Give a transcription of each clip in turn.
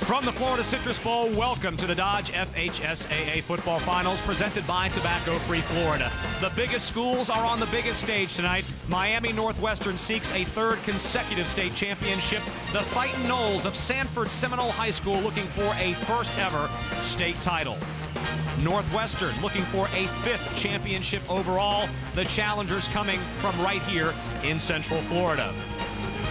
From the Florida Citrus Bowl, welcome to the Dodge FHSAA Football Finals presented by Tobacco Free Florida. The biggest schools are on the biggest stage tonight. Miami Northwestern seeks a third consecutive state championship. The Fightin' Noles of Sanford Seminole High School looking for a first ever state title. Northwestern looking for a fifth championship overall. The challengers coming from right here in Central Florida.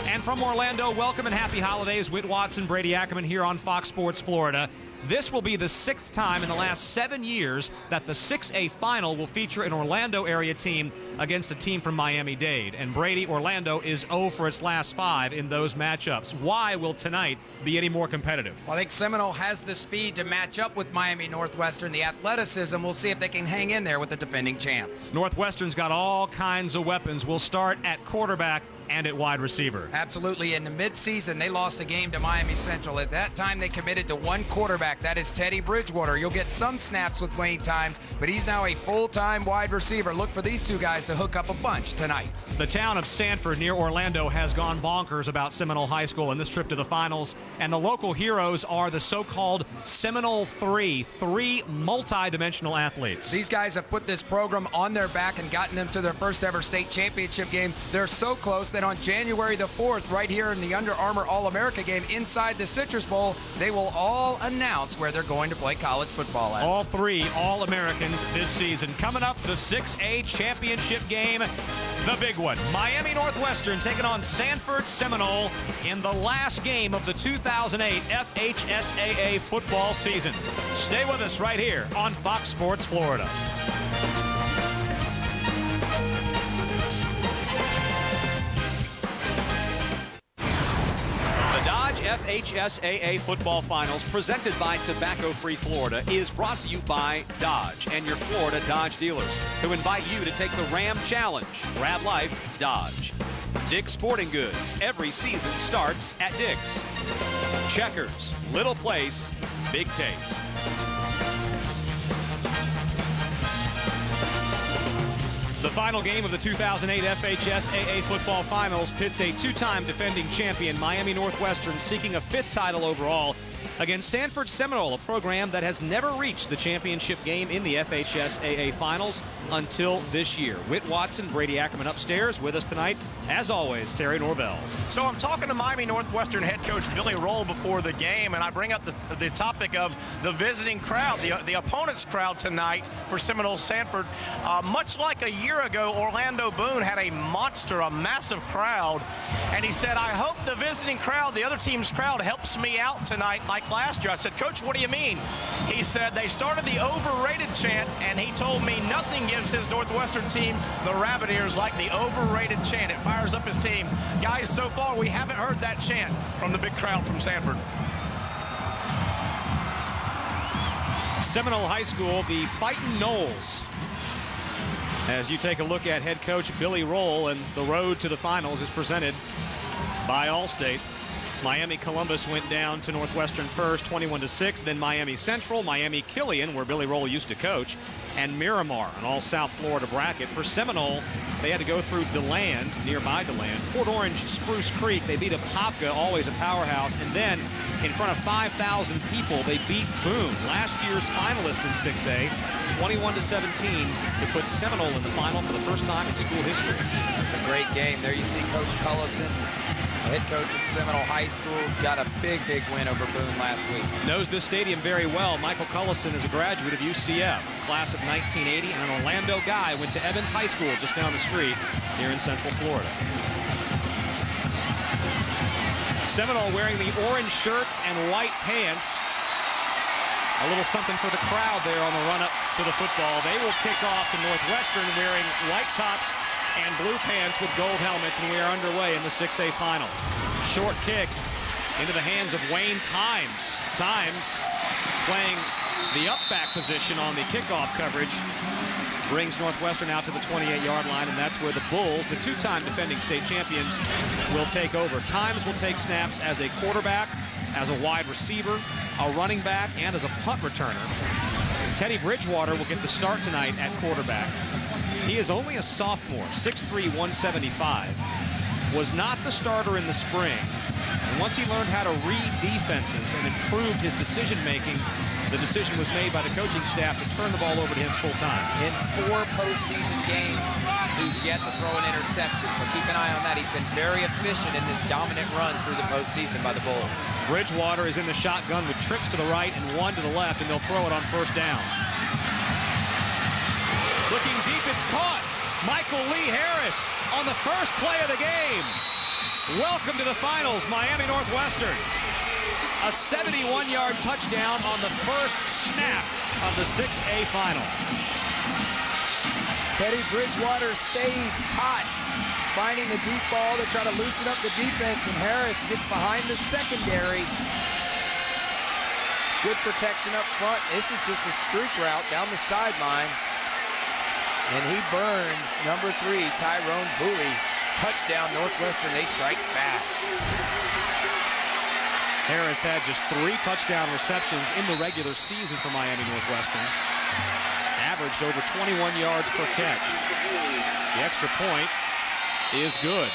And from Orlando, welcome and happy holidays. Whit Watson, Brady Ackerman here on Fox Sports Florida. This will be the sixth time in the last 7 years that the 6A final will feature an Orlando area team against a team from Miami-Dade. And Brady, Orlando is 0 for its last 5 in those matchups. Why will tonight be any more competitive? Well, I think Seminole has the speed to match up with Miami Northwestern. The athleticism, we'll see if they can hang in there with the defending champs. Northwestern's got all kinds of weapons. We'll start at quarterback and at wide receiver. Absolutely. In the midseason, they lost a game to Miami Central. At that time, they committed to one quarterback. That is Teddy Bridgewater. You'll get some snaps with Wayne Times, but he's now a full-time wide receiver. Look for these two guys to hook up a bunch tonight. The town of Sanford near Orlando has gone bonkers about Seminole High School in this trip to the finals, and the local heroes are the so-called Seminole three multi-dimensional athletes. These guys have put this program on their back and gotten them to their first ever state championship game. They're so close that on January the 4th, right here in the Under Armour All-America game inside the Citrus Bowl, they will all announce where they're going to play college football at. All three All-Americans this season. Coming up, the 6A championship game, the big one. Miami Northwestern taking on Sanford Seminole in the last game of the 2008 FHSAA football season. Stay with us right here on Fox Sports Florida. FHSAA Football Finals presented by Tobacco Free Florida is brought to you by Dodge and your Florida Dodge dealers, who invite you to take the Ram Challenge. Grab life, Dodge. Dick's Sporting Goods. Every season starts at Dick's. Checkers. Little place, big taste. The final game of the 2008 FHSAA Football Finals pits a two-time defending champion, Miami Northwestern, seeking a fifth title overall against Sanford Seminole, a program that has never reached the championship game in the FHSAA Finals until this year. Whit Watson, Brady Ackerman upstairs with us tonight. As always, Terry Norvell. So I'm talking to Miami Northwestern head coach Billy Roll before the game, and I bring up the topic of the visiting crowd, the opponent's crowd tonight for Seminole Sanford. Much like a year ago, Orlando Boone had a massive crowd, and he said, I hope the visiting crowd, the other team's crowd, helps me out tonight like last year. I said, Coach, what do you mean? He said they started the overrated chant, and he told me nothing gives his Northwestern team the rabbit ears like the overrated chant. It fires up his team. Guys, so far we haven't heard that chant from the big crowd from Sanford. Seminole High School, the Fightin' Noles. As you take a look at head coach Billy Roll, and the road to the finals is presented by Allstate. Miami Columbus went down to Northwestern first, 21-6. Then Miami Central, Miami Killian, where Billy Roll used to coach, and Miramar, an all South Florida bracket. For Seminole, they had to go through DeLand, nearby DeLand. Port Orange, Spruce Creek, they beat Apopka, always a powerhouse. And then, in front of 5,000 people, they beat Boone, last year's finalist in 6A, 21-17, to put Seminole in the final for the first time in school history. It's a great game. There you see Coach Cullison, head coach at Seminole High School, got a big win over Boone last week. Knows this stadium very well. Michael Cullison is a graduate of UCF, class of 1980, and an Orlando guy. Went to Evans High School just down the street here in Central Florida. Seminole wearing the orange shirts and white pants. A little something for the crowd there on the run-up to the football. They will kick off to Northwestern wearing white tops and blue pants with gold helmets, and we are underway in the 6A final. Short kick into the hands of Wayne Times. Times playing the up-back position on the kickoff coverage. Brings Northwestern out to the 28-yard line, and that's where the Bulls, the two-time defending state champions, will take over. Times will take snaps as a quarterback, as a wide receiver, a running back, and as a punt returner. Teddy Bridgewater will get the start tonight at quarterback. He is only a sophomore, 6'3", 175. Was not the starter in the spring, And once he learned how to read defenses and improved his decision-making, the decision was made by the coaching staff to turn the ball over to him full-time. In 4 postseason games, he's yet to throw an interception, so keep an eye on that. He's been very efficient in this dominant run through the postseason by the Bulls. Bridgewater is in the shotgun with trips to the right and 1 to the left, and they'll throw it on first down. Looking deep, it's caught. Michael Lee Harris on the first play of the game. Welcome to the finals, Miami Northwestern. A 71-yard touchdown on the first snap of the 6A final. Teddy Bridgewater stays hot, finding the deep ball to try to loosen up the defense, and Harris gets behind the secondary. Good protection up front. This is just a streak route down the sideline. And he burns number 3, Tyrone Bowie. Touchdown, Northwestern. They strike fast. Harris had just 3 touchdown receptions in the regular season for Miami Northwestern. Averaged over 21 yards per catch. The extra point is good.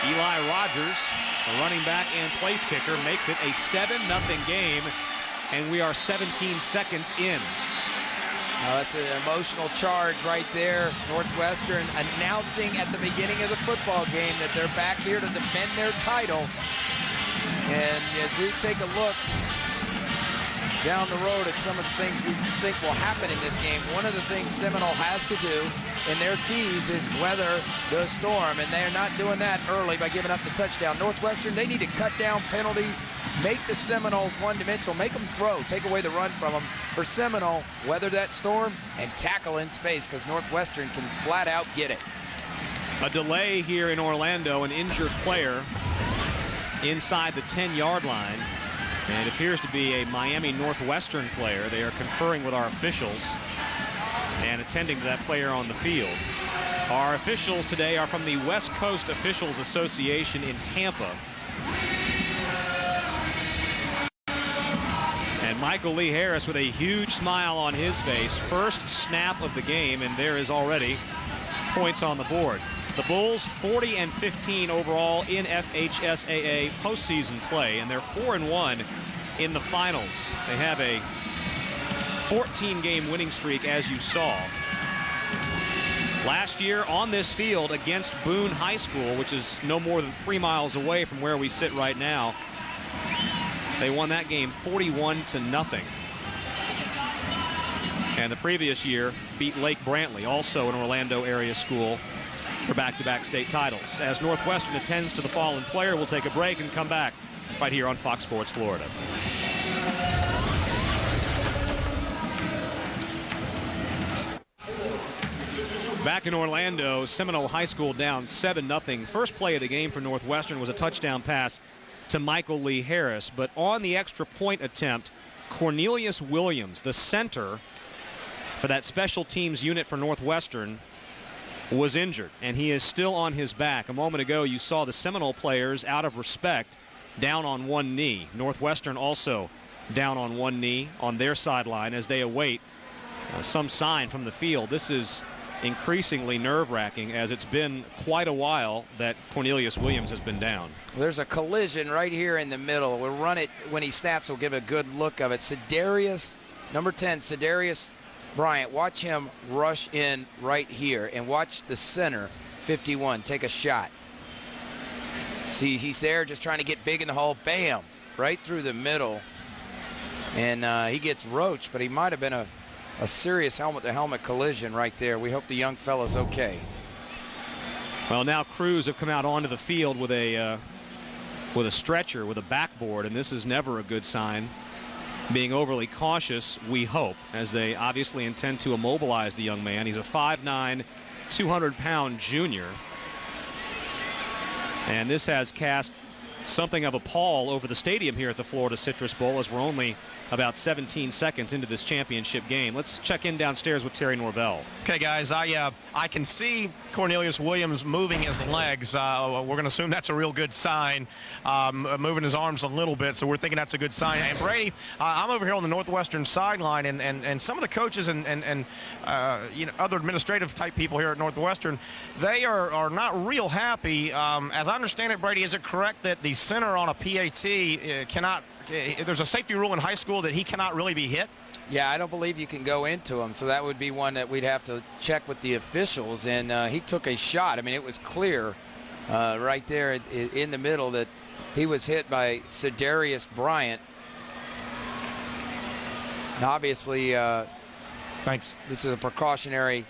Eli Rogers, the running back and place kicker, makes it a 7-0 game, and we are 17 seconds in. That's an emotional charge right there. Northwestern announcing at the beginning of the football game that they're back here to defend their title. And as we take a look down the road at some of the things we think will happen in this game, one of the things Seminole has to do in their keys is weather the storm, and they're not doing that early by giving up the touchdown. Northwestern, they need to cut down penalties, make the Seminoles one-dimensional, make them throw, take away the run from them. For Seminole, weather that storm and tackle in space, because Northwestern can flat out get it. A delay here in Orlando, an injured player inside the 10-yard line. And it appears to be a Miami Northwestern player. They are conferring with our officials and attending to that player on the field. Our officials today are from the West Coast Officials Association in Tampa. And Michael Lee Harris with a huge smile on his face. First snap of the game, and there is already points on the board. The Bulls 40-15 overall in FHSAA postseason play, and they're 4-1 in the finals. They have a 14-game winning streak, as you saw. Last year on this field against Boone High School, which is no more than 3 miles away from where we sit right now, they won that game 41-0. And the previous year beat Lake Brantley, also an Orlando area school, for back-to-back state titles. As Northwestern attends to the fallen player, we'll take a break and come back right here on Fox Sports Florida. Back in Orlando, Seminole High School down 7-0. First play of the game for Northwestern was a touchdown pass to Michael Lee Harris, but on the extra point attempt, Cornelius Williams, the center for that special teams unit for Northwestern, was injured, and he is still on his back. A moment ago, you saw the Seminole players, out of respect, down on one knee. Northwestern also down on one knee on their sideline as they await some sign from the field. This is increasingly nerve-wracking, as it's been quite a while that Cornelius Williams has been down. There's a collision right here in the middle. We'll run it when he snaps. We'll give a good look of it. Cedarius, number 10, Cedarius Bryant, watch him rush in right here, and watch the center, 51, take a shot. See, he's there just trying to get big in the hole. Bam, right through the middle. And he gets roached, but he might have been a serious helmet-to-helmet collision right there. We hope the young fella's okay. Well, now crews have come out onto the field with a stretcher, with a backboard, and this is never a good sign. Being overly cautious, we hope, as they obviously intend to immobilize the young man. He's a 5'9", 200-pound junior. And this has cast something of a pall over the stadium here at the Florida Citrus Bowl, as we're only about 17 seconds into this championship game. Let's check in downstairs with Terry Norvell. Okay, guys, I can see Cornelius Williams moving his legs. We're going to assume that's a real good sign. Moving his arms a little bit, so we're thinking that's a good sign. And Brady, I'm over here on the Northwestern sideline, and some of the coaches and other administrative type people here at Northwestern, they are not real happy. As I understand it, Brady, is it correct that the center on a PAT cannot? There's a safety rule in high school that he cannot really be hit? Yeah, I don't believe you can go into him, so that would be one that we'd have to check with the officials. And he took a shot. I mean, it was clear right there in the middle that he was hit by Cedarius Bryant. And obviously, thanks. This is a precautionary,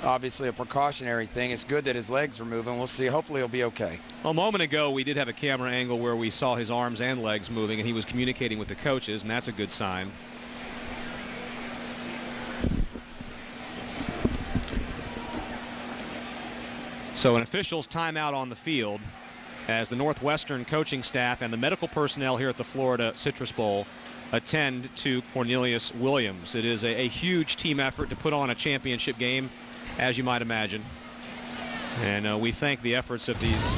obviously a precautionary thing. It's good that his legs are moving. We'll see. Hopefully he'll be okay. Well, a moment ago, we did have a camera angle where we saw his arms and legs moving, and he was communicating with the coaches, and that's a good sign. So an official's timeout on the field as the Northwestern coaching staff and the medical personnel here at the Florida Citrus Bowl attend to Cornelius Williams. It is a huge team effort to put on a championship game, as you might imagine. And we thank the efforts of these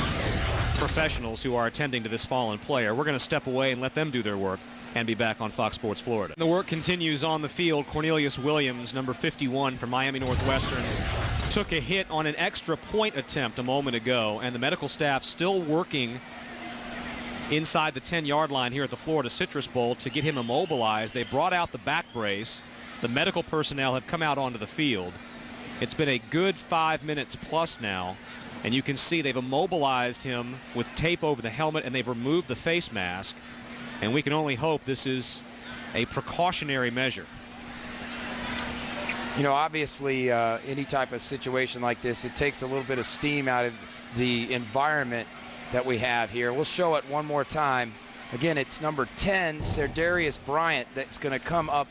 professionals who are attending to this fallen player. We're going to step away and let them do their work and be back on Fox Sports Florida. The work continues on the field. Cornelius Williams, number 51 from Miami Northwestern, took a hit on an extra point attempt a moment ago, and the medical staff still working inside the 10-yard line here at the Florida Citrus Bowl to get him immobilized. They brought out the back brace. The medical personnel have come out onto the field. It's been a good 5 minutes plus now, and you can see they've immobilized him with tape over the helmet, and they've removed the face mask. And we can only hope this is a precautionary measure. Obviously, any type of situation like this, it takes a little bit of steam out of the environment that we have here. We'll show it one more time. Again, it's number 10, Cedarius Bryant, that's going to come up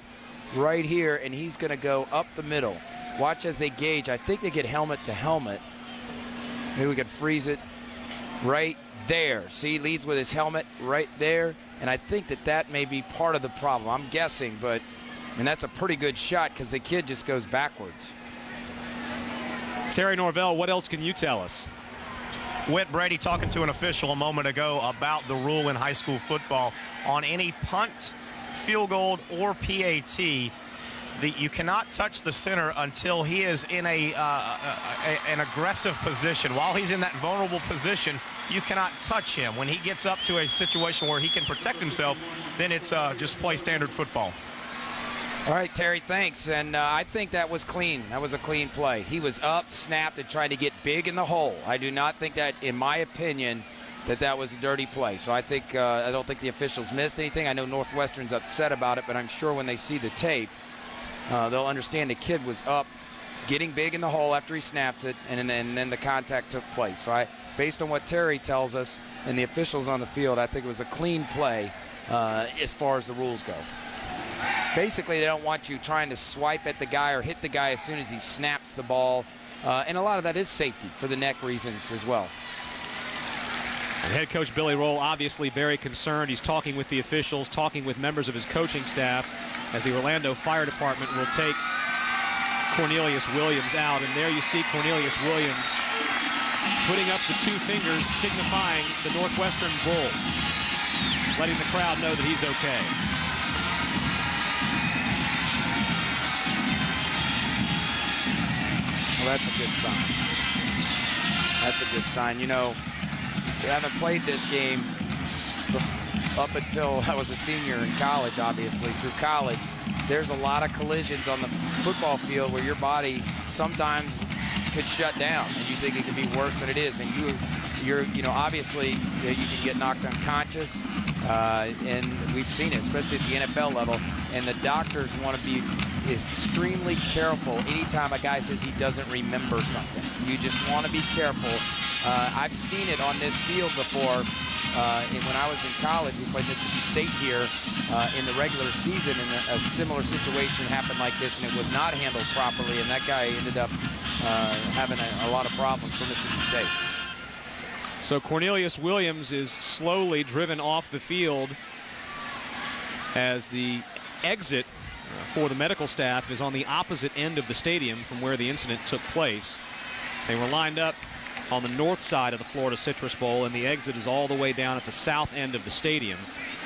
right here, and he's going to go up the middle. Watch as they gauge. I think they get helmet to helmet. Maybe we could freeze it right there. See, he leads with his helmet right there. And I think that may be part of the problem. I'm guessing, but that's a pretty good shot because the kid just goes backwards. Terry Norvell, what else can you tell us? Whit, Brady talking to an official a moment ago about the rule in high school football. On any punt, field goal, or PAT, you cannot touch the center until he is in an aggressive position. While he's in that vulnerable position, you cannot touch him. When he gets up to a situation where he can protect himself, then it's just play standard football. All right, Terry, thanks. And I think that was clean. That was a clean play. He was up, snapped, and tried to get big in the hole. I do not think that, in my opinion, that was a dirty play. So I don't think the officials missed anything. I know Northwestern's upset about it, but I'm sure when they see the tape, they'll understand the kid was up, getting big in the hole after he snaps it, and then the contact took place. So based on what Terry tells us and the officials on the field, I think it was a clean play as far as the rules go. Basically, they don't want you trying to swipe at the guy or hit the guy as soon as he snaps the ball. And a lot of that is safety for the neck reasons as well. And head coach Billy Roll obviously very concerned. He's talking with the officials, talking with members of his coaching staff as the Orlando Fire Department will take Cornelius Williams out. And there you see Cornelius Williams putting up the two fingers signifying the Northwestern Bulls, letting the crowd know that he's okay. Well, that's a good sign. That's a good sign. We haven't played this game up until I was a senior in college, obviously, through college. There's a lot of collisions on the football field where your body sometimes could shut down, and you think it could be worse than it is. And you're obviously you can get knocked unconscious, and we've seen it, especially at the NFL level. And the doctors want to be extremely careful anytime a guy says he doesn't remember something. You just want to be careful. I've seen it on this field before. When I was in college, we played Mississippi State here in the regular season, and a similar situation happened like this, and it was not handled properly, and that guy ended up having a lot of problems for Mississippi State. So Cornelius Williams is slowly driven off the field as the exit for the medical staff is on the opposite end of the stadium from where the incident took place. They were lined up on the north side of the Florida Citrus Bowl, and the exit is all the way down at the south end of the stadium,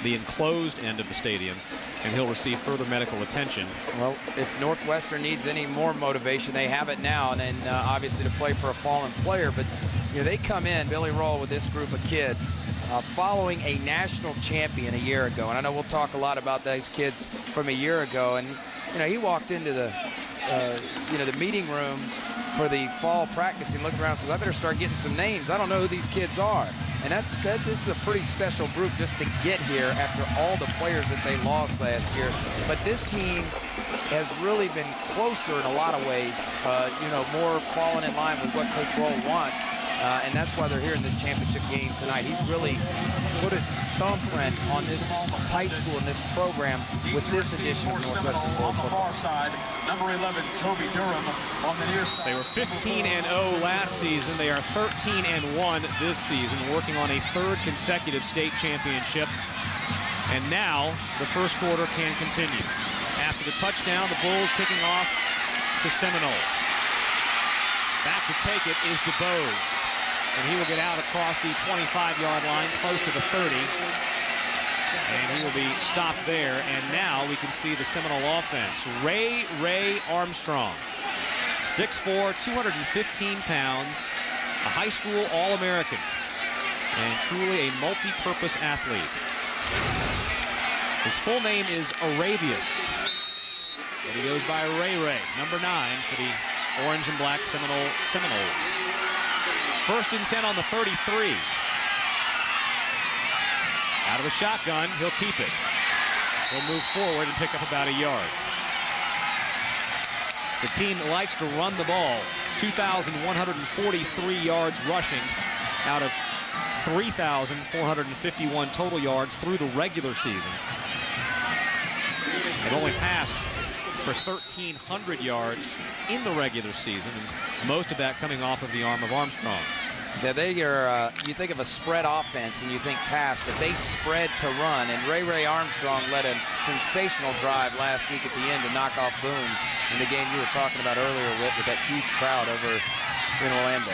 the enclosed end of the stadium, and he'll receive further medical attention. Well, if Northwestern needs any more motivation, they have it now, and then obviously to play for a fallen player. But you know, they come in, Billy Roll, with this group of kids following a national champion a year ago. And I know we'll talk a lot about those kids from a year ago. And you know, he walked into the the meeting rooms for the fall practice and looked around and says, I better start getting some names. I don't know who these kids are. And this is a pretty special group just to get here after all the players that they lost last year. But this team has really been closer in a lot of ways, more falling in line with what Coach Roll wants. And that's why they're here in this championship game tonight. He's really put his thumbprint on this high school and this program with this edition of Northwestern Bowl football. Number 11, Toby Durham on the near side. They were 15-0 last season. They are 13-1 this season, working on a third consecutive state championship. And now the first quarter can continue. After the touchdown, the Bulls kicking off to Seminole. Back to take it is DeBose. And he will get out across the 25-yard line, close to the 30. And he will be stopped there. And now we can see the Seminole offense. Ray Armstrong, 6'4", 215 pounds, a high school All-American, and truly a multi-purpose athlete. His full name is Aravius, but he goes by Ray, number 9 for the orange and black Seminoles. First and 10 on the 33. Out of the shotgun, he'll keep it. He'll move forward and pick up about a yard. The team likes to run the ball. 2,143 yards rushing out of 3,451 total yards through the regular season. They've only passed for 1,300 yards in the regular season, and most of that coming off of the arm of Armstrong. Yeah, they are, you think of a spread offense and you think pass, but they spread to run. And Ray Armstrong led a sensational drive last week at the end to knock off Boone in the game you were talking about earlier with that huge crowd over in Orlando.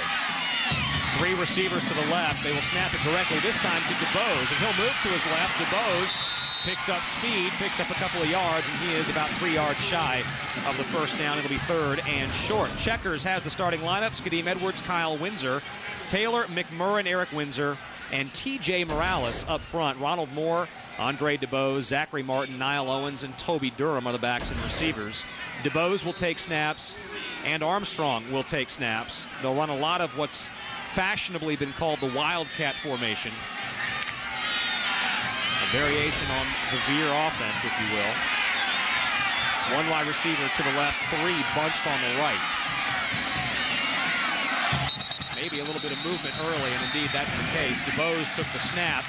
3 receivers to the left. They will snap it directly this time to DeBose, and he'll move to his left. DeBose picks up speed, picks up a couple of yards, and he is about 3 yards shy of the first down. It'll be 3rd and short. Checkers has the starting lineups. Kadeem Edwards, Kyle Windsor, Taylor McMurrin, Eric Windsor, and T.J. Morales up front. Ronald Moore, Andre DeBose, Zachary Martin, Niall Owens, and Toby Durham are the backs and receivers. DeBose will take snaps, and Armstrong will take snaps. They'll run a lot of what's fashionably been called the Wildcat formation. A variation on the Veer offense, if you will. 1 wide receiver to the left, 3 bunched on the right. Maybe a little bit of movement early, and indeed that's the case. DeBose took the snap,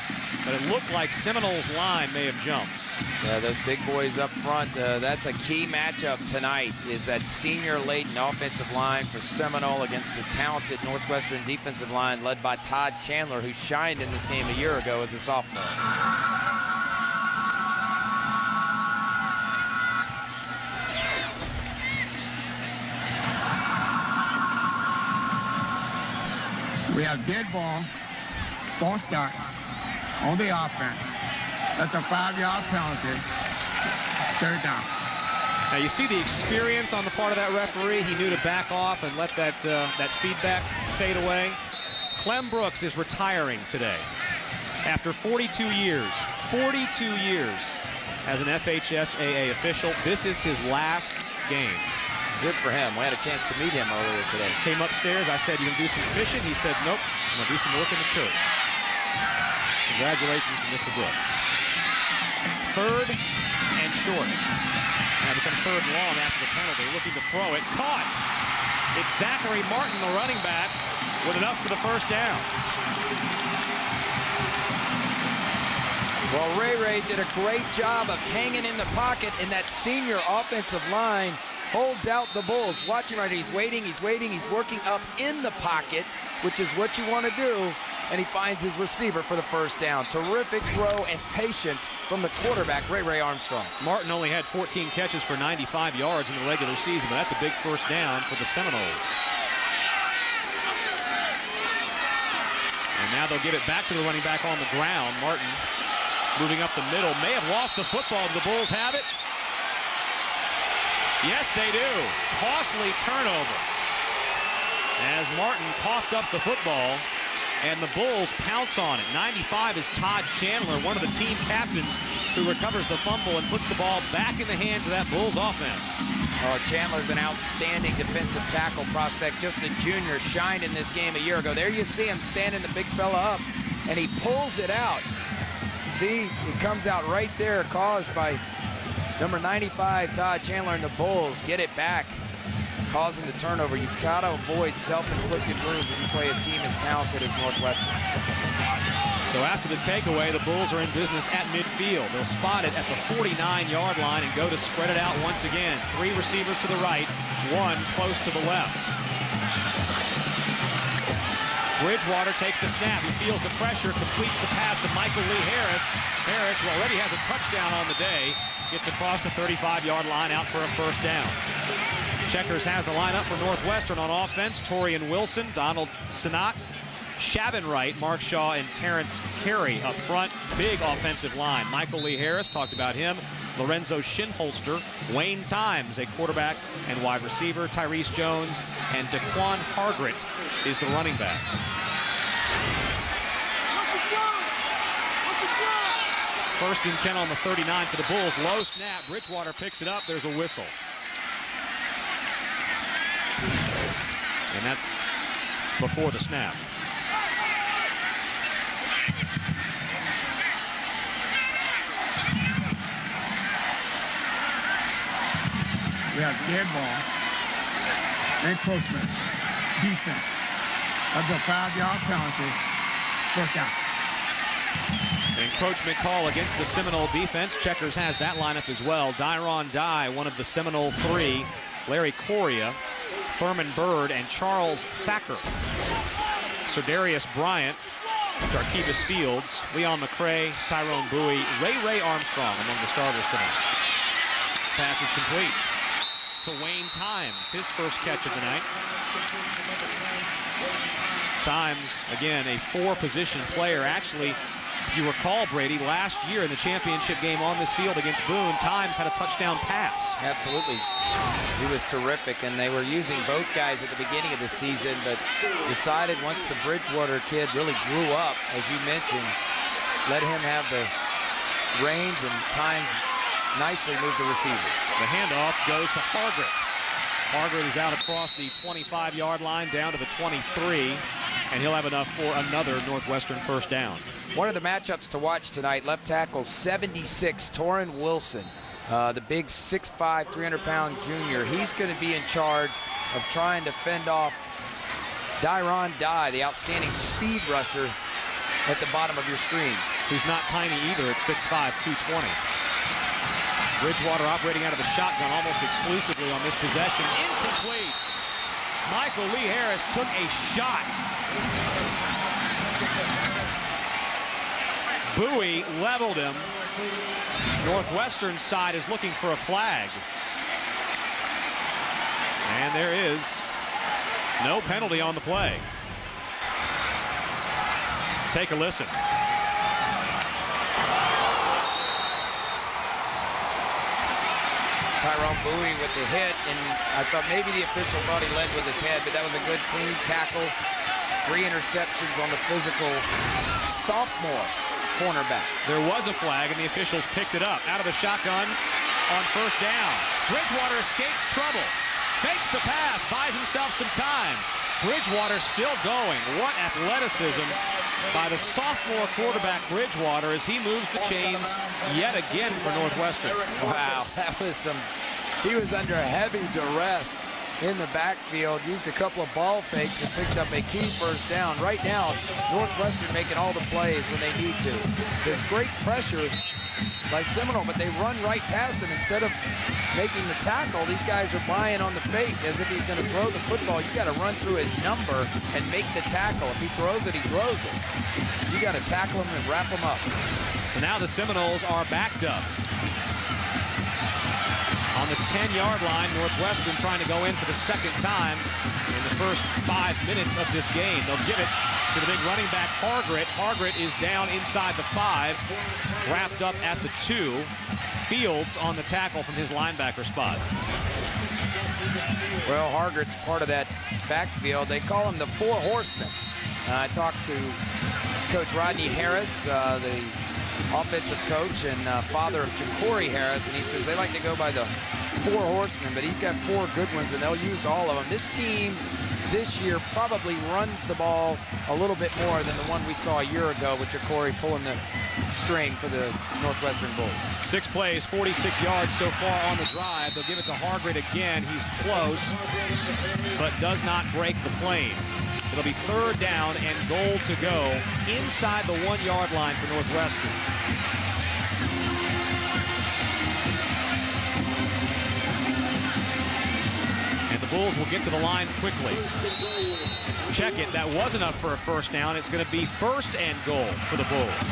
but it looked like Seminoles' line may have jumped. Yeah, those big boys up front, that's a key matchup tonight, is that senior-laden offensive line for Seminole against the talented Northwestern defensive line led by Todd Chandler, who shined in this game a year ago as a sophomore. We have dead ball, false start on the offense. That's a 5-yard penalty. 3rd down. Now you see the experience on the part of that referee. He knew to back off and let that feedback fade away. Clem Brooks is retiring today after 42 years. 42 years as an FHSAA official. This is his last game. Good for him. We had a chance to meet him earlier today. Came upstairs. I said, you can do some fishing? He said, nope. I'm going to do some work in the church. Congratulations to Mr. Brooks. 3rd and short. Now it becomes 3rd and long after the penalty. Looking to throw it. Caught. It's Zachary Martin, the running back, with enough for the first down. Well, Ray did a great job of hanging in the pocket, and that senior offensive line holds out the Bulls. Watch him right here. He's waiting, he's working up in the pocket, which is what you want to do, and he finds his receiver for the first down. Terrific throw and patience from the quarterback, Ray Armstrong. Martin only had 14 catches for 95 yards in the regular season, but that's a big first down for the Seminoles. And now they'll give it back to the running back on the ground. Martin moving up the middle. May have lost the football. The Bulls have it. Yes, they do. Costly turnover. As Martin coughed up the football, and the Bulls pounce on it. 95 is Todd Chandler, one of the team captains, who recovers the fumble and puts the ball back in the hands of that Bulls offense. Oh, Chandler's an outstanding defensive tackle prospect, just a junior, shined in this game a year ago. There you see him standing the big fella up, and he pulls it out. See, it comes out right there, caused by number 95, Todd Chandler, and the Bulls get it back, causing the turnover. You've got to avoid self-inflicted wounds when you play a team as talented as Northwestern. So after the takeaway, the Bulls are in business at midfield. They'll spot it at the 49-yard line and go to spread it out once again. 3 receivers to the right, 1 close to the left. Bridgewater takes the snap. He feels the pressure, completes the pass to Michael Lee Harris. Harris, who already has a touchdown on the day, gets across the 35-yard line out for a first down. Checkers has the lineup for Northwestern on offense. Torian Wilson, Donald Sinat, Shabin Wright, Mark Shaw, and Terrence Carey up front. Big offensive line. Michael Lee Harris, talked about him. Lorenzo Shinholster, Wayne Times, a quarterback and wide receiver. Tyrese Jones and Daquan Hargret is the running back. First and 10 on the 39 for the Bulls. Low snap. Bridgewater picks it up. There's a whistle. And that's before the snap. We have dead ball, encroachment, defense. That's a 5-yard penalty, first down. Encroachment call against the Seminole defense. Checkers has that lineup as well. Dyron Dye, one of the Seminole 3. Larry Coria, Thurman Bird, and Charles Thacker. Serdarius Bryant, Jarkevis Fields, Leon McCray, Tyrone Bowie, Ray Armstrong among the starters tonight. Pass is complete to Wayne Times, his first catch of the night. Times, again, a 4-position player. Actually, if you recall, Brady, last year in the championship game on this field against Boone, Times had a touchdown pass. Absolutely. He was terrific, and they were using both guys at the beginning of the season, but decided once the Bridgewater kid really grew up, as you mentioned, let him have the reins, and Times nicely moved the receiver. The handoff goes to Hargret. Hargret is out across the 25-yard line down to the 23, and he'll have enough for another Northwestern first down. One of the matchups to watch tonight, left tackle 76, Torrin Wilson, the big 6'5", 300-pound junior. He's going to be in charge of trying to fend off Dyron Dye, the outstanding speed rusher at the bottom of your screen. Who's not tiny either at 6'5", 220. Bridgewater operating out of the shotgun almost exclusively on this possession. Incomplete. Michael Lee Harris took a shot. Bowie leveled him. Northwestern side is looking for a flag. And there is no penalty on the play. Take a listen. Tyrone Bowie with the hit, and I thought maybe the official thought he led with his head, but that was a good, clean tackle. 3 interceptions on the physical sophomore cornerback. There was a flag, and the officials picked it up. Out of the shotgun on first down. Bridgewater escapes trouble. Fakes the pass, buys himself some time. Bridgewater still going. What athleticism by the sophomore quarterback Bridgewater as he moves the chains yet again for Northwestern. Wow, that was some, he was under heavy duress in the backfield, used a couple of ball fakes and picked up a key first down. Right now, Northwestern making all the plays when they need to. There's great pressure by Seminole, but they run right past him. Instead of making the tackle, these guys are buying on the fake as if he's going to throw the football. You got to run through his number and make the tackle. If he throws it, he throws it. You got to tackle him and wrap him up. So now the Seminoles are backed up. On the 10-yard line, Northwestern trying to go in for the second time in the first 5 minutes of this game. They'll give it to the big running back, Hargret. Hargret is down inside the 5, wrapped up at the 2. Fields on the tackle from his linebacker spot. Well, Hargret's part of that backfield. They call him the Four Horsemen. I talked to Coach Rodney Harris, the offensive coach and father of Ja'Cory Harris, and he says they like to go by the Four Horsemen, but he's got 4 good ones, and they'll use all of them. This team this year probably runs the ball a little bit more than the one we saw a year ago with Ja'Cory pulling the string for the Northwestern Bulls. 6 plays, 46 yards so far on the drive. They'll give it to Hargret again. He's close, but does not break the plane. It'll be 3rd down and goal to go inside the 1-yard line for Northwestern. And the Bulls will get to the line quickly. Check it, that wasn't up for a 1st down. It's going to be 1st and goal for the Bulls.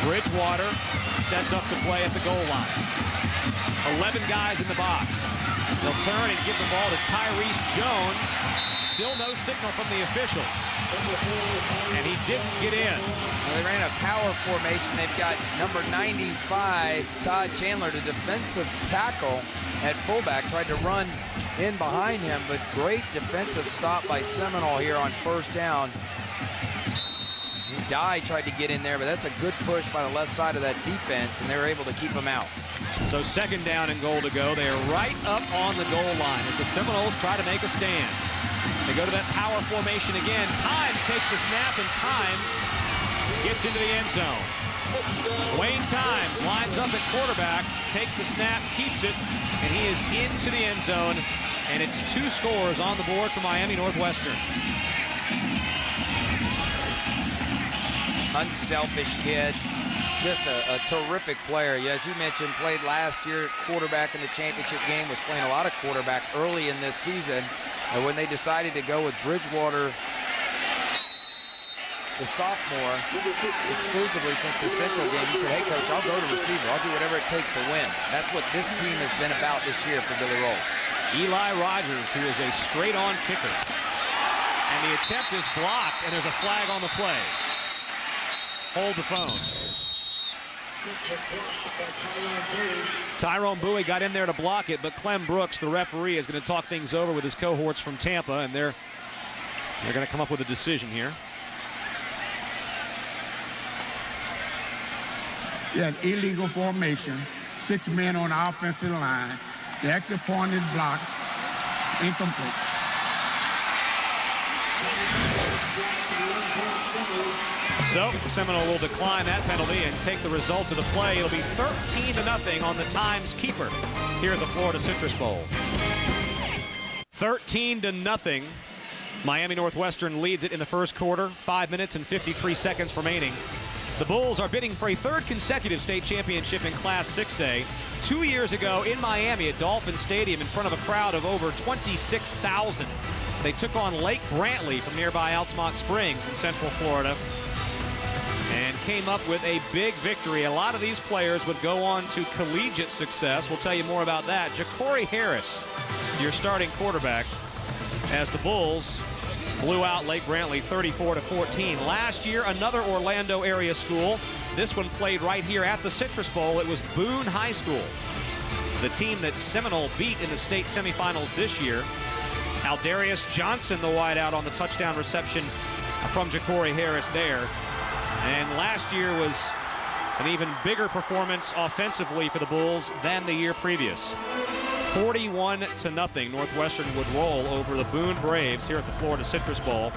Bridgewater sets up the play at the goal line. 11 guys in the box. They'll turn and give the ball to Tyrese Jones. Still no signal from the officials. And he didn't get in. Well, they ran a power formation. They've got number 95, Todd Chandler, the defensive tackle at fullback. Tried to run in behind him, but great defensive stop by Seminole here on 1st down. Dye tried to get in there, but that's a good push by the left side of that defense, and they were able to keep him out. So 2nd down and goal to go. They are right up on the goal line as the Seminoles try to make a stand. They go to that power formation again. Times takes the snap, and Times gets into the end zone. Wayne Times lines up at quarterback, takes the snap, keeps it, and he is into the end zone. And it's 2 scores on the board for Miami Northwestern. Unselfish kid, just a terrific player. Yeah, as you mentioned, played last year quarterback in the championship game, was playing a lot of quarterback early in this season. And when they decided to go with Bridgewater, the sophomore, exclusively since the Central game, he said, hey, Coach, I'll go to receiver. I'll do whatever it takes to win. That's what this team has been about this year for Billy Roll. Eli Rogers, who is a straight-on kicker. And the attempt is blocked, and there's a flag on the play. Hold the phone. Tyrone Bowie got in there to block it, but Clem Brooks, the referee, is going to talk things over with his cohorts from Tampa, and they're going to come up with a decision here. Yeah, an illegal formation. 6 men on the offensive line. The extra point is blocked. Incomplete. So Seminole will decline that penalty and take the result of the play. It'll be 13-0 on the Times keeper here at the Florida Citrus Bowl. 13-0. Miami Northwestern leads it in the 1st quarter. 5 minutes and 53 seconds remaining. The Bulls are bidding for a 3rd consecutive state championship in Class 6A. 2 years ago in Miami at Dolphin Stadium in front of a crowd of over 26,000. They took on Lake Brantley from nearby Altamont Springs in Central Florida and came up with a big victory. A lot of these players would go on to collegiate success. We'll tell you more about that. Ja'Cory Harris, your starting quarterback, as the Bulls blew out Lake Brantley 34-14. Last year, another Orlando area school. This one played right here at the Citrus Bowl. It was Boone High School, the team that Seminole beat in the state semifinals this year. Aldarius Johnson, the wideout, on the touchdown reception from Ja'Cory Harris there. And last year was an even bigger performance offensively for the Bulls than the year previous. 41-0, Northwestern would roll over the Boone Braves here at the Florida Citrus Bowl,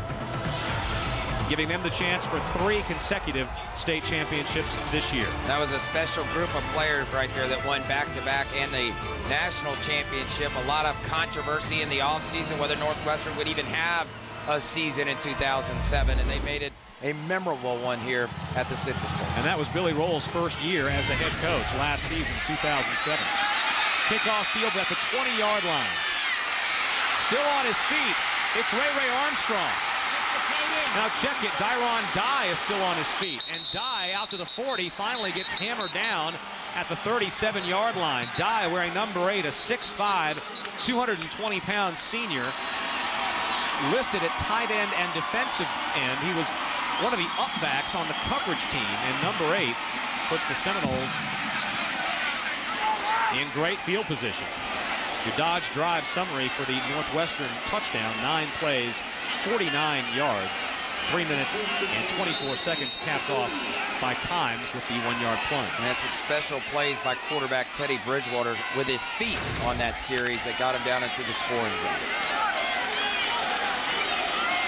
giving them the chance for 3 consecutive state championships this year. That was a special group of players right there that won back-to-back and the national championship. A lot of controversy in the offseason whether Northwestern would even have a season in 2007, and they made it a memorable one here at the Citrus Bowl. And that was Billy Roll's 1st year as the head coach last season, 2007. Kickoff field at the 20-yard line. Still on his feet, it's Ray Armstrong. Now check it, Dyron Dye is still on his feet, and Dye out to the 40 finally gets hammered down at the 37-yard line. Dye wearing number 8, a 6'5", 220-pound senior. listed at tight end and defensive end. He was one of the up-backs on the coverage team, and number 8 puts the Seminoles in great field position. Your Dodge Drive summary for the Northwestern touchdown: 9 plays, 49 yards, 3 minutes and 24 seconds, capped off by times with the 1-yard plunge. And that's some special plays by quarterback Teddy Bridgewater with his feet on that series that got him down into the scoring zone.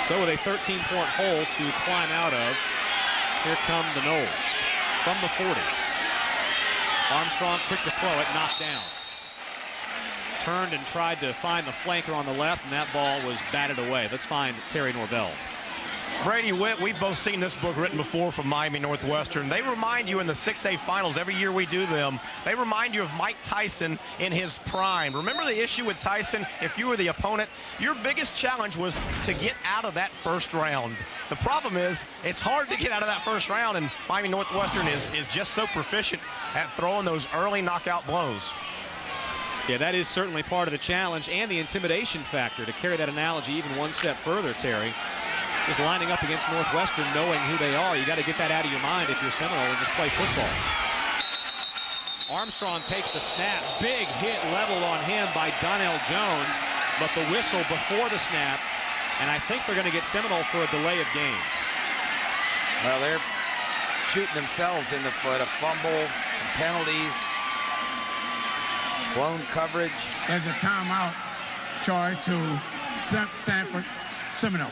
So with a 13-point hole to climb out of, here come the Noles from the 40. Armstrong quick to throw it, knocked down. Turned and tried to find the flanker on the left, and that ball was batted away. Let's find Terry Norvell. Brady Witt, we've both seen this book written before from Miami Northwestern. They remind you in the 6A finals, every year we do them, they remind you of Mike Tyson in his prime. Remember the issue with Tyson? If you were the opponent, your biggest challenge was to get out of that first round. The problem is, it's hard to get out of that first round, and Miami Northwestern is just so proficient at throwing those early knockout blows. Yeah, that is certainly part of the challenge and the intimidation factor. To carry that analogy even one step further, Terry, is lining up against Northwestern, knowing who they are. You got to get that out of your mind if you're Seminole and just play football. Armstrong takes the snap. Big hit leveled on him by Donnell Jones, but the whistle before the snap, and I think they're going to get Seminole for a delay of game. Well, they're shooting themselves in the foot. A fumble, some penalties, blown coverage. There's a timeout charge to Sanford Seminole.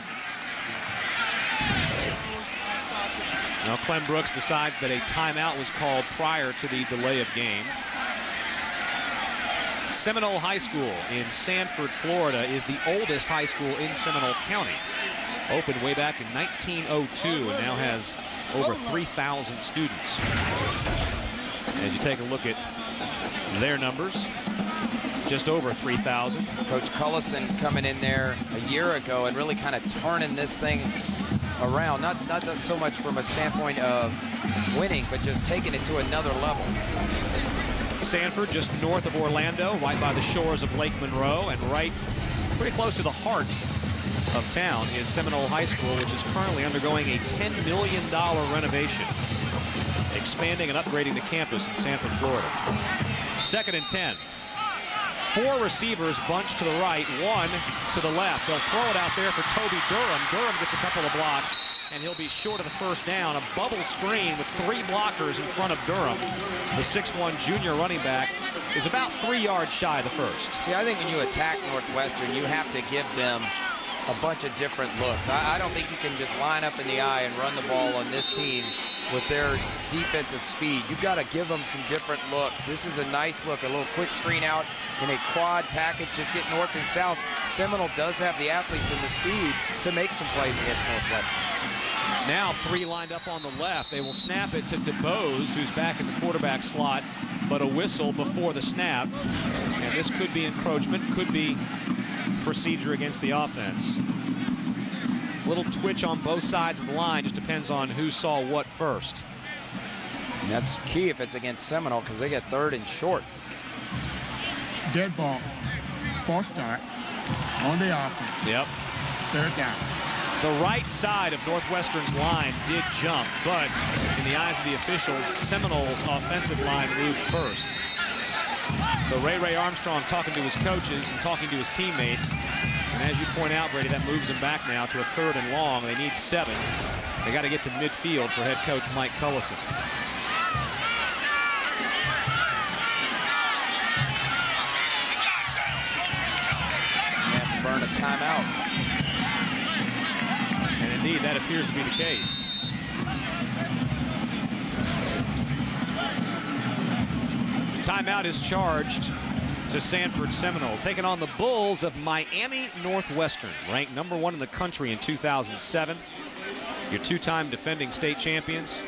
Now Clem Brooks decides that a timeout was called prior to the delay of game. Seminole High School in Sanford, Florida is the oldest high school in Seminole County. Opened way back in 1902 and now has over 3,000 students. As you take a look at their numbers, just over 3,000. Coach Cullison coming in there a year ago and really kind of turning this thing around, not so much from a standpoint of winning, but just taking it to another level. Sanford, just north of Orlando, right by the shores of Lake Monroe, and right pretty close to the heart of town is Seminole High School, which is currently undergoing a $10 million renovation, expanding and upgrading the campus in Sanford, Florida. 2nd and 10. 4 receivers bunched to the right, 1 to the left. They'll throw it out there for Toby Durham. Durham gets a couple of blocks, and he'll be short of the first down. A bubble screen with 3 blockers in front of Durham. The 6'1" junior running back is about 3 yards shy of the first. See, I think when you attack Northwestern, you have to give them a bunch of different looks. I don't think you can just line up in the eye and run the ball on this team with their defensive speed. You've got to give them some different looks. This is a nice look, a little quick screen out in a quad package, just get north and south. Seminole does have the athletes and the speed to make some plays against Northwestern. Now 3 lined up on the left. They will snap it to DeBose, who's back in the quarterback slot, but a whistle before the snap. And this could be encroachment, could be procedure against the offense. Little twitch on both sides of the line, just depends on who saw what first. And that's key if it's against Seminole, because they get 3rd and short. Dead ball, false start on the offense. Yep. 3rd down. The right side of Northwestern's line did jump, but in the eyes of the officials, Seminole's offensive line moved first. So Ray Armstrong talking to his coaches and talking to his teammates. And as you point out, Brady, that moves them back now to a 3rd and long. They need 7. They got to get to midfield for head coach Mike Cullison. They have to burn a timeout. And indeed, that appears to be the case. Timeout is charged to Sanford Seminole, taking on the Bulls of Miami Northwestern, ranked number 1 in the country in 2007. Your 2-time defending state champions.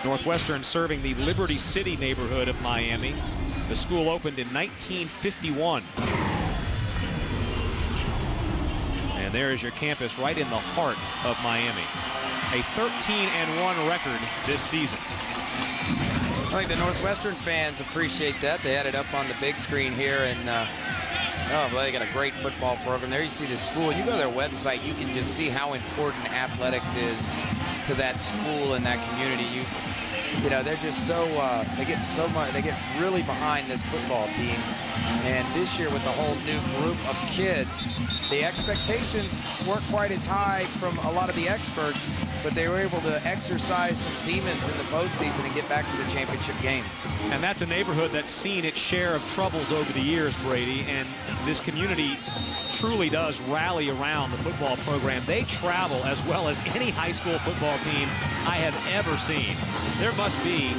Northwestern serving the Liberty City neighborhood of Miami. The school opened in 1951. And there is your campus right in the heart of Miami. A 13-1 record this season. I think the Northwestern fans appreciate that. They had it up on the big screen here, and Oh, well, they got a great football program. There you see the school. You go to their website, you can just see how important athletics is to that school and that community. You know, they're just so, they get really behind this football team. And this year with the whole new group of kids, the expectations weren't quite as high from a lot of the experts, but they were able to exercise some demons in the postseason and get back to the championship game. And that's a neighborhood that's seen its share of troubles over the years, Brady, and this community truly does rally around the football program. They travel as well as any high school football team I have ever seen. There must be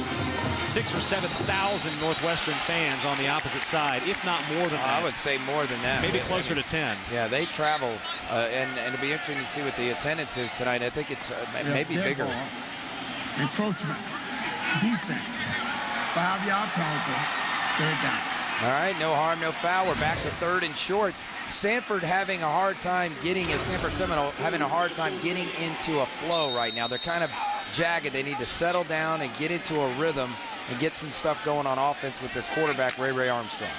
6,000 or 7,000 Northwestern fans on the opposite side, if not more than that. I would say more than that. Maybe closer to 10. Yeah, they travel, and it'll be interesting to see what the attendance is tonight. I think it's maybe bigger. Encroachment, defense, 5-yard penalty, third down. All right, no harm, no foul. We're back to 3rd and short. Sanford having a hard time getting, Sanford Seminole having a hard time getting into a flow right now. They're kind of jagged. They need to settle down and get into a rhythm and get some stuff going on offense with their quarterback, Ray Armstrong.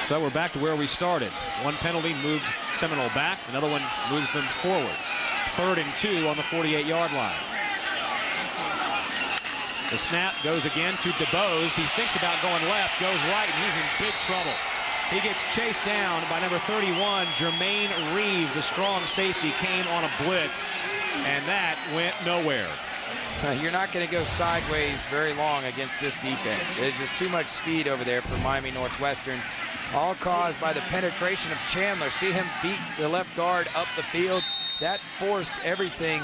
So we're back to where we started. One penalty moved Seminole back. Another one moves them forward. 3rd and 2 on the 48-yard line. The snap goes again to DeBose. He thinks about going left, goes right, and he's in big trouble. He gets chased down by number 31, Jermaine Reeve. The strong safety came on a blitz, and that went nowhere. You're not going to go sideways very long against this defense. There's just too much speed over there for Miami Northwestern, all caused by the penetration of Chandler. See him beat the left guard up the field. That forced everything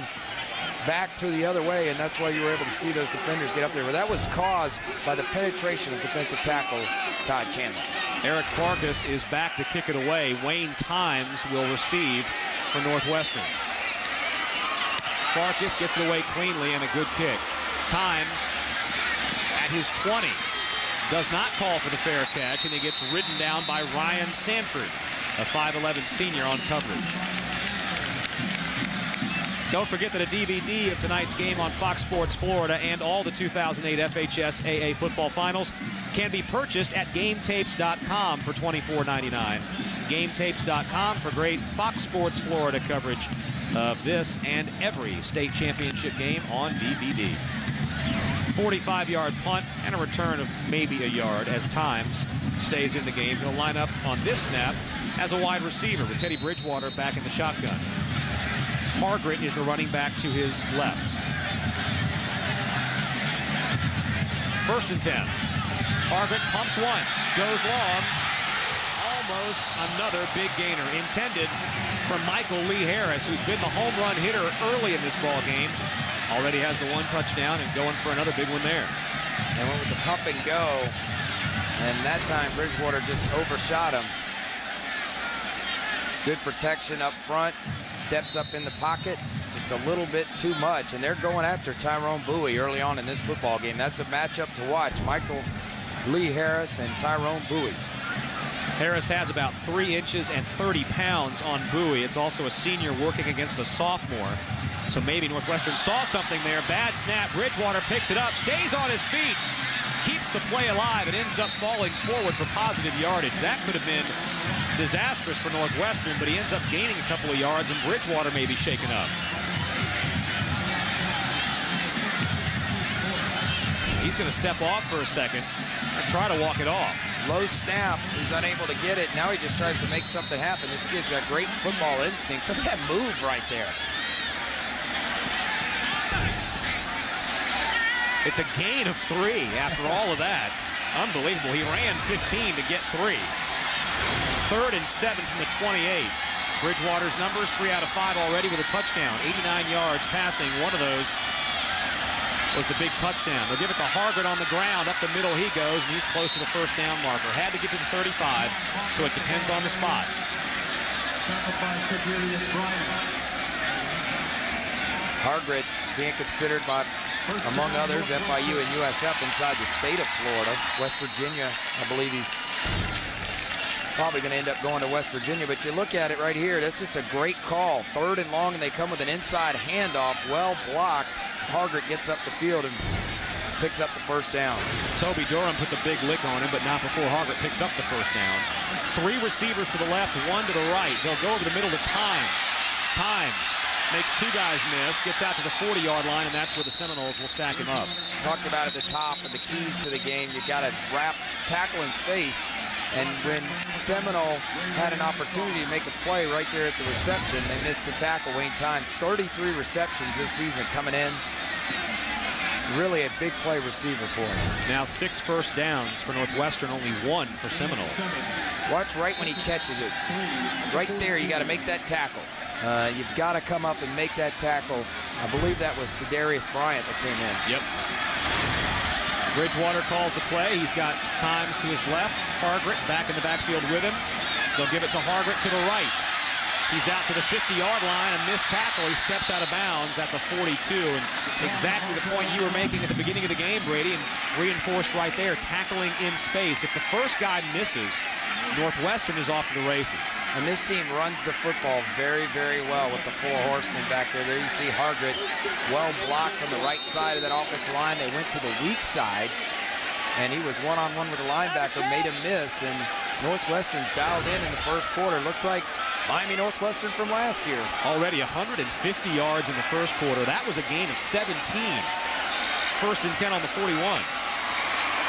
back to the other way, and that's why you were able to see those defenders get up there. But that was caused by the penetration of defensive tackle Todd Chandler. Eric Farkas is back to kick it away. Wayne Times will receive for Northwestern. Farkas gets it away cleanly and a good kick. Times at his 20 does not call for the fair catch, and he gets ridden down by Ryan Sanford, a 5'11 senior on coverage. Don't forget that a DVD of tonight's game on Fox Sports Florida and all the 2008 FHSAA football finals can be purchased at GameTapes.com for $24.99. GameTapes.com for great Fox Sports Florida coverage of this and every state championship game on DVD. 45-yard punt and a return of maybe a yard as Times stays in the game. He'll line up on this snap as a wide receiver with Teddy Bridgewater back in the shotgun. Hargret is the running back to his left. 1st and 10. Hargret pumps once, goes long. Almost another big gainer intended for Michael Lee Harris, who's been the home run hitter early in this ball game. Already has the 1 touchdown and going for another big one there. And went with the pump and go, and that time Bridgewater just overshot him. Good protection up front, steps up in the pocket, just a little bit too much, and they're going after Tyrone Bowie early on in this football game. That's a matchup to watch, Michael Lee Harris and Tyrone Bowie. Harris has about 3 inches and 30 pounds on Bowie. It's also a senior working against a sophomore, so maybe Northwestern saw something there. Bad snap, Bridgewater picks it up, stays on his feet, keeps the play alive, and ends up falling forward for positive yardage. That could have been disastrous for Northwestern, but he ends up gaining a couple of yards, and Bridgewater may be shaken up. He's going to step off for a second and try to walk it off. Low snap, he's unable to get it. Now he just tries to make something happen. This kid's got great football instinct. Look at that move right there. It's a gain of 3 after all of that. Unbelievable. He ran 15 to get 3. 3rd and 7 from the 28. Bridgewater's numbers, 3 out of 5 already with a touchdown. 89 yards passing. One of those was the big touchdown. They'll give it to Hargret on the ground. Up the middle he goes, and he's close to the 1st down marker. Had to get to the 35, so it depends on the spot. Hargret being considered by, among others, FIU and USF inside the state of Florida. West Virginia, I believe he's probably going to end up going to West Virginia, but you look at it right here, that's just a great call. 3rd and long, and they come with an inside handoff, well blocked. Hargret gets up the field and picks up the first down. Toby Durham put the big lick on him, but not before Hargett picks up the first down. 3 receivers to the left, 1 to the right. They'll go over the middle to Times. Times makes 2 guys miss, gets out to the 40-yard line, and that's where the Seminoles will stack him up. Talked about at the top and the keys to the game. You've got to tackle in space. And when Seminole had an opportunity to make a play right there at the reception, they missed the tackle. Wayne Times, 33 receptions this season coming in. Really a big play receiver for him. Now 6 first downs for Northwestern, only 1 for Seminole. Watch right when he catches it. Right there, you got to make that tackle. You've got to come up and make that tackle. I believe that was Cedarius Bryant that came in. Yep. Bridgewater calls the play. He's got Times to his left. Hargett back in the backfield with him. They'll give it to Hargett to the right. He's out to the 50-yard line, a missed tackle. He steps out of bounds at the 42, and exactly the point you were making at the beginning of the game, Brady, and reinforced right there, tackling in space. If the first guy misses, Northwestern is off to the races. And this team runs the football very, very well with the 4 horsemen back there. There you see Hargett well blocked on the right side of that offensive line. They went to the weak side, and he was one-on-one with the linebacker, made him miss, and Northwestern's dialed in the first quarter. Looks like Miami Northwestern from last year. Already 150 yards in the first quarter. That was a gain of 17. 1st and 10 on the 41.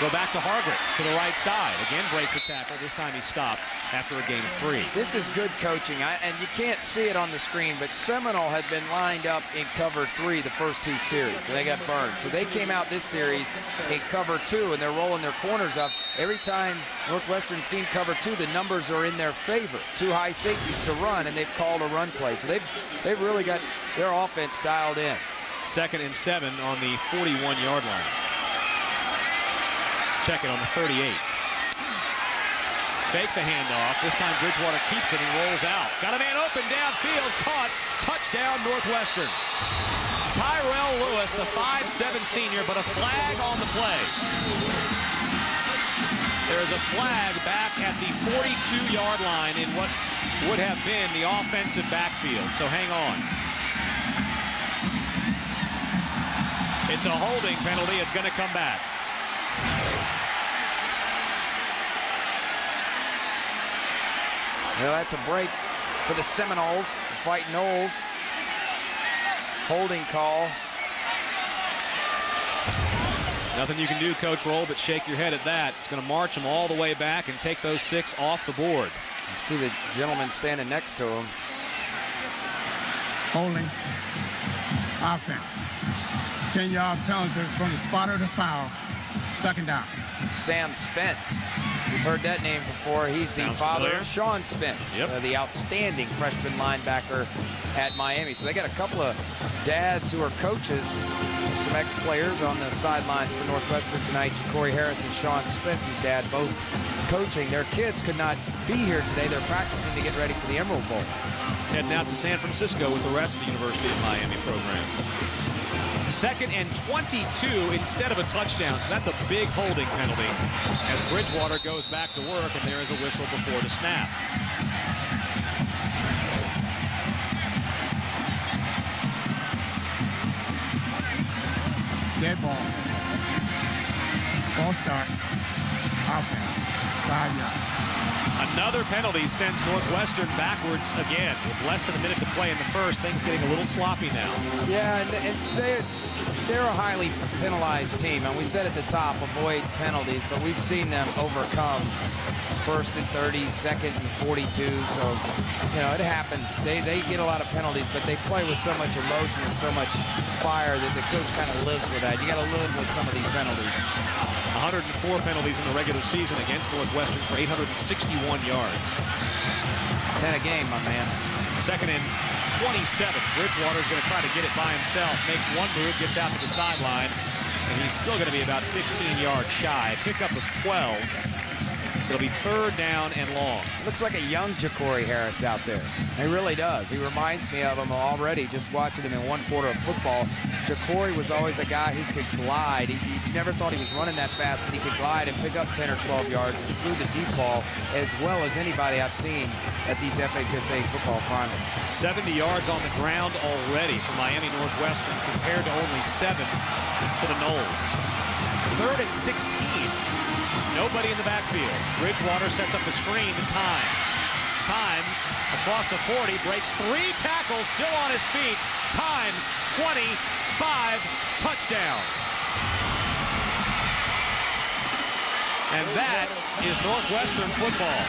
Go back to Hargett to the right side. Again breaks a tackle. This time he stopped after a gain of 3. This is good coaching, and you can't see it on the screen, but Seminole had been lined up in cover 3 the first 2 series, and they got burned. So they came out this series in cover 2, and they're rolling their corners up. Every time Northwestern seen cover 2, the numbers are in their favor. 2 high safeties to run, and they've called a run play. So they've really got their offense dialed in. 2nd and 7 on the 41-yard line. Check it on the 38. Fake the handoff. This time Bridgewater keeps it and rolls out. Got a man open downfield. Caught. Touchdown Northwestern. Tyrell Lewis, the 5'7" senior, but a flag on the play. There's a flag back at the 42-yard line in what would have been the offensive backfield. So hang on. It's a holding penalty. It's going to come back. Well, that's a break for the Seminoles, the Fighting Noles. Holding call. Nothing you can do, Coach Roll, but shake your head at that. It's going to march them all the way back and take those 6 off the board. You see the gentleman standing next to him. Holding. Offense. 10-yard penalty from the spot of the foul. 2nd down. Sam Spence. We've heard that name before. He's the father of Sean Spence, the outstanding freshman linebacker at Miami. So they got a couple of dads who are coaches, some ex-players on the sidelines for Northwestern tonight. Ja'Cory Harris and Sean Spence's dad both coaching. Their kids could not be here today. They're practicing to get ready for the Emerald Bowl. Heading out to San Francisco with the rest of the University of Miami program. 2nd and 22 instead of a touchdown. So that's a big holding penalty as Bridgewater goes back to work, and there is a whistle before the snap. Dead ball. False start. Offense. 5 yards. Another penalty sends Northwestern backwards again. With less than a minute to play in the first, things getting a little sloppy now. Yeah, and they're a highly penalized team. And we said at the top, avoid penalties, but we've seen them overcome 1st and 30, 2nd and 42. So, you know, it happens. They get a lot of penalties, but they play with so much emotion and so much fire that the coach kind of lives with that. You got to live with some of these penalties. 104 penalties in the regular season against Northwestern for 861 yards. 10 a game, my man. 2nd and 27. Bridgewater's going to try to get it by himself. Makes one move, gets out to the sideline, and he's still going to be about 15 yards shy. Pickup of 12. It'll be 3rd down and long. Looks like a young Ja'Cory Harris out there. He really does. He reminds me of him already just watching him in one quarter of football. Ja'Cory was always a guy who could glide. He never thought he was running that fast, but he could glide and pick up 10 or 12 yards. He threw the deep ball as well as anybody I've seen at these FHSA football finals. 70 yards on the ground already for Miami Northwestern compared to only 7 for the Noles. 3rd and 16. Nobody in the backfield. Bridgewater sets up the screen to Times. Times across the 40, breaks 3 tackles, still on his feet. Times, 25, touchdown. And that is Northwestern football.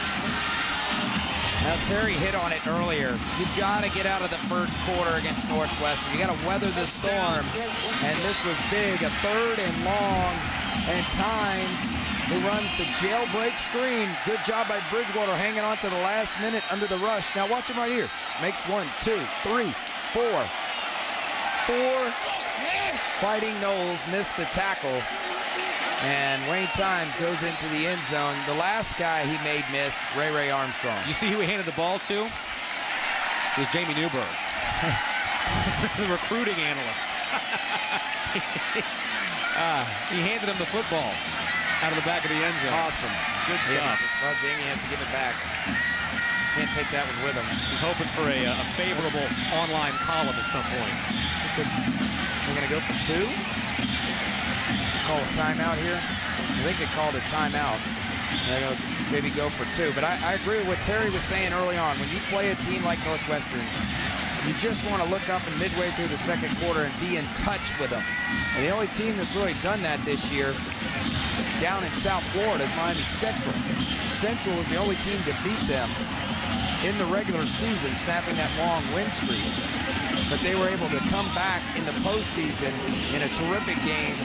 Now, Terry hit on it earlier. You've got to get out of the first quarter against Northwestern. You got to weather the storm. And this was big, a 3rd and long. And Times, who runs the jailbreak screen. Good job by Bridgewater hanging on to the last minute under the rush. Now watch him right here. Makes 1, 2, 3, 4. 4 Fighting Knowles missed the tackle. And Wayne Times goes into the end zone. The last guy he made miss, Ray Armstrong. You see who he handed the ball to? It was Jamie Newberg, the recruiting analyst. He handed him the football out of the back of the end zone. Awesome. Good stuff. Yeah, well, Jamie has to give it back. Can't take that one with him. He's hoping for a favorable online column at some point. We're going to go for 2. Call a timeout here. I think they called a timeout. They'll maybe go for 2. But I agree with what Terry was saying early on. When you play a team like Northwestern, you just want to look up and midway through the second quarter and be in touch with them. And the only team that's really done that this year down in South Florida is Miami Central. Central was the only team to beat them in the regular season, snapping that long win streak. But they were able to come back in the postseason in a terrific game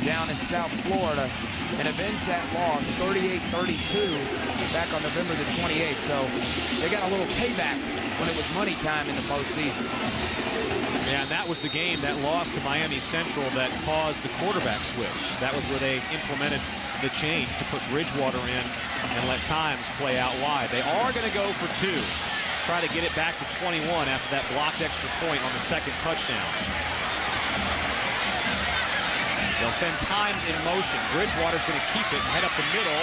down in South Florida and avenge that loss 38-32 back on November the 28th. So they got a little payback when it was money time in the postseason. Yeah, and that was the game that lost to Miami Central that caused the quarterback switch. That was where they implemented the change to put Bridgewater in and let Times play out wide. They are going to go for 2. Try to get it back to 21 after that blocked extra point on the second touchdown. They'll send Times in motion. Bridgewater's going to keep it and head up the middle,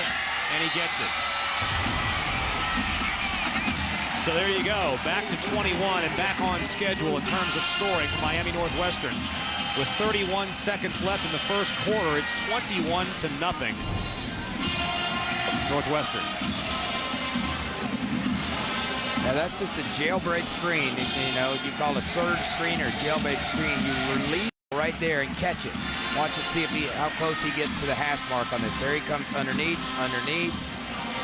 and he gets it. So there you go, back to 21 and back on schedule in terms of scoring for Miami Northwestern. With 31 seconds left in the first quarter, it's 21-0 Northwestern. Now that's just a jailbreak screen. You know, you call a surge screen or jailbreak screen. You release right there and catch it. Watch it, see if how close he gets to the hash mark on this. There he comes underneath.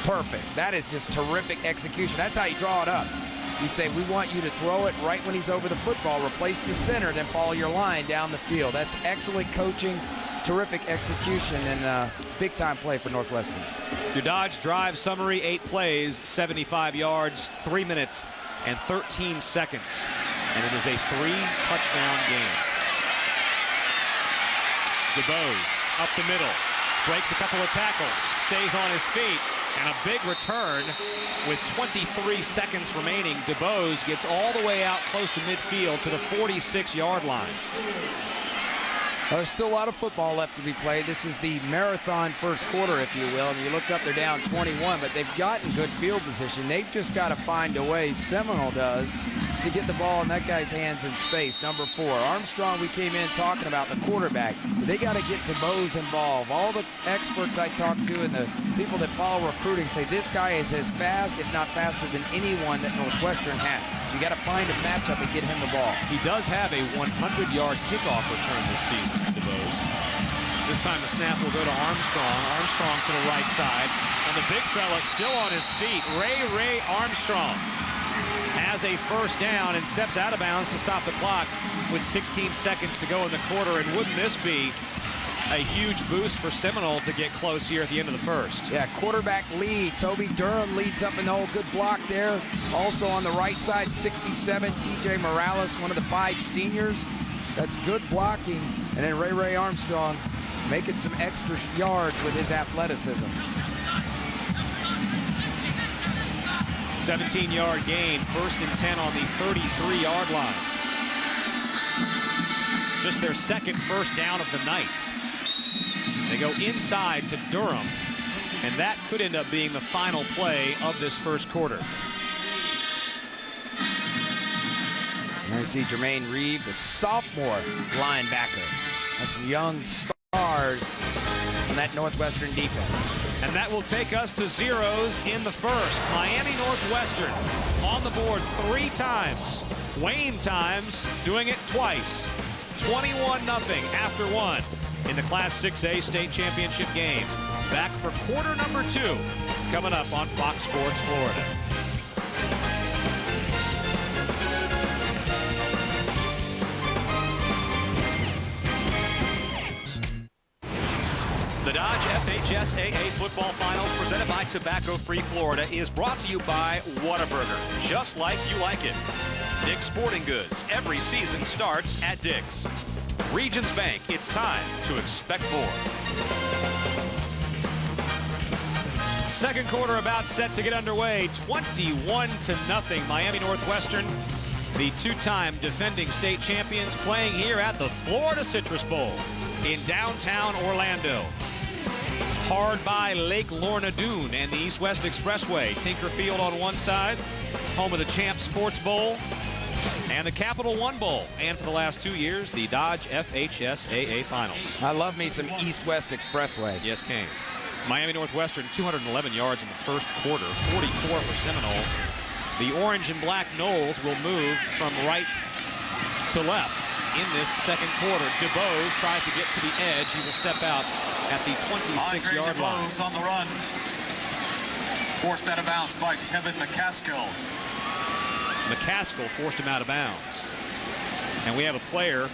Perfect. That is just terrific execution. That's how you draw it up. You say, we want you to throw it right when he's over the football, replace the center, then follow your line down the field. That's excellent coaching, terrific execution, and big-time play for Northwestern. Your Dodge Drive summary, 8 plays, 75 yards, 3 minutes and 13 seconds. And it is a 3-touchdown game. DeBose up the middle, breaks a couple of tackles, stays on his feet, and a big return with 23 seconds remaining. DeBose gets all the way out close to midfield to the 46-yard line. There's still a lot of football left to be played. This is the marathon first quarter, if you will. And you look up, they're down 21, but they've gotten good field position. They've just got to find a way, Seminole does, to get the ball in that guy's hands in space. Number 4, Armstrong, we came in talking about the quarterback. They got to get DeBose involved. All the experts I talk to and the people that follow recruiting say this guy is as fast, if not faster, than anyone that Northwestern has. You got to find a matchup and get him the ball. He does have a 100-yard kickoff return this season, DeBose. This time the snap will go to Armstrong. Armstrong to the right side. And the big fella still on his feet. Ray Armstrong has a first down and steps out of bounds to stop the clock with 16 seconds to go in the quarter. And wouldn't this be a huge boost for Seminole to get close here at the end of the first? Yeah, quarterback lead. Toby Durham leads up in the hole. Good block there. Also on the right side, 67, TJ Morales, one of the 5 seniors. That's good blocking. And then Ray Armstrong making some extra yards with his athleticism. 17-yard gain, 1st and 10 on the 33-yard line. Just their second first down of the night. They go inside to Durham, and that could end up being the final play of this first quarter. And I see Jermaine Reed, the sophomore linebacker. That's some young stars from that Northwestern defense. And that will take us to zeros in the first. Miami Northwestern on the board 3 times. Wayne Times doing it twice. 21-0 after 1 in the Class 6A state championship game. Back for quarter number 2 coming up on Fox Sports Florida. The Dodge FHSAA Football Finals presented by Tobacco Free Florida is brought to you by Whataburger, just like you like it. Dick's Sporting Goods, every season starts at Dick's. Regions Bank, it's time to expect more. Second quarter about set to get underway. 21-0 Miami Northwestern, the 2-time defending state champions, playing here at the Florida Citrus Bowl in downtown Orlando. Hard by Lake Lorna Dune and the East-West Expressway. Tinker Field on one side, home of the Champs Sports Bowl and the Capital One Bowl. And for the last 2 years, the Dodge FHSAA Finals. I love me some East-West Expressway. Yes, Kane. Miami Northwestern, 211 yards in the first quarter, 44 for Seminole. The orange and black Noles will move from right to left in this second quarter. DuBose tries to get to the edge. He will step out at the 26-yard line. DuBose on the run. Forced out of bounds by Tevin McCaskill. McCaskill forced him out of bounds. And we have a player,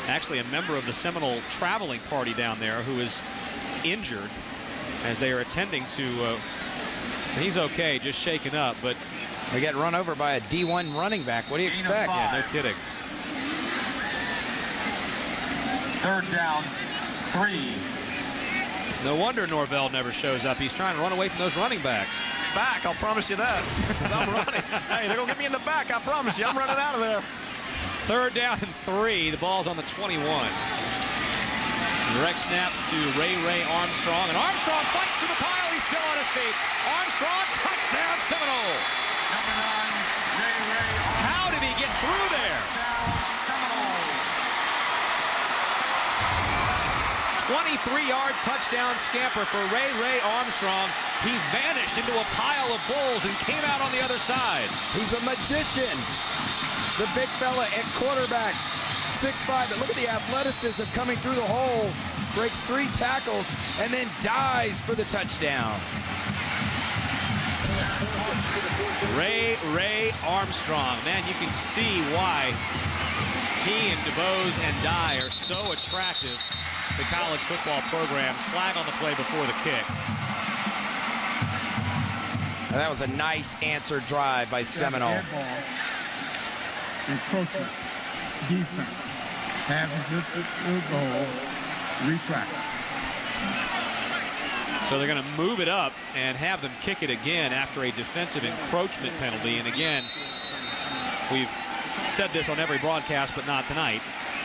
actually a member of the Seminole traveling party down there, who is injured as they are attending to, he's okay, just shaken up, but they get run over by a D1 running back. What do you expect? Yeah, no kidding. Third down, 3. No wonder Norvell never shows up. He's trying to run away from those running backs. Back, I'll promise you that. I'm running. Hey, they're going to get me in the back, I promise you. I'm running out of there. Third down and 3. The ball's on the 21. Direct snap to Ray Armstrong. And Armstrong fights through the pile. He's still on his feet. Armstrong, touchdown, Seminole. Number 9, Ray Armstrong. How did he get through there? Seminole. 23-yard touchdown scamper for Ray Armstrong. He vanished into a pile of bulls and came out on the other side. He's a magician. The big fella at quarterback, 6'5", but look at the athleticism coming through the hole. Breaks 3 tackles and then dives for the touchdown. Ray Armstrong. Man, you can see why he and DuBose and Dye are so attractive to college football programs. Flag on the play before the kick. And that was a nice answered drive by Seminole. Encroachment, defense, having just the goal, retract. So they're going to move it up and have them kick it again after a defensive encroachment penalty. And again, we've said this on every broadcast, but not tonight.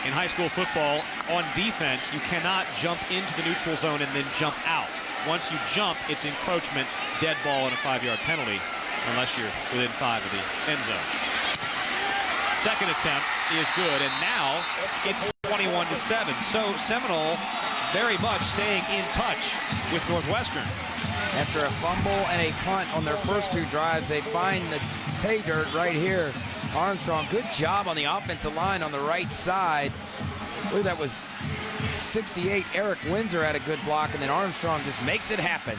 In high school football, on defense, you cannot jump into the neutral zone and then jump out. Once you jump, it's encroachment, dead ball, and a 5-yard penalty, unless you're within 5 of the end zone. Second attempt is good, and now it's 21-7. So Seminole very much staying in touch with Northwestern. After a fumble and a punt on their first 2 drives, they find the pay dirt right here. Armstrong, good job on the offensive line on the right side. I believe that was 68. Eric Windsor had a good block, and then Armstrong just makes it happen.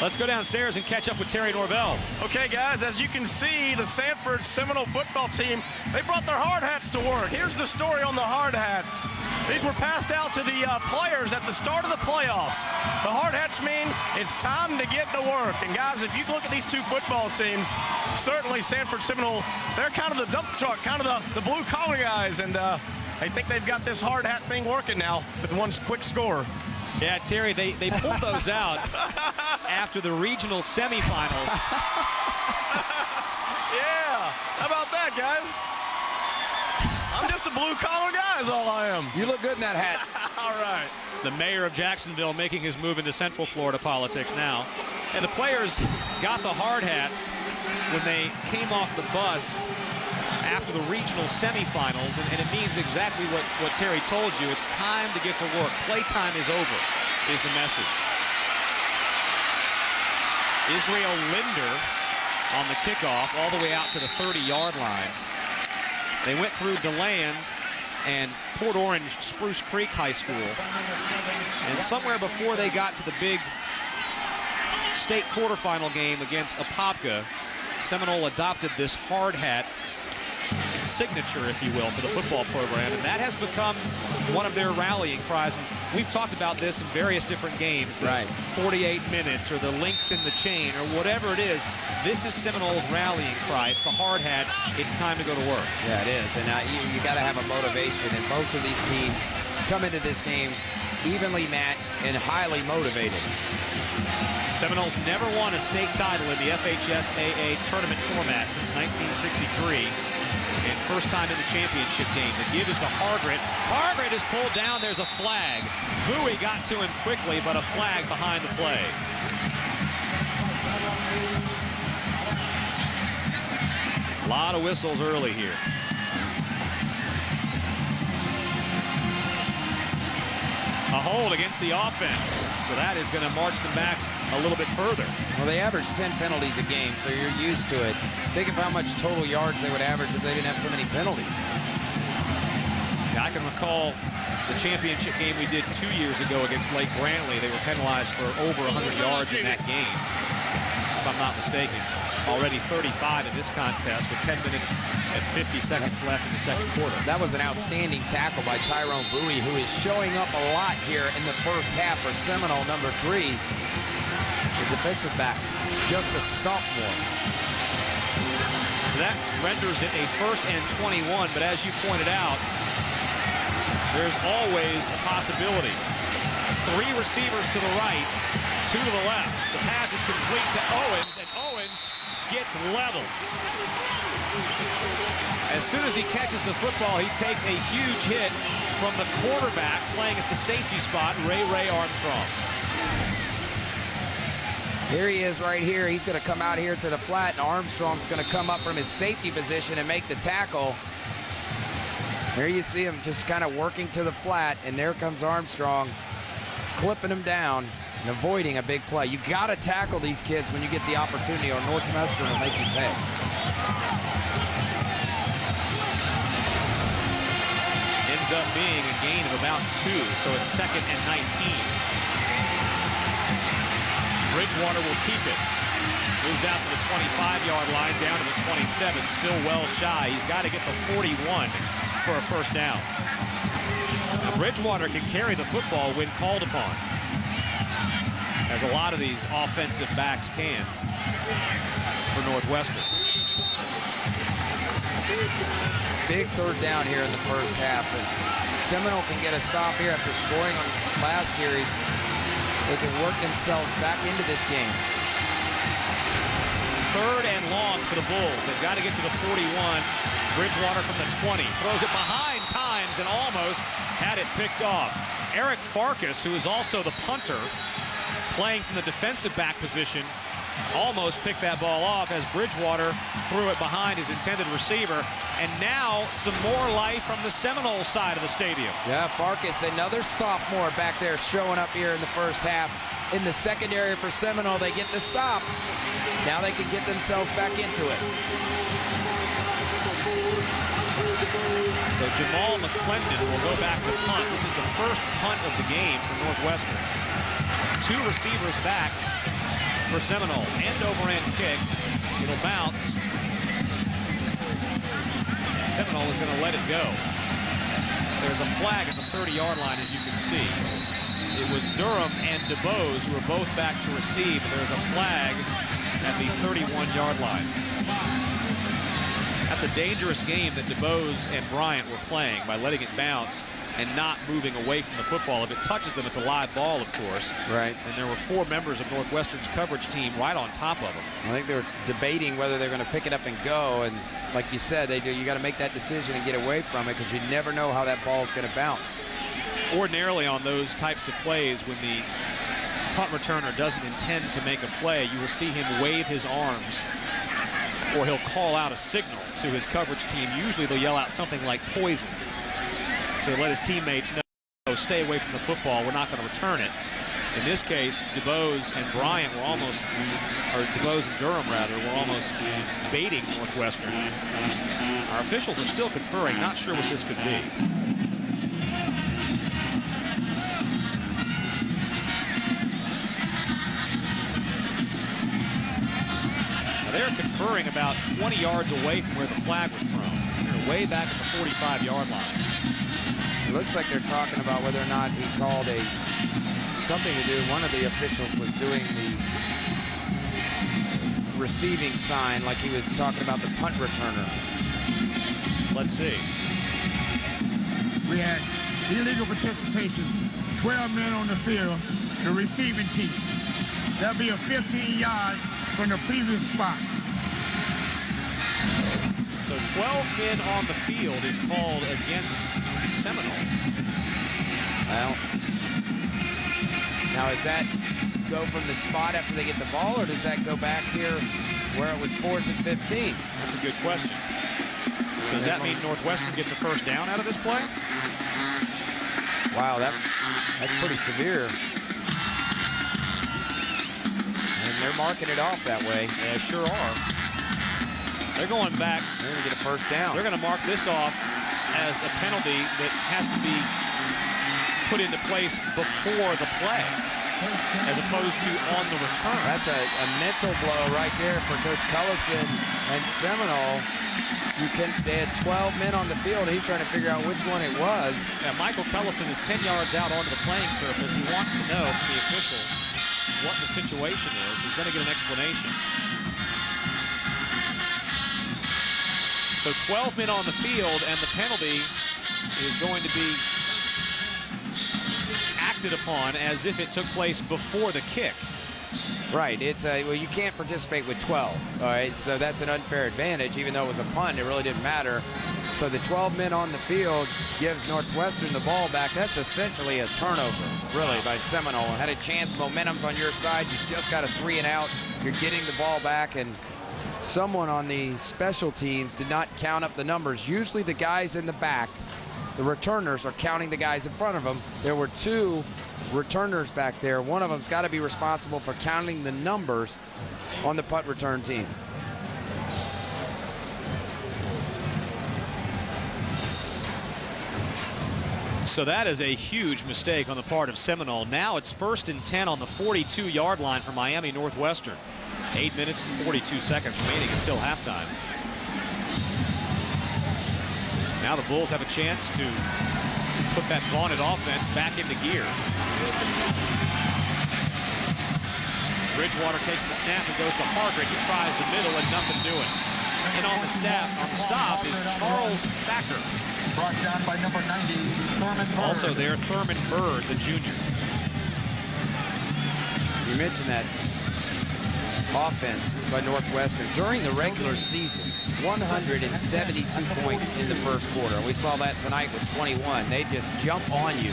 Let's go downstairs and catch up with Terry Norvell. Okay, guys, as you can see, the Sanford Seminole football team, they brought their hard hats to work. Here's the story on the hard hats. These were passed out to the players at the start of the playoffs. The hard hats mean it's time to get to work. And, guys, if you look at these 2 football teams, certainly Sanford Seminole, they're kind of the dump truck, kind of the blue-collar guys. And I think they've got this hard hat thing working now with one quick score. Yeah, Terry, they pulled those out after the regional semifinals. Yeah, how about that, guys? I'm just a blue-collar guy is all I am. You look good in that hat. All right. The mayor of Jacksonville making his move into Central Florida politics now. And the players got the hard hats when they came off the bus after the regional semifinals, and it means exactly what Terry told you. It's time to get to work. Playtime is over, is the message. Israel Linder on the kickoff all the way out to the 30-yard line. They went through DeLand and Port Orange Spruce Creek High School. And somewhere before they got to the big state quarterfinal game against Apopka, Seminole adopted this hard hat signature, if you will, for the football program, and that has become one of their rallying cries. And we've talked about this in various different games, the 48 minutes or the links in the chain or whatever it is. This is Seminole's rallying cry. It's the hard hats. It's time to go to work. Yeah, it is, and you got to have a motivation, and both of these teams come into this game evenly matched and highly motivated. Seminoles never won a state title in the FHSAA tournament format since 1963. And first time in the championship game. The give is to Hargret. Hargret is pulled down. There's a flag. Bowie got to him quickly, but a flag behind the play. A lot of whistles early here. A hold against the offense. So that is going to march them back a little bit further. Well, they average 10 penalties a game, so you're used to it. Think of how much total yards they would average if they didn't have so many penalties. Yeah, I can recall the championship game we did 2 years ago against Lake Brantley. They were penalized for over 100 yards in that game, if I'm not mistaken. Already 35 in this contest with 10 minutes and 50 seconds left in the second quarter. That was an outstanding tackle by Tyrone Bowie, who is showing up a lot here in the first half for Seminole, number 3. The defensive back, just a sophomore. So that renders it a 1st and 21, but as you pointed out, there's always a possibility. 3 receivers to the right, 2 to the left. The pass is complete to Owens, and Owens gets leveled. As soon as he catches the football, he takes a huge hit from the quarterback playing at the safety spot, Ray Armstrong. Here he is right here. He's going to come out here to the flat, and Armstrong's going to come up from his safety position and make the tackle. Here you see him just kind of working to the flat, and there comes Armstrong, clipping him down and avoiding a big play. You got to tackle these kids when you get the opportunity, or Northwestern will make you pay. Ends up being a gain of about 2, so it's 2nd and 19. Bridgewater will keep it. Moves out to the 25-yard line, down to the 27, still well shy. He's got to get the 41 for a first down. Now, Bridgewater can carry the football when called upon, as a lot of these offensive backs can for Northwestern. Big 3rd down here in the first half. And Seminole can get a stop here after scoring on last series. They can work themselves back into this game. 3rd and long for the Bulls. They've got to get to the 41. Bridgewater from the 20. Throws it behind times and almost had it picked off. Eric Farkas, who is also the punter, playing from the defensive back position, almost picked that ball off as Bridgewater threw it behind his intended receiver. And now some more life from the Seminole side of the stadium. Yeah, Farkas, another sophomore back there showing up here in the first half. In the secondary for Seminole, they get the stop. Now they can get themselves back into it. So Jamal McClendon will go back to punt. This is the first punt of the game for Northwestern. 2 receivers back for Seminole. End over end kick. It'll bounce. Seminole is going to let it go. There's a flag at the 30-yard line, as you can see. It was Durham and DeBose who were both back to receive. There's a flag at the 31-yard line. That's a dangerous game that DeBose and Bryant were playing by letting it bounce and not moving away from the football. If it touches them, it's a live ball, of course. Right. And there were 4 members of Northwestern's coverage team right on top of them. I think they're debating whether they're going to pick it up and go. And like you said, you got to make that decision and get away from it, because you never know how that ball is going to bounce. Ordinarily on those types of plays, when the punt returner doesn't intend to make a play, you will see him wave his arms or he'll call out a signal to his coverage team. Usually they'll yell out something like poison to let his teammates know, stay away from the football, we're not going to return it. In this case, DuBose and Bryant were almost, or DuBose and Durham rather, were almost baiting Northwestern. Our officials are still conferring, not sure what this could be. Now they're conferring about 20 yards away from where the flag was thrown. They're way back at the 45-yard line. It looks like they're talking about whether or not he called something to do. One of the officials was doing the receiving sign like he was talking about the punt returner. Let's see. We had illegal participation, 12 men on the field, the receiving team. That'll be a 15-yard from the previous spot. So 12 men on the field is called against Seminole. Well, now does that go from the spot after they get the ball, or does that go back here where it was 4th and 15? That's a good question. Does that mean Northwestern gets a first down out of this play? Wow, that's pretty severe. And they're marking it off that way. They sure are. They're going back. They're going to get a first down. They're going to mark this off as a penalty that has to be put into place before the play, as opposed to on the return. That's a mental blow right there for Coach Cullison and Seminole. They had 12 men on the field. He's trying to figure out which one it was. Yeah, Michael Cullison is 10 yards out onto the playing surface. He wants to know from the officials what the situation is. He's going to get an explanation. So 12 men on the field, and the penalty is going to be acted upon as if it took place before the kick. Right. Well, you can't participate with 12. All right. So that's an unfair advantage. Even though it was a punt, it really didn't matter. So the 12 men on the field gives Northwestern the ball back. That's essentially a turnover, really, by Seminole. Had a chance. Momentum's on your side. You just got a 3 and out. You're getting the ball back, and someone on the special teams did not count up the numbers. Usually the guys in the back, the returners, are counting the guys in front of them. There were 2 returners back there. One of them's got to be responsible for counting the numbers on the punt return team. So that is a huge mistake on the part of Seminole. Now it's 1st and 10 on the 42-yard line for Miami Northwestern. 8 minutes and 42 seconds remaining until halftime. Now the Bulls have a chance to put that vaunted offense back into gear. Bridgewater takes the snap and goes to Hargreaves. He tries the middle and nothing doing. And on the stop is Charles Thacker. Brought down by number 90, Thurman Bird. Also there, Thurman Bird, the junior. You mentioned that offense by Northwestern during the regular season, 172 points in the first quarter. We saw that tonight with 21. They just jump on you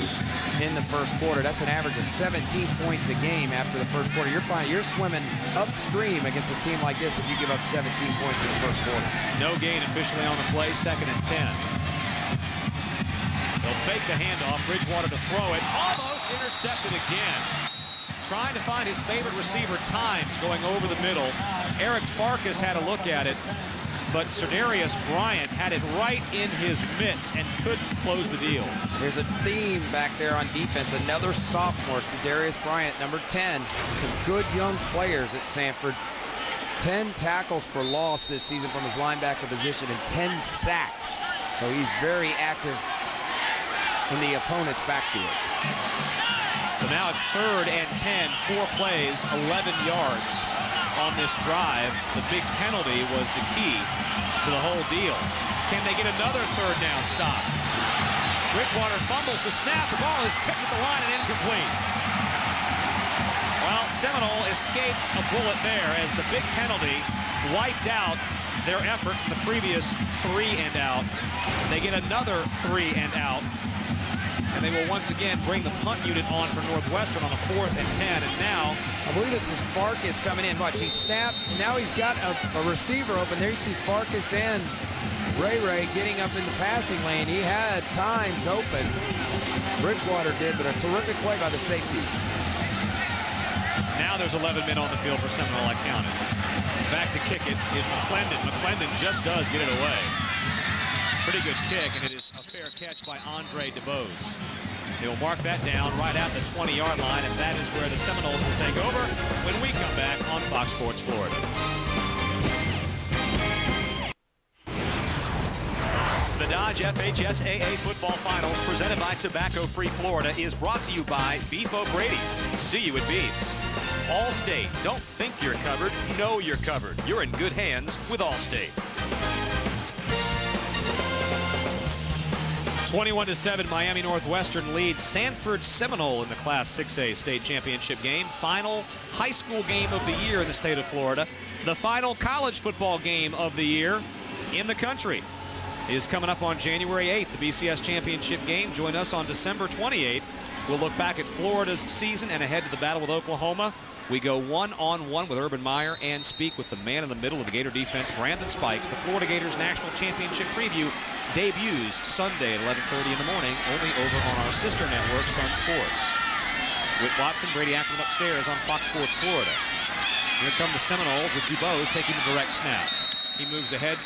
in the first quarter. That's an average of 17 points a game after the first quarter. You're fine. You're swimming upstream against a team like this if you give up 17 points in the first quarter. No gain officially on the play, 2nd and 10. They'll fake the handoff. Bridgewater to throw it. Almost intercepted again. Trying to find his favorite receiver, Times, going over the middle. Eric Farkas had a look at it, but Cerdarius Bryant had it right in his mitts and couldn't close the deal. There's a theme back there on defense. Another sophomore, Cerdarius Bryant, number 10. Some good young players at Sanford. 10 tackles for loss this season from his linebacker position and 10 sacks. So he's very active in the opponent's backfield. So now it's 3rd and 10, 4 plays, 11 yards on this drive. The big penalty was the key to the whole deal. Can they get another 3rd down stop? Bridgewater fumbles the snap. The ball is tipped at the line and incomplete. Well, Seminole escapes a bullet there as the big penalty wiped out their effort from the previous 3 and out. They get another 3 and out. And they will once again bring the punt unit on for Northwestern on a 4th and 10. And now, I believe this is Farkas coming in. Watch, he snapped. Now he's got a receiver open. There you see Farkas and Ray getting up in the passing lane. He had times open. Bridgewater did, but a terrific play by the safety. now there's 11 men on the field for Seminole, I counted. Back to kick it is McClendon. McClendon just does get it away. Pretty good kick, and it is a fair catch by Andre DeBose. They will mark that down right at the 20-yard line, and that is where the Seminoles will take over when we come back on Fox Sports Florida. The Dodge FHSAA Football Finals, presented by Tobacco-Free Florida, is brought to you by Beef O'Brady's. See you at Beef's. Allstate. Don't think you're covered. Know you're covered. You're in good hands with Allstate. 21-7, Miami Northwestern leads Sanford Seminole in the Class 6A state championship game. Final high school game of the year in the state of Florida. The final college football game of the year in the country is coming up on January 8th, the BCS championship game. Join us on December 28th. We'll look back at Florida's season and ahead to the battle with Oklahoma. We go one-on-one with Urban Meyer and speak with the man in the middle of the Gator defense, Brandon Spikes. The Florida Gators National Championship preview debuts Sunday at 11:30 in the morning, only over on our sister network, Sun Sports. With Watson, Brady Ackerman upstairs on Fox Sports Florida. Here come the Seminoles with DuBose taking the direct snap. He moves ahead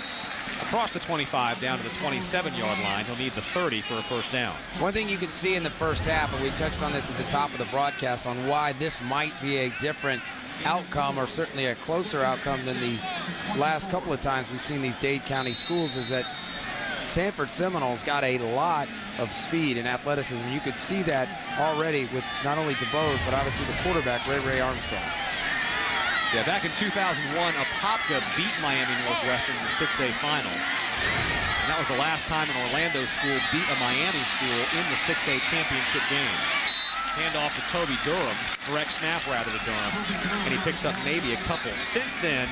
across the 25 down to the 27-yard line. He'll need the 30 for a first down. One thing you can see in the first half, and we touched on this at the top of the broadcast, on why this might be a different outcome, or certainly a closer outcome than the last couple of times we've seen these Dade County schools, is that Sanford Seminoles got a lot of speed and athleticism. You could see that already with not only DeBose, but obviously the quarterback, Ray Armstrong. Yeah, back in 2001, Apopka beat Miami Northwestern in the 6A final. And that was the last time an Orlando school beat a Miami school in the 6A championship game. Hand off to Toby Durham. Direct snap rather to Durham. And he picks up maybe a couple. Since then,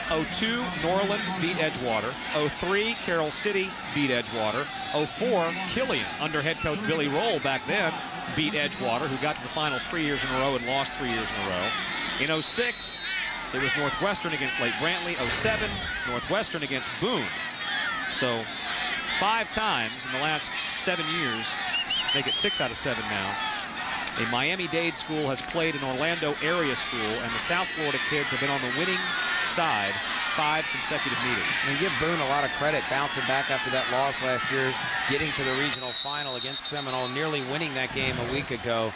02, Norland beat Edgewater. 03, Carroll City beat Edgewater. 04, Killian, under head coach Billy Roll back then, beat Edgewater, who got to the final 3 years in a row and lost 3 years in a row. In 06, it was Northwestern against Lake Brantley. 07, Northwestern against Boone. So 5 times in the last 7 years, make it 6 out of 7 now. A Miami-Dade school has played an Orlando area school, and the South Florida kids have been on the winning side 5 consecutive meetings. And you give Boone a lot of credit bouncing back after that loss last year, getting to the regional final against Seminole, nearly winning that game a week ago.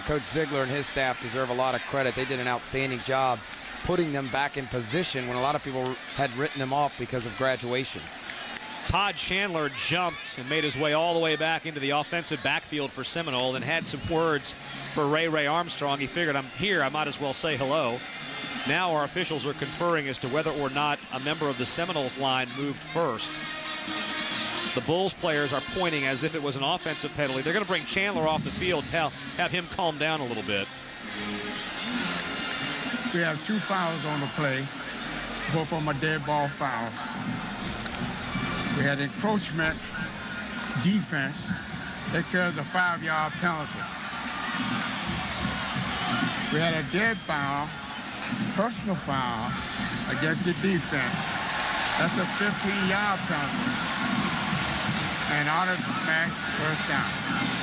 Coach Ziegler and his staff deserve a lot of credit. They did an outstanding job putting them back in position when a lot of people had written them off because of graduation. Todd Chandler jumped and made his way all the way back into the offensive backfield for Seminole and had some words for Ray Armstrong. He figured, I'm here, I might as well say hello. Now our officials are conferring as to whether or not a member of the Seminoles line moved first. The Bulls players are pointing as if it was an offensive penalty. They're going to bring Chandler off the field, have him calm down a little bit. We have 2 fouls on the play, both of them are dead ball fouls. We had encroachment defense that carries a 5-yard penalty. We had a dead foul, personal foul against the defense. That's a 15-yard penalty. And automatic first down.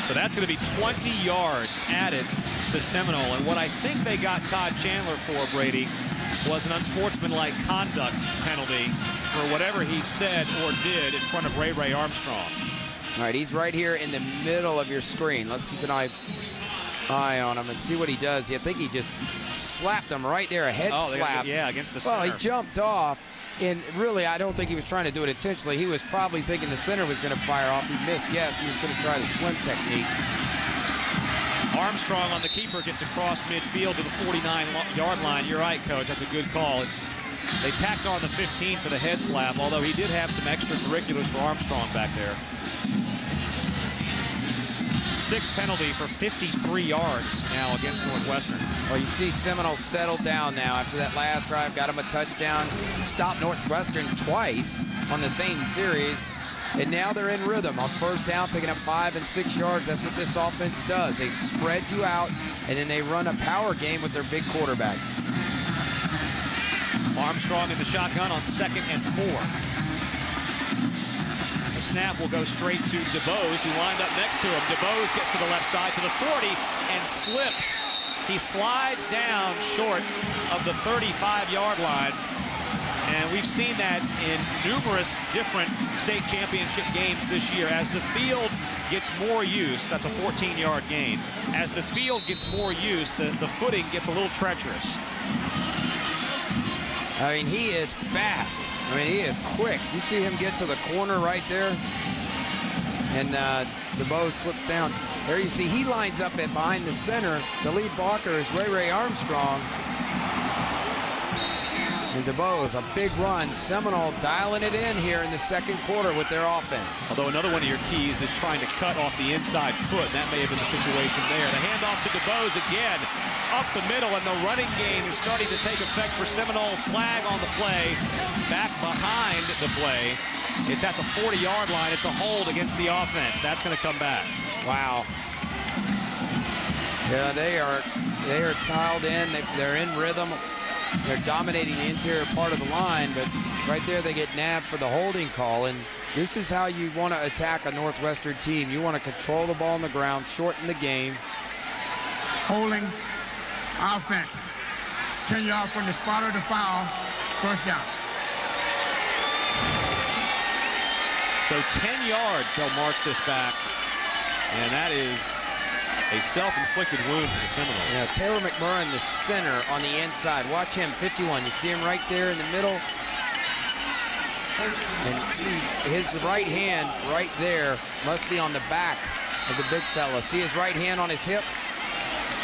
So that's going to be 20 yards added to Seminole. And what I think they got Todd Chandler for, Brady, was an unsportsmanlike conduct penalty for whatever he said or did in front of Ray Armstrong. All right, he's right here in the middle of your screen. Let's keep an eye on him and see what he does. I think he just slapped him right there, a head slap. Yeah, against the center. Well, he jumped off, and really, I don't think he was trying to do it intentionally. He was probably thinking the center was going to fire off. He missed. Yes, he was going to try the swim technique. Armstrong on the keeper gets across midfield to the 49-yard line. You're right, Coach. That's a good call. They tacked on the 15 for the head slap, although he did have some extracurriculars for Armstrong back there. 6th penalty for 53 yards now against Northwestern. Well, you see Seminole settled down now after that last drive, got him a touchdown, stopped Northwestern twice on the same series. And now they're in rhythm on first down, picking up 5 and 6 yards. That's what this offense does. They spread you out, and then they run a power game with their big quarterback. Armstrong in the shotgun on 2nd and 4. The snap will go straight to DeBose, who lined up next to him. DeBose gets to the left side to the 40 and slips. He slides down short of the 35-yard line. And we've seen that in numerous different state championship games this year. As the field gets more use, that's a 14-yard gain. As the field gets more use, the footing gets a little treacherous. I mean, he is fast. I mean, he is quick. You see him get to the corner right there, and DeBose slips down. There you see he lines up at behind the center. The lead blocker is Ray Armstrong. And DeBose, a big run. Seminole dialing it in here in the second quarter with their offense. Although another one of your keys is trying to cut off the inside foot. That may have been the situation there. The handoff to DeBose again. Up the middle, and the running game is starting to take effect for Seminole. Flag on the play. Back behind the play. It's at the 40-yard line. It's a hold against the offense. That's going to come back. Wow. Yeah, they are tiled in. They're in rhythm. They're dominating the interior part of the line, but right there they get nabbed for the holding call. And this is how you want to attack a Northwestern team. You want to control the ball on the ground, shorten the game. Holding offense. 10 yards from the spot of the foul. First down. So 10 yards, they'll march this back. And that is a self-inflicted wound for the Seminoles. Yeah, Taylor McMurray in the center on the inside. Watch him, 51. You see him right there in the middle? And see his right hand right there must be on the back of the big fella. See his right hand on his hip?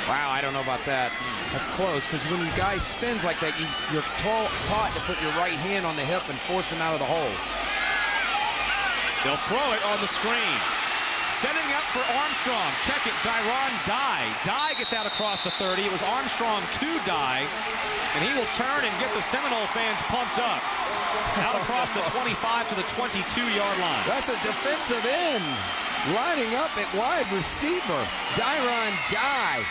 Wow, I don't know about that. That's close, because when you guys spins like that, you're taught to put your right hand on the hip and force him out of the hole. They'll throw it on the screen. Setting up for Armstrong. Check it, Dyron Dye. Dye gets out across the 30. It was Armstrong to Dye, and he will turn and get the Seminole fans pumped up. Out across the 25 to the 22-yard line. That's a defensive end lining up at wide receiver. Dyron Dye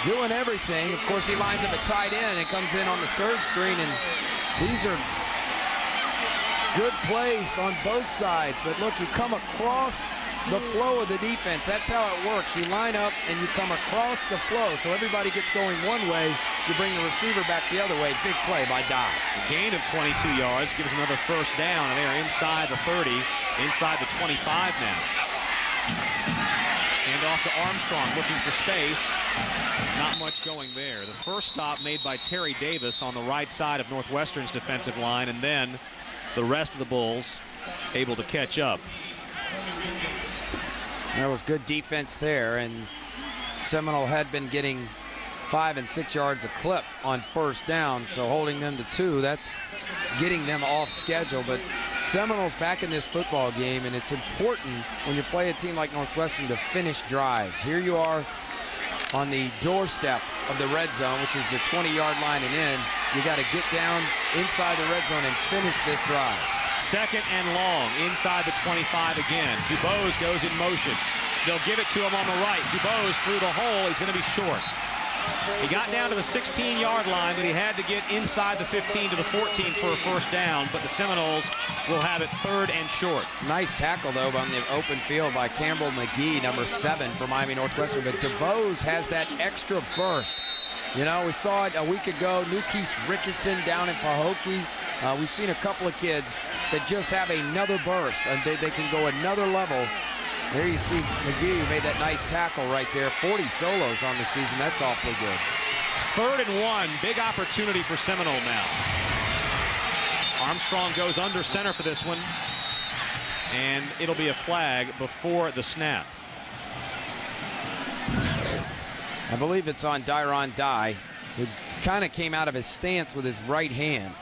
doing everything. Of course, he lines up at tight end and comes in on the surge screen, and these are good plays on both sides. But look, you come across the flow of the defense. That's how it works. You line up and you come across the flow. So everybody gets going one way. You bring the receiver back the other way. Big play by Dye. A gain of 22 yards gives another first down, and they are inside the 30, inside the 25 now. And off to Armstrong, looking for space. Not much going there. The first stop made by Terry Davis on the right side of Northwestern's defensive line, and then the rest of the Bulls able to catch up. That was good defense there, and Seminole had been getting 5 and 6 yards a clip on first down, so holding them to 2, that's getting them off schedule. But Seminoles back in this football game, and it's important when you play a team like Northwestern to finish drives. Here you are on the doorstep of the red zone, which is the 20-yard line and in. You got to get down inside the red zone and finish this drive. Second and long, inside the 25 again. DuBose goes in motion. They'll give it to him on the right. DuBose through the hole. He's going to be short. He got down to the 16-yard line, but he had to get inside the 15 to the 14 for a first down, but the Seminoles will have it third and short. Nice tackle, though, on the open field by Campbell McGee, number 7 for Miami Northwestern. But DuBose has that extra burst. You know, we saw it a week ago. Newkeith Richardson down in Pahokee. We've seen a couple of kids that just have another burst, and they can go another level. There you see McGee made that nice tackle right there. 40 solos on the season. That's awfully good. Third and 1. Big opportunity for Seminole now. Armstrong goes under center for this one, and it'll be a flag before the snap. I believe it's on Dyron Dye, who kind of came out of his stance with his right hand.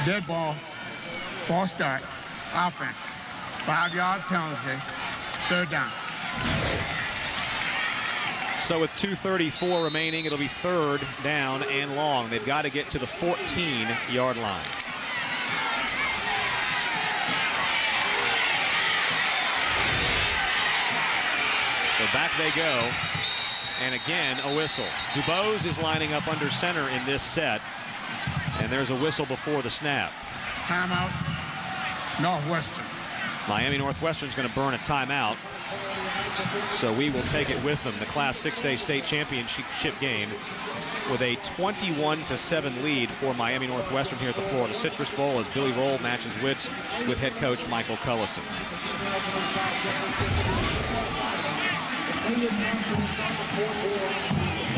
Dead ball, false start, offense, 5-yard penalty, third down. So with 2:34 remaining, it'll be 3rd down and long. They've got to get to the 14-yard line. So back they go. And again, a whistle. DuBose is lining up under center in this set. And there's a whistle before the snap. Timeout, Northwestern. Miami Northwestern's going to burn a timeout. So we will take it with them. The Class 6A state championship game with a 21-7 lead for Miami Northwestern here at the Florida Citrus Bowl as Billy Roll matches wits with head coach Michael Cullison.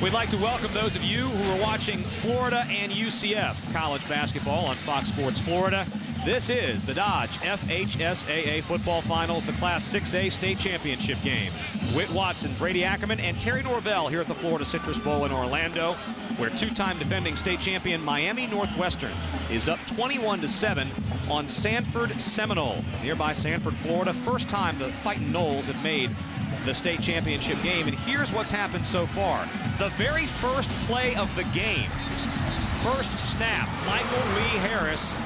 We'd like to welcome those of you who are watching Florida and UCF college basketball on Fox Sports Florida. This is the Dodge FHSAA Football Finals, the Class 6A state championship game. Whit Watson, Brady Ackerman, and Terry Norvell here at the Florida Citrus Bowl in Orlando, where two-time defending state champion Miami Northwestern is up 21-7 on Sanford Seminole. Nearby Sanford, Florida. First time the Fightin' Noles have made the state championship game. And here's what's happened so far. The very first play of the game, first snap, Michael Lee Harris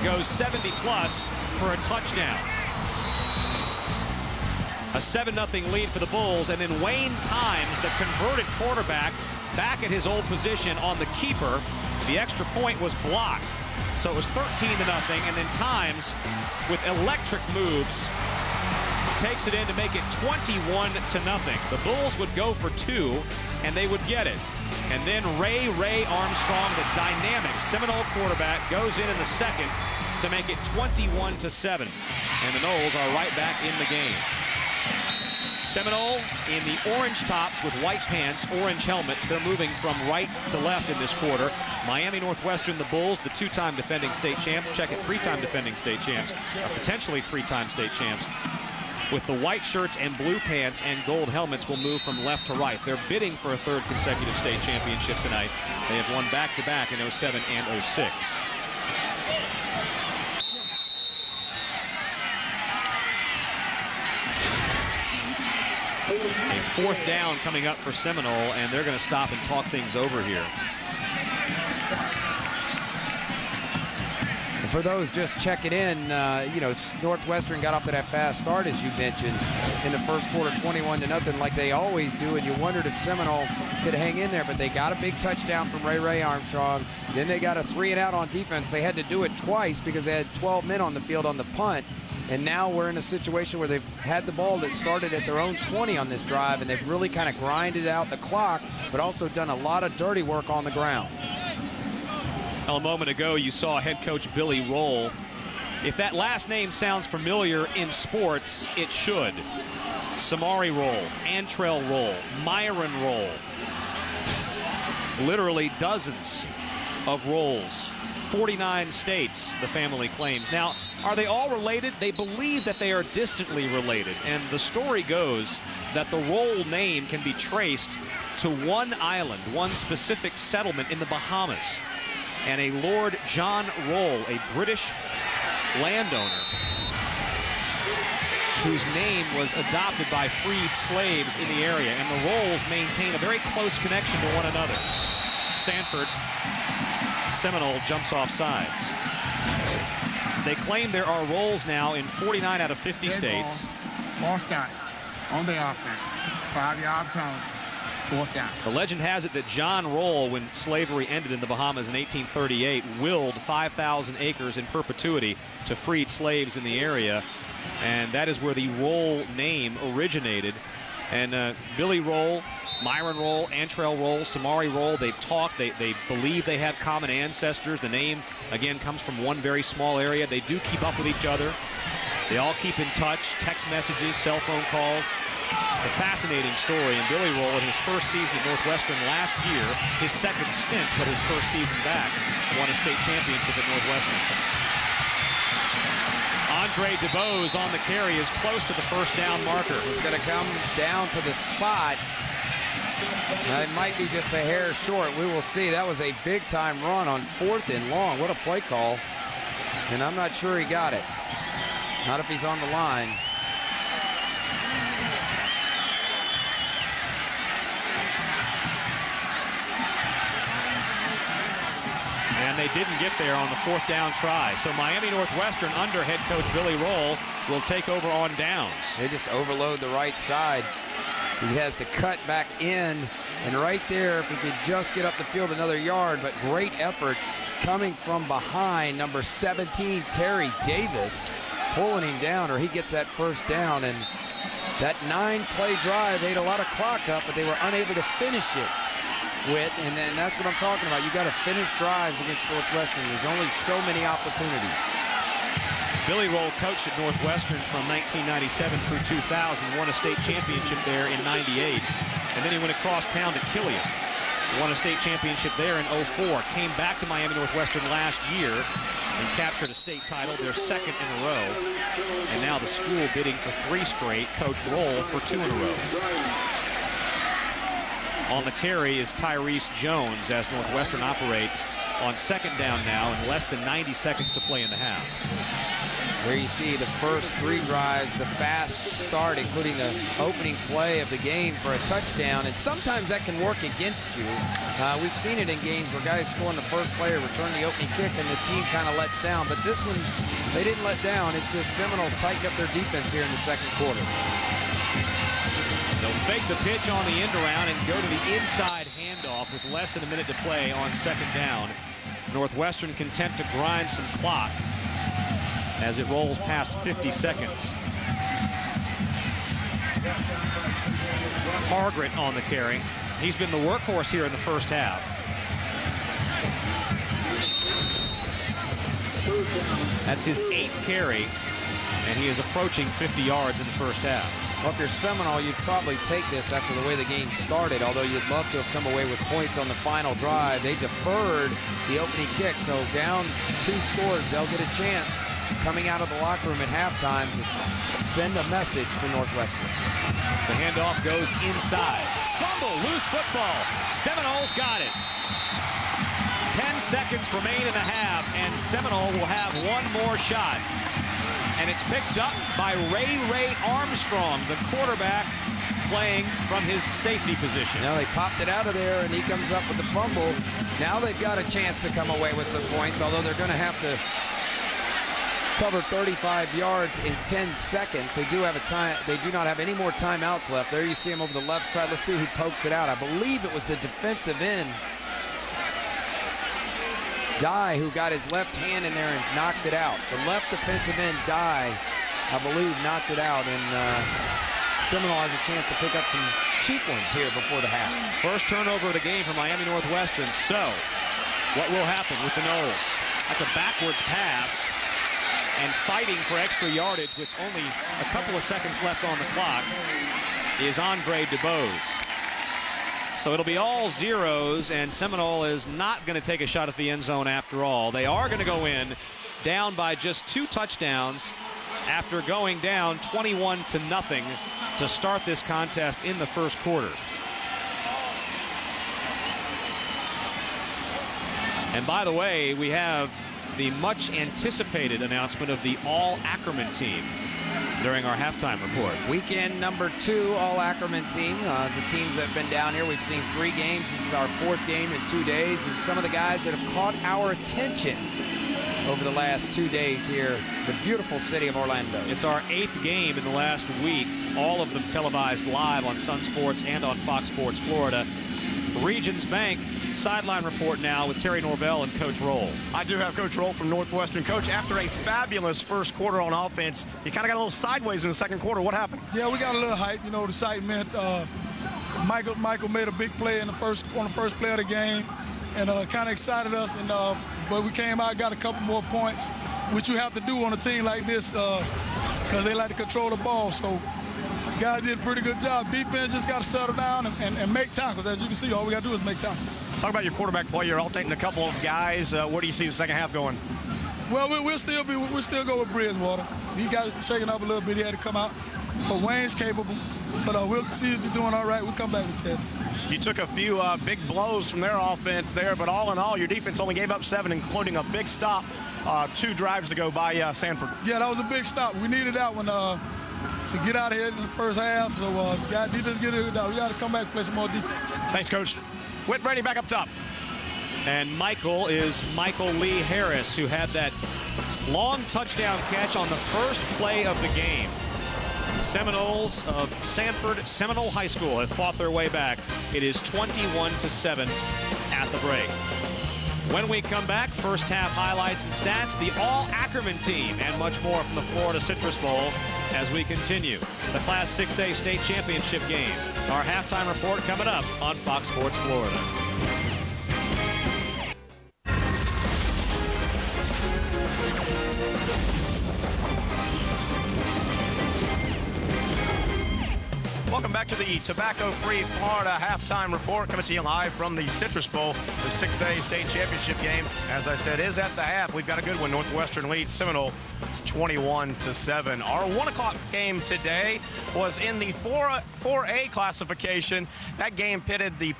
goes 70+ for a touchdown. A 7-0 lead for the Bulls, and then Wayne Times, the converted quarterback, back at his old position on the keeper. The extra point was blocked, so it was 13-0, and then Times, with electric moves, takes it in to make it 21-0. The Bulls would go for 2, and they would get it. And then Ray Armstrong, the dynamic Seminole quarterback, goes in the second to make it 21-7. And the Noles are right back in the game. Seminole in the orange tops with white pants, orange helmets. They're moving from right to left in this quarter. Miami Northwestern, the Bulls, the two-time defending state champs. Check it, three-time defending state champs, or potentially three-time state champs. With the white shirts and blue pants and gold helmets, will move from left to right. They're bidding for a third consecutive state championship tonight. They have won back-to-back in 07 and 06. A 4th down coming up for Seminole, and they're going to stop and talk things over here. For those just checking in, you know, Northwestern got off to that fast start, as you mentioned, in the first quarter, 21-0, like they always do, and you wondered if Seminole could hang in there, but they got a big touchdown from Ray Armstrong. Then they got a 3-and-out on defense. They had to do it twice because they had 12 men on the field on the punt, and now we're in a situation where they've had the ball that started at their own 20 on this drive, and they've really kind of grinded out the clock, but also done a lot of dirty work on the ground. Well, a moment ago, you saw head coach Billy Roll. If that last name sounds familiar in sports, it should. Samari Roll, Antrell Roll, Myron Roll. Literally dozens of Rolls. 49 states, the family claims. Now, are they all related? They believe that they are distantly related. And the story goes that the Roll name can be traced to one island, one specific settlement in the Bahamas. And a Lord John Roll, a British landowner, whose name was adopted by freed slaves in the area. And the Rolls maintain a very close connection to one another. Sanford, Seminole jumps off sides. They claim there are Rolls now in 49 out of 50 states. Ball starts on the offense. 5-yard penalty. 4th down. The legend has it that John Roll, when slavery ended in the Bahamas in 1838, willed 5,000 acres in perpetuity to freed slaves in the area. And that is where the Roll name originated. And Billy Roll, Myron Roll, Antrell Roll, Samari Roll, they've talked. They believe they have common ancestors. The name, again, comes from one very small area. They do keep up with each other. They all keep in touch, text messages, cell phone calls. It's a fascinating story, and Billy Roll in his first season at Northwestern last year, his second stint, but his first season back, won a state championship at Northwestern. Andre DuBose on the carry is close to the first down marker. He's going to come down to the spot. It might be just a hair short. We will see. That was a big-time run on 4th and long. What a play call. And I'm not sure he got it. Not if he's on the line. And they didn't get there on the 4th down try. So Miami Northwestern under head coach Billy Roll will take over on downs. They just overload the right side. He has to cut back in, and right there, if he could just get up the field another yard, but great effort coming from behind, number 17, Terry Davis, pulling him down, or he gets that first down. And that 9-play drive ate a lot of clock up, but they were unable to finish it with, and then that's what I'm talking about. You got to finish drives against Northwestern. There's only so many opportunities. Billy Roll coached at Northwestern from 1997 through 2000, won a state championship there in '98, and then he went across town to Killian, won a state championship there in '04, came back to Miami Northwestern last year and captured a state title, their 2nd in a row, and now the school bidding for 3 straight, Coach Roll for 2 in a row. On the carry is Tyrese Jones as Northwestern operates on 2nd down now and less than 90 seconds to play in the half. There you see the first 3 drives, the fast start, including the opening play of the game for a touchdown, and sometimes that can work against you. We've seen it in games where guys score on the first play or return the opening kick and the team kind of lets down, but this one, they didn't let down. It's just Seminoles tightened up their defense here in the 2nd quarter. They'll fake the pitch on the end around and go to the inside handoff with less than a minute to play on 2nd down. Northwestern content to grind some clock as it rolls past 50 seconds. Hargret on the carry. He's been the workhorse here in the first half. That's his 8th carry, and he is approaching 50 yards in the first half. Well, if you're Seminole, you'd probably take this after the way the game started, although you'd love to have come away with points on the final drive. They deferred the opening kick, so down 2 scores, they'll get a chance coming out of the locker room at halftime to send a message to Northwestern. The handoff goes inside. Fumble, loose football. Seminoles got it. 10 seconds remain in the half, and Seminole will have 1 more shot. And it's picked up by Ray Armstrong, the quarterback, playing from his safety position. Now they popped it out of there, and he comes up with the fumble. Now they've got a chance to come away with some points, although they're going to have to cover 35 yards in 10 seconds. They do have a time. They do not have any more timeouts left. There you see him over the left side. Let's see who pokes it out. I believe it was the defensive end, Dye, who got his left hand in there and knocked it out. The left defensive end, Dye, I believe, knocked it out, and Seminole has a chance to pick up some cheap ones here before the half. First turnover of the game for Miami Northwestern. So, what will happen with the Noles? That's a backwards pass, and fighting for extra yardage with only a couple of seconds left on the clock is Andre DuBose. So it'll be all zeros, and Seminole is not going to take a shot at the end zone after all. They are going to go in down by just 2 touchdowns after going down 21-0 to start this contest in the first quarter. And by the way, we have the much anticipated announcement of the All-Ackerman team during our halftime report. Weekend number 2 All-Ackerman team. The teams that have been down here, we've seen 3 games. This is our 4th game in 2 days, and some of the guys that have caught our attention over the last 2 days here, the beautiful city of Orlando. It's our 8th game in the last week, all of them televised live on Sun Sports and on Fox Sports Florida. Regions Bank sideline report now with Terry Norvell and Coach Roll. I do have Coach Roll from Northwestern. Coach, after a fabulous first quarter on offense, you kind of got a little sideways in the second quarter. What happened? Yeah, we got a little hype. You know, the excitement. Michael made a big play on the first play of the game, and kind of excited us. And but we came out, got a couple more points, which you have to do on a team like this because they like to control the ball. So guys did a pretty good job. Defense just got to settle down and make tackles. As you can see, all we got to do is make tackles. Talk about your quarterback play. You're alternating a couple of guys. Where do you see the second half going? Well, we'll still go with Bridgewater. He got shaken up a little bit. He had to come out. But Wayne's capable. But we'll see if they're doing all right. We'll come back with Ted. You took a few big blows from their offense there, but all in all, your defense only gave up 7, including a big stop 2 drives ago by Sanford. Yeah, that was a big stop. We needed that one to get out of here in the first half. So defense get it. We got to come back and play some more defense. Thanks, Coach. Whit Brady back up top. And Michael is Michael Lee Harris, who had that long touchdown catch on the first play of the game. Seminoles of Sanford Seminole High School have fought their way back. It is 21-7 at the break. When we come back, first half highlights and stats, the All-Ackerman team, and much more from the Florida Citrus Bowl as we continue the Class 6A state championship game. Our halftime report coming up on Fox Sports Florida. Welcome back to the tobacco-free Florida halftime report, coming to you live from the Citrus Bowl. The 6A state championship game, as I said, is at the half. We've got a good one. Northwestern leads Seminole 21-7. Our 1 o'clock game today was in the 4A classification. That game pitted the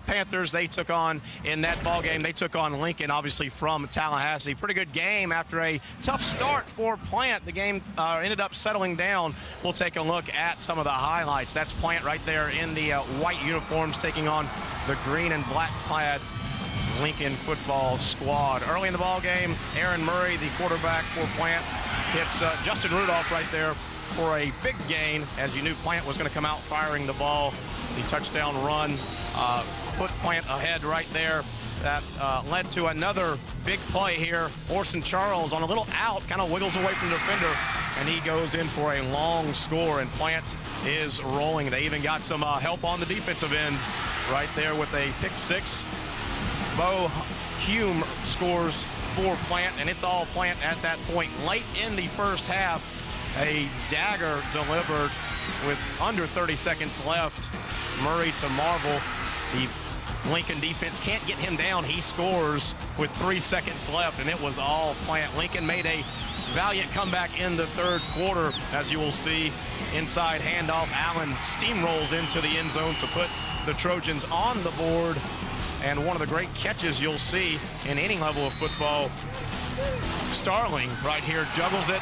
Panthers. They took on, in that ball game, they took on Lincoln, obviously from Tallahassee. Pretty good game after a tough start for Plant. The game ended up settling down. We'll take a look at some of the highlights. That's Plant right there in the white uniforms taking on the green and black clad Lincoln football squad. Early in the ball game, Aaron Murray, the quarterback for Plant, hits Justin Rudolph right there for a big gain. As you knew, Plant was going to come out firing the ball. The touchdown run put Plant ahead right there. That led to another big play here. Orson Charles on a little out, kind of wiggles away from the defender, and he goes in for a long score, and Plant is rolling. They even got some help on the defensive end right there with a pick six. Bo Hume scores for Plant, and it's all Plant at that point. Late in the first half, a dagger delivered with under 30 seconds left. Murray to Marvel. The Lincoln defense can't get him down. He scores with 3 seconds left, and it was all Plant. Lincoln made a valiant comeback in the third quarter, as you will see. Inside handoff, Allen steamrolls into the end zone to put the Trojans on the board. And one of the great catches you'll see in any level of football, Starling right here juggles it,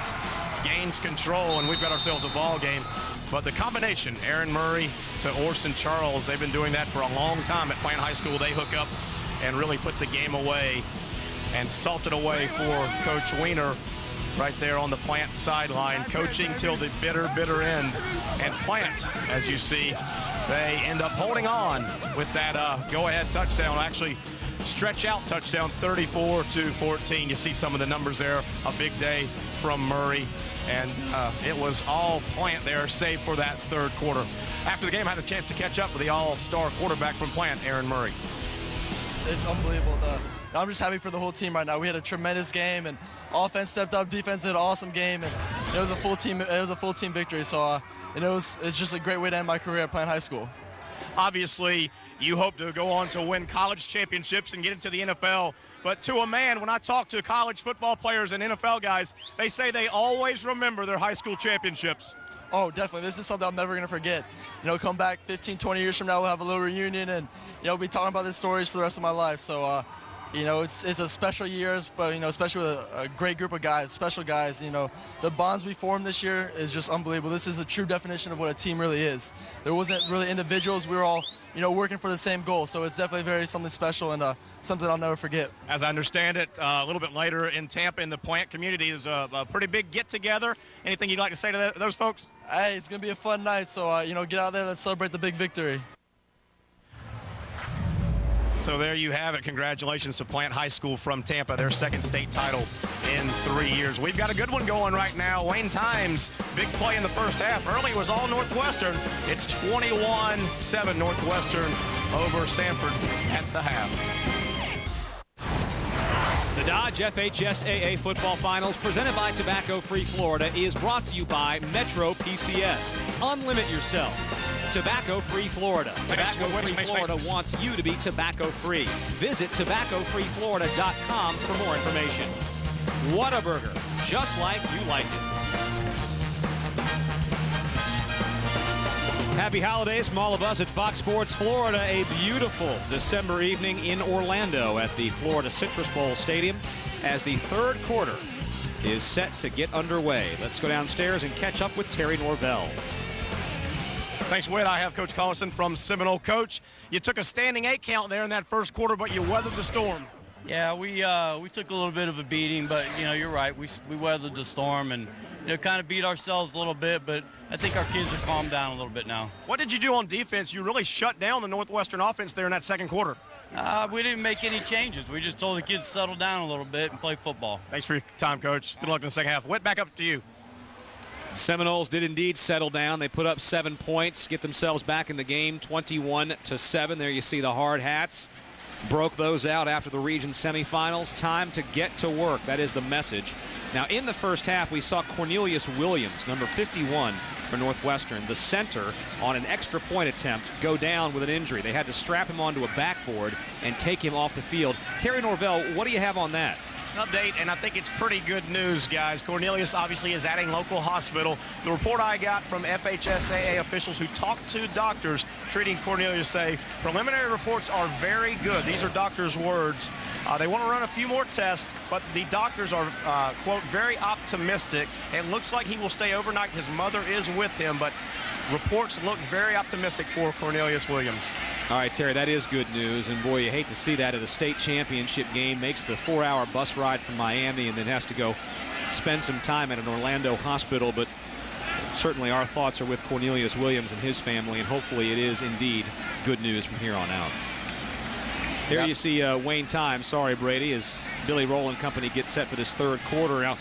gains control, and we've got ourselves a ball game. But the combination, Aaron Murray to Orson Charles, they've been doing that for a long time at Plant High School. They hook up and really put the game away and salt it away for Coach Weiner right there on the Plant sideline, coaching till the bitter, bitter end. And Plant, as you see, they end up holding on with that go-ahead touchdown, actually stretch out touchdown, 34-14. You see some of the numbers there. A big day from Murray, and it was all Plant there, save for that third quarter. After the game, I had a chance to catch up with the all-star quarterback from Plant, Aaron Murray. It's unbelievable. I'm just happy for the whole team right now. We had a tremendous game, and offense stepped up, defense did an awesome game, and it was a full team. It was a full team victory. So, it's just a great way to end my career at Plant High School. Obviously, you hope to go on to win college championships and get into the NFL. But to a man, when I talk to college football players and NFL guys, they say they always remember their high school championships. Oh, definitely. This is something I'm never going to forget. Come back 15, 20 years from now, we'll have a little reunion, and, be talking about these stories for the rest of my life. So, it's a special year, but, especially with a great group of guys, special guys. The bonds we formed this year is just unbelievable. This is a true definition of what a team really is. There wasn't really individuals. We were all, working for the same goal. So it's definitely something special and something I'll never forget. As I understand it, a little bit later in Tampa, in the Plant community, is a pretty big get-together. Anything you'd like to say to those folks? Hey, it's going to be a fun night. So, get out there. Let's celebrate the big victory. So there you have it. Congratulations to Plant High School from Tampa, their second state title in 3 years. We've got a good one going right now. Wayne Times, big play in the first half. Early was all Northwestern. It's 21-7 Northwestern over Sanford at the half. The Dodge FHSAA Football Finals, presented by Tobacco Free Florida, is brought to you by Metro PCS. Unlimit yourself. Tobacco Free Florida. Tobacco Free Florida wants you to be tobacco free. Visit tobaccofreeflorida.com for more information. Whataburger, just like you like it. Happy holidays from all of us at Fox Sports Florida. A beautiful December evening in Orlando at the Florida Citrus Bowl Stadium as the third quarter is set to get underway. Let's go downstairs and catch up with Terry Norvell. Thanks, Whit. I have Coach Collison from Seminole. Coach, you took a standing 8 count there in that first quarter, but you weathered the storm. Yeah, we took a little bit of a beating, but, you know, you're right. We weathered the storm and, you know, kind of beat ourselves a little bit, but I think our kids are calmed down a little bit now. What did you do on defense? You really shut down the Northwestern offense there in that second quarter. We didn't make any changes. We just told the kids to settle down a little bit and play football. Thanks for your time, Coach. Good luck in the second half. Whit, back up to you. Seminoles did indeed settle down. They put up 7 points, get themselves back in the game, 21-7. There you see the hard hats. Broke those out after the region semifinals. Time to get to work. That is the message. Now, in the first half, we saw Cornelius Williams, number 51 for Northwestern, the center, on an extra point attempt, go down with an injury. They had to strap him onto a backboard and take him off the field. Terry Norvell, what do you have on that? Update, and I think it's pretty good news, guys. Cornelius obviously is at a local hospital. The report I got from FHSAA officials who talked to doctors treating Cornelius say preliminary reports are very good. These are doctors' words. They want to run a few more tests, but the doctors are, quote, very optimistic. It looks like he will stay overnight. His mother is with him, but reports look very optimistic for Cornelius Williams. All right, Terry, that is good news. And, boy, you hate to see that at a state championship game. Makes the 4-hour bus ride from Miami and then has to go spend some time at an Orlando hospital. But certainly our thoughts are with Cornelius Williams and his family, and hopefully it is indeed good news from here on out. Here you see Wayne Time, sorry, Brady, as Billy Roll and company get set for this third quarter. Now,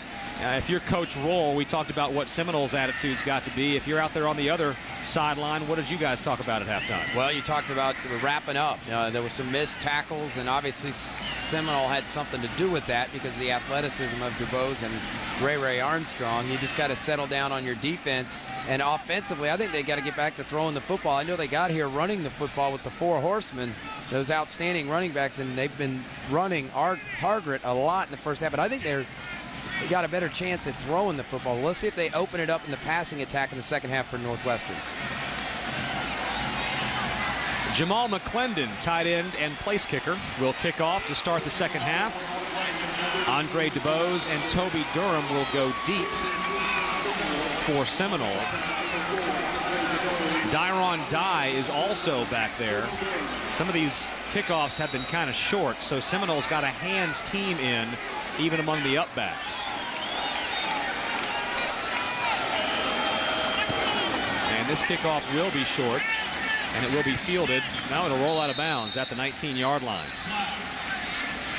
if you're Coach Roll, we talked about what Seminoles' attitude's got to be. If you're out there on the other sideline, what did you guys talk about at halftime? Well, you talked about wrapping up. There were some missed tackles, and obviously Seminole had something to do with that because of the athleticism of DuBose and Ray Armstrong. You just got to settle down on your defense. And offensively, I think they got to get back to throwing the football. I know they got here running the football with the 4 horsemen, those outstanding running backs, and they've been running Hargret a lot in the first half. But I think they got a better chance at throwing the football. Let's see if they open it up in the passing attack in the second half for Northwestern. Jamal McClendon, tight end and place kicker, will kick off to start the second half. Andre DuBose and Toby Durham will go deep for Seminole. Dyron Dye is also back there. Some of these kickoffs have been kind of short, so Seminole's got a hands team in, even among the upbacks. And this kickoff will be short, and it will be fielded. Now it'll roll out of bounds at the 19-yard line.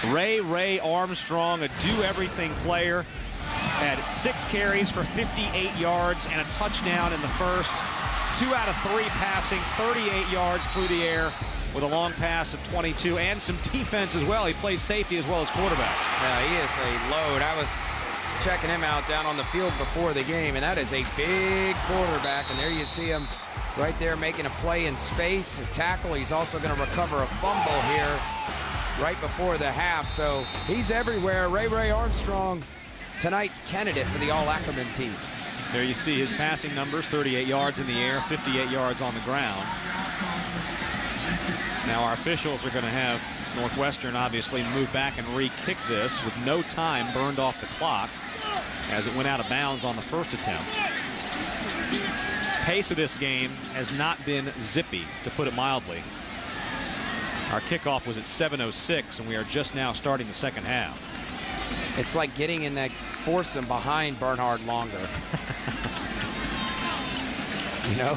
Ray Armstrong, a do-everything player, had 6 carries for 58 yards and a touchdown in the first. 2 out of 3 passing, 38 yards through the air with a long pass of 22 and some defense as well. He plays safety as well as quarterback. Yeah, he is a load. I was checking him out down on the field before the game, and that is a big quarterback. And there you see him right there making a play in space, a tackle. He's also going to recover a fumble here right before the half. So he's everywhere. Ray Armstrong, tonight's candidate for the All-Ackerman team. There you see his passing numbers, 38 yards in the air, 58 yards on the ground. Now our officials are going to have Northwestern obviously move back and re-kick this with no time burned off the clock as it went out of bounds on the first attempt. Pace of this game has not been zippy, to put it mildly. Our kickoff was at 7:06, and we are just now starting the second half. It's like getting in that foursome behind Bernhard longer. You know,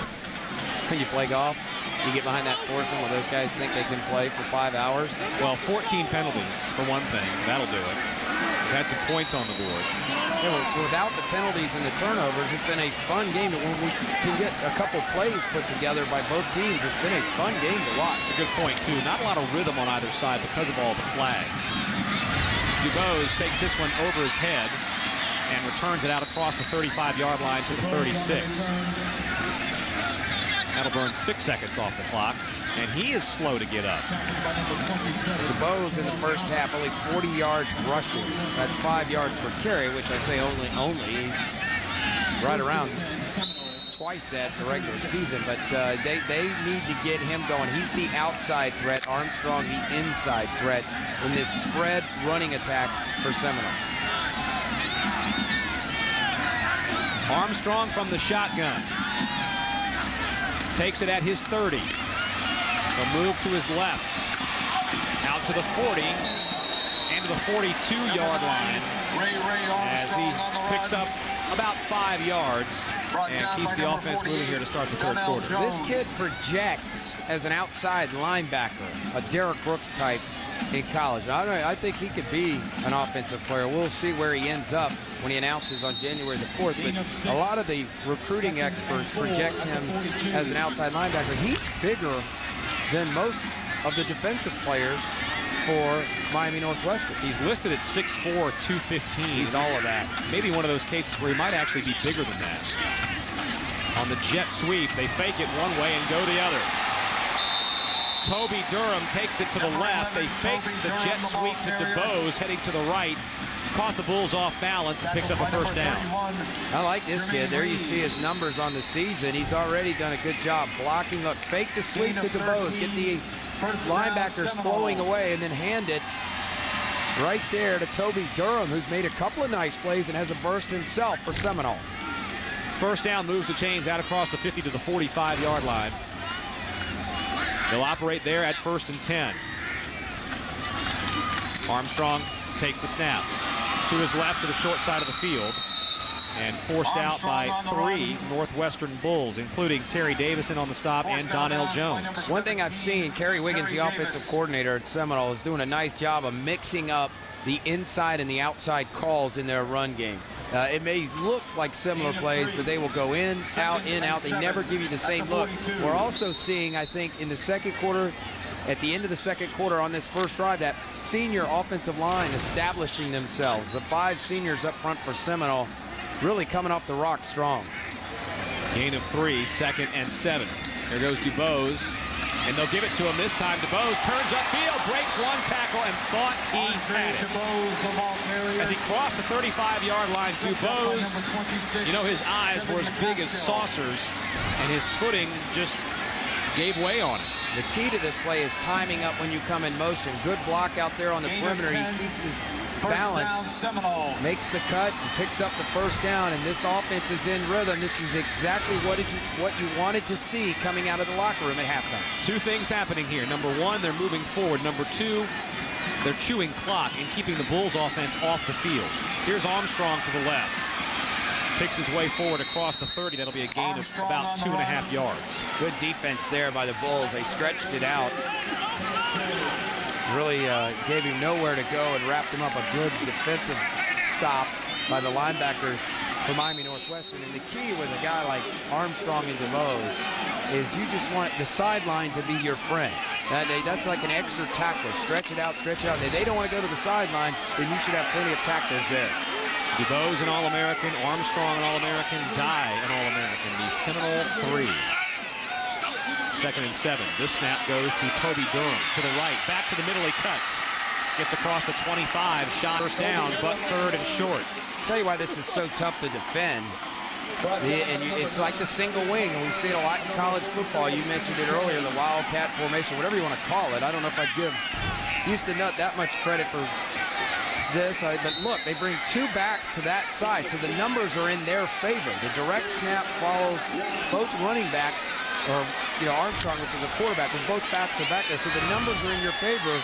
when you play golf, you get behind that foursome where those guys think they can play for 5 hours. Well, 14 penalties for one thing. That'll do it. We've had some points on the board. Yeah, without the penalties and the turnovers, it's been a fun game. When we can get a couple plays put together by both teams, it's been a fun game to watch. It's a good point, too. Not a lot of rhythm on either side because of all the flags. DuBose takes this one over his head and returns it out across the 35-yard line to the 36. That'll burn 6 seconds off the clock, and he is slow to get up. DuBose in the first half only 40 yards rushing. That's 5 yards per carry, which I say only. He's right around twice that in the regular season, but they need to get him going. He's the outside threat, Armstrong the inside threat in this spread running attack for Seminole. Armstrong from the shotgun. Takes it at his 30. He'll move to his left. Out to the 40. And to the 42-yard line. As he picks up about 5 yards and keeps the offense moving here to start the third quarter. This kid projects as an outside linebacker, a Derrick Brooks type in college. Now, I think he could be an offensive player. We'll see where he ends up when he announces on January the 4th. But a lot of the recruiting experts project him as an outside linebacker. He's bigger than most of the defensive players for Miami Northwestern. He's listed at 6'4", 215. He's all of that. Maybe one of those cases where he might actually be bigger than that. On the jet sweep, they fake it one way and go the other. Toby Durham takes it to the left. They fake the jet sweep to DeBose, heading to the right. Caught the Bulls off balance and picks up a first down. I like this kid. There you see his numbers on the season. He's already done a good job blocking. Look, fake the sweep to DeBose. Get the linebackers flowing away and then hand it right there to Toby Durham, who's made a couple of nice plays and has a burst himself for Seminole. First down, moves the chains out across the 50 to the 45-yard line. They'll operate there at 1st and 10. Armstrong takes the snap. To his left to the short side of the field. And forced out by 3 Northwestern Bulls, including Terry Davison on the stop and Donnell Jones. One thing I've seen, Kerry Wiggins, the offensive coordinator at Seminole, is doing a nice job of mixing up the inside and the outside calls in their run game. It may look like similar plays, but they will go in, out. They never give you the same look. We're also seeing, I think, in the second quarter, at the end of the second quarter on this first drive, that senior offensive line establishing themselves. The 5 seniors up front for Seminole really coming off the rock strong. Gain of 3, 2nd and 7. There goes DuBose, and they'll give it to him this time. DuBose turns upfield, breaks one tackle, and thought he had it. As he crossed the 35-yard line, DuBose, you know, his eyes were as big as saucers, and his footing just gave way on it. The key to this play is timing up when you come in motion. Good block out there on the perimeter. He keeps his balance, makes the cut, and picks up the first down. And this offense is in rhythm. This is exactly what you wanted to see coming out of the locker room at halftime. 2 things happening here. Number 1, they're moving forward. Number 2, they're chewing clock and keeping the Bulls offense off the field. Here's Armstrong to the left. Picks his way forward across the 30. That'll be a gain of about 2.5 yards. Good defense there by the Bulls. They stretched it out. Really gave him nowhere to go and wrapped him up. A good defensive stop by the linebackers for Miami Northwestern. And the key with a guy like Armstrong and DeBose is you just want the sideline to be your friend. That's like an extra tackler. Stretch it out, stretch it out. If they don't want to go to the sideline, then you should have plenty of tacklers there. DeBose an All-American, Armstrong an All-American, Dye an All-American. The Seminole 3. 2nd and 7. This snap goes to Toby Durham to the right. Back to the middle, he cuts. Gets across the 25. Shot first down, but 3rd and short. I'll tell you why this is so tough to defend. It's like the single wing, and we see it a lot in college football. You mentioned it earlier, the wildcat formation, whatever you want to call it. I don't know if I'd give Houston Nutt that much credit for this, but look, they bring 2 backs to that side, so the numbers are in their favor. The direct snap follows both running backs, or Armstrong, which is a quarterback, with both backs are back there, so the numbers are in your favor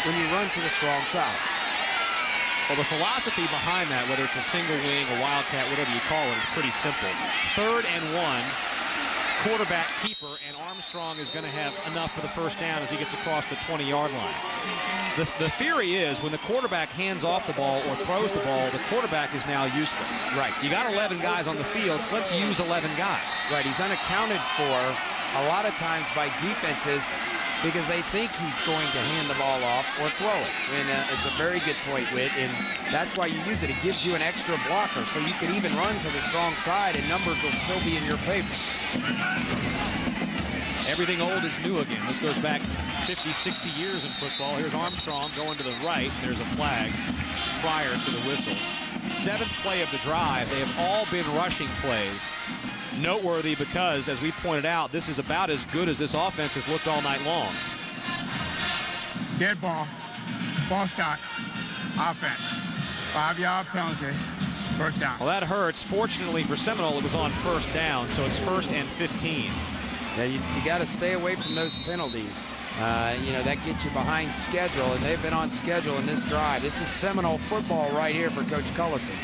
when you run to the strong side. Well, the philosophy behind that, whether it's a single wing, a wildcat, whatever you call it, is pretty simple. 3rd and 1, quarterback keeper, and Armstrong is going to have enough for the first down as he gets across the 20-yard line. The theory is when the quarterback hands off the ball or throws the ball, the quarterback is now useless. Right. You got 11 guys on the field, so let's use 11 guys. Right. He's unaccounted for a lot of times by defenses because they think he's going to hand the ball off or throw it. And it's a very good point, Whit, and that's why you use it. It gives you an extra blocker, so you can even run to the strong side and numbers will still be in your favor. Everything old is new again. This goes back 50, 60 years in football. Here's Armstrong going to the right. There's a flag prior to the whistle. 7th play of the drive. They have all been rushing plays. Noteworthy because, as we pointed out, this is about as good as this offense has looked all night long. Dead ball, ball stock, offense, 5-yard penalty, first down. Well, that hurts. Fortunately for Seminole, it was on first down, so it's 1st and 15. Yeah, you got to stay away from those penalties. You know, that gets you behind schedule, and they've been on schedule in this drive. This is Seminole football right here for Coach Cullison.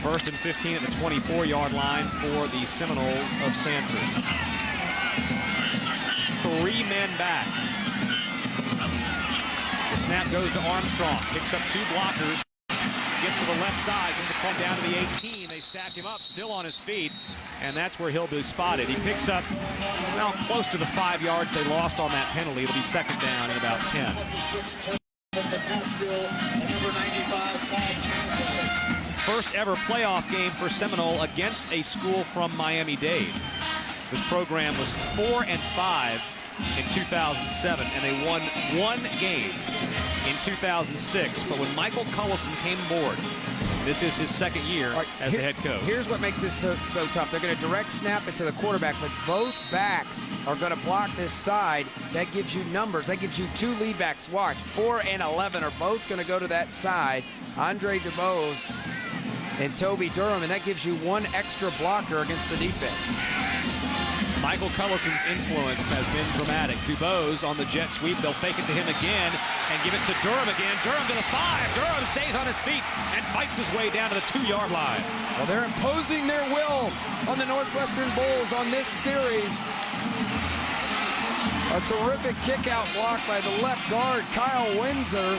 1st and 15 at the 24-yard line for the Seminoles of Sanford. 3 men back. The snap goes to Armstrong. Picks up 2 blockers. Gets to the left side. Gets a call down to the 18. They stack him up, still on his feet. And that's where he'll be spotted. He picks up, well, close to the 5 yards they lost on that penalty. It'll be 2nd down in about 10. First ever playoff game for Seminole against a school from Miami-Dade. This program was 4-5 in 2007, and they won 1 game in 2006. But when Michael Cullison came aboard, this is his 2nd year as the head coach. Here's what makes this so tough. They're going to direct snap it to the quarterback, but both backs are going to block this side. That gives you numbers. That gives you 2 lead backs. Watch, 4 and 11 are both going to go to that side. Andre DuBose and Toby Durham, and that gives you 1 extra blocker against the defense. Michael Cullison's influence has been dramatic. DuBose on the jet sweep. They'll fake it to him again and give it to Durham again. Durham to the 5. Durham stays on his feet and fights his way down to the 2-yard line. Well, they're imposing their will on the Northwestern Bulls on this series. A terrific kick-out block by the left guard, Kyle Windsor.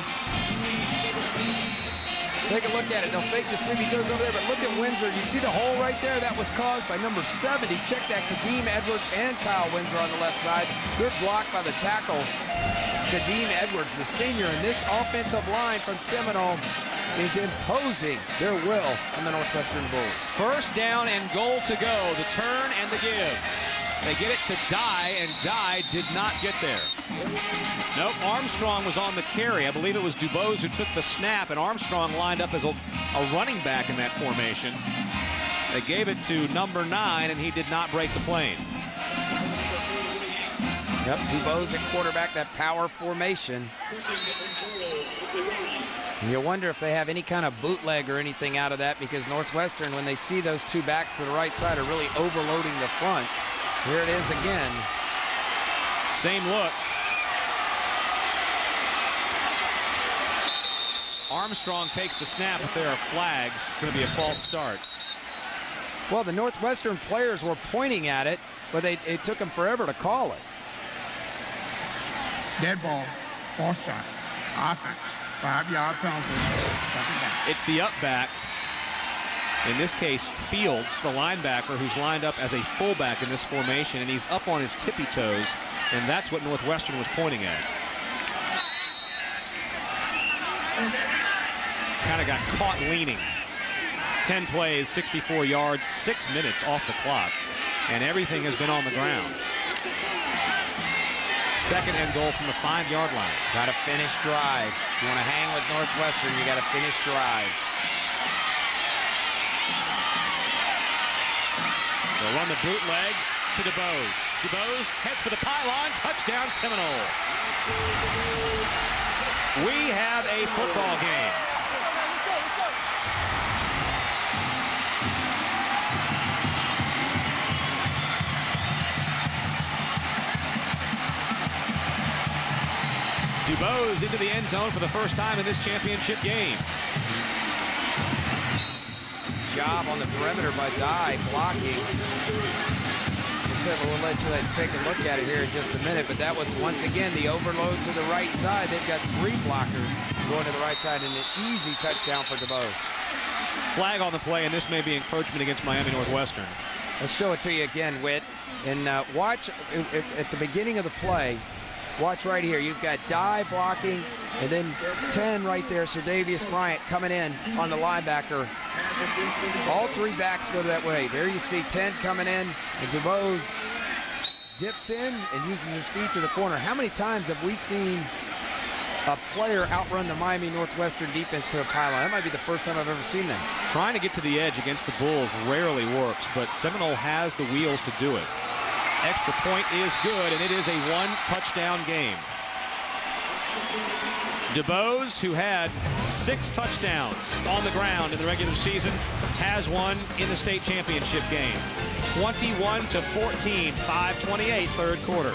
Take a look at it. They'll fake the sweep. He goes over there, but look at Windsor. You see the hole right there? That was caused by number 70. Check that, Kadeem Edwards and Kyle Windsor on the left side. Good block by the tackle, Kadeem Edwards, the senior. And this offensive line from Seminole is imposing their will on the Northwestern Bulls. 1st down and goal to go. The turn and the give. They get it to Dye, and Dye did not get there. Nope, Armstrong was on the carry. I believe it was DuBose who took the snap, and Armstrong lined up as a running back in that formation. They gave it to number 9, and he did not break the plane. Yep, DuBose at quarterback, that power formation. And you wonder if they have any kind of bootleg or anything out of that, because Northwestern, when they see those 2 backs to the right side, are really overloading the front. Here it is again. Same look. Armstrong takes the snap, but there are flags. It's going to be a false start. Well, the Northwestern players were pointing at it, but it took them forever to call it. Dead ball, false start, offense, 5-yard penalty, 2nd down. It's the up back. In this case, Fields, the linebacker, who's lined up as a fullback in this formation, and he's up on his tippy toes, and that's what Northwestern was pointing at. Kind of got caught leaning. 10 plays, 64 yards, 6 minutes off the clock, and everything has been on the ground. 2nd and goal from the 5-yard line. Got to finish drives. If you want to hang with Northwestern, you got to finish drives. They'll run the bootleg to DuBose. DuBose heads for the pylon. Touchdown, Seminole. We have a football game. DuBose into the end zone for the first time in this championship game. Job on the perimeter by Dye, blocking. We'll let you take a look at it here in just a minute, but that was once again the overload to the right side. They've got 3 blockers going to the right side, and an easy touchdown for DuBose. Flag on the play, and this may be encroachment against Miami Northwestern. Let's show it to you again, Whit. And watch at the beginning of the play. Watch right here. You've got Dye blocking, and then 10 right there, Serdavius Bryant coming in on the linebacker. All 3 backs go that way. There you see 10 coming in, and DuBose dips in and uses his feet to the corner. How many times have we seen a player outrun the Miami Northwestern defense to the pylon? That might be the first time I've ever seen that. Trying to get to the edge against the Bulls rarely works, but Seminole has the wheels to do it. Extra point is good, and it is a 1-touchdown game. DuBose, who had 6 touchdowns on the ground in the regular season, has one in the state championship game. 21-14, 5:28, third quarter.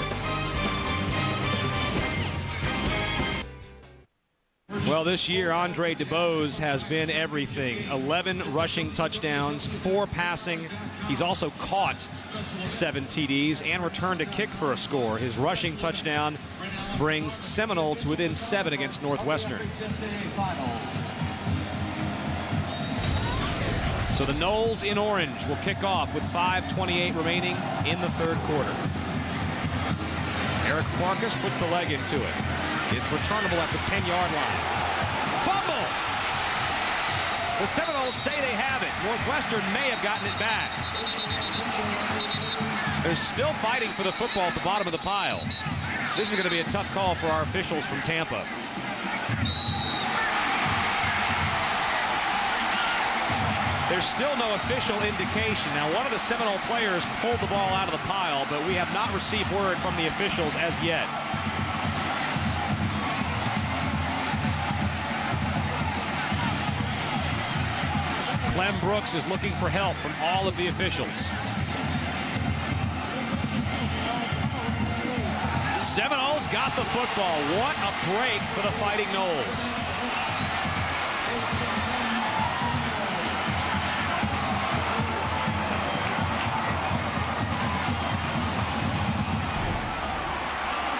Well, this year, Andre DuBose has been everything. 11 rushing touchdowns, 4 passing. He's also caught 7 TDs and returned a kick for a score. His rushing touchdown brings Seminole to within 7 against Northwestern. So the Noles in orange will kick off with 5:28 remaining in the third quarter. Eric Farkas puts the leg into it. It's returnable at the 10-yard line. Fumble! The Seminoles say they have it. Northwestern may have gotten it back. They're still fighting for the football at the bottom of the pile. This is going to be a tough call for our officials from Tampa. There's still no official indication. Now, one of the Seminole players pulled the ball out of the pile, but we have not received word from the officials as yet. Clem Brooks is looking for help from all of the officials. Seminoles got the football. What a break for the Fighting Noles.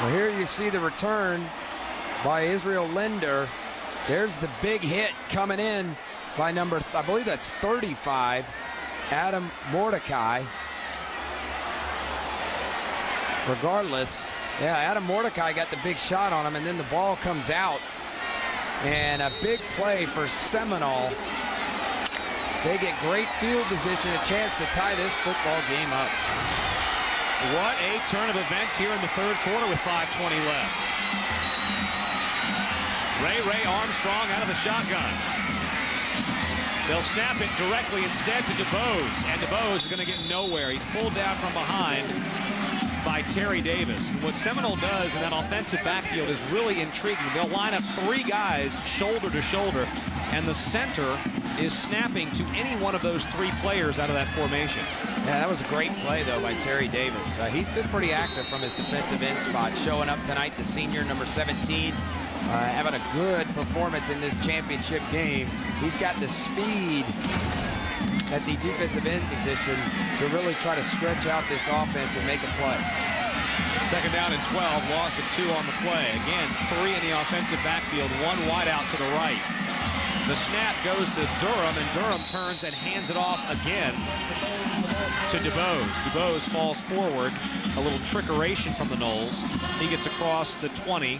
Well, here you see the return by Israel Linder. There's the big hit coming in by number, I believe that's 35, Adam Mordecai. Regardless, yeah, Adam Mordecai got the big shot on him, and then the ball comes out. And a big play for Seminole. They get great field position, a chance to tie this football game up. What a turn of events here in the third quarter with 5:20 left. Ray Armstrong out of the shotgun. They'll snap it directly instead to DuBose, and DuBose is going to get nowhere. He's pulled down from behind by Terry Davis. And what Seminole does in that offensive backfield is really intriguing. They'll line up 3 guys shoulder to shoulder, and the center is snapping to any one of those 3 players out of that formation. Yeah, that was a great play, though, by Terry Davis. He's been pretty active from his defensive end spot. Showing up tonight, the senior, number 17. Having a good performance in this championship game. He's got the speed at the defensive end position to really try to stretch out this offense and make a play. Second down and 12, loss of 2 on the play. Again, 3 in the offensive backfield, 1 wide out to the right. The snap goes to Durham, and Durham turns and hands it off again to DuBose. DuBose falls forward. A little trickeration from the Noles. He gets across the 20.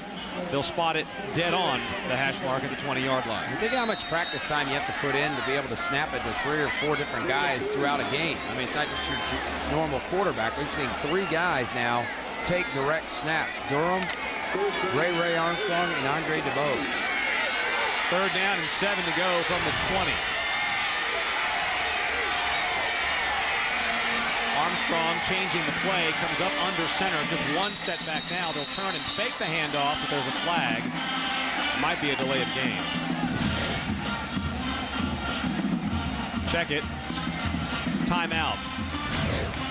They'll spot it dead on the hash mark at the 20-yard line. Think how much practice time you have to put in to be able to snap it to 3 or 4 different guys throughout a game. I mean, it's not just your normal quarterback. We've seen 3 guys now take direct snaps. Durham, Ray Armstrong, and Andre DuBose. Third down and 7 to go from the 20. Armstrong changing the play, comes up under center. Just 1 setback now. They'll turn and fake the handoff, but there's a flag. Might be a delay of game. Check it. Timeout.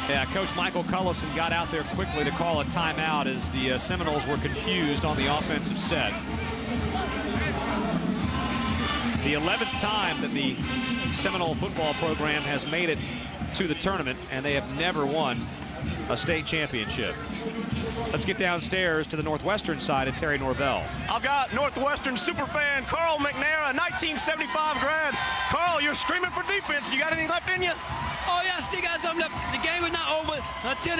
Yeah, Coach Michael Cullison got out there quickly to call a timeout as the Seminoles were confused on the offensive set. The 11th time that the Seminole football program has made it to the tournament, and they have never won a state championship. Let's get downstairs to the Northwestern side of Terry Norvell. I've got Northwestern superfan Carl McNair, a 1975 grad. Carl, you're screaming for defense. You got anything left in you? Oh, yeah, still got something left. The game is not over until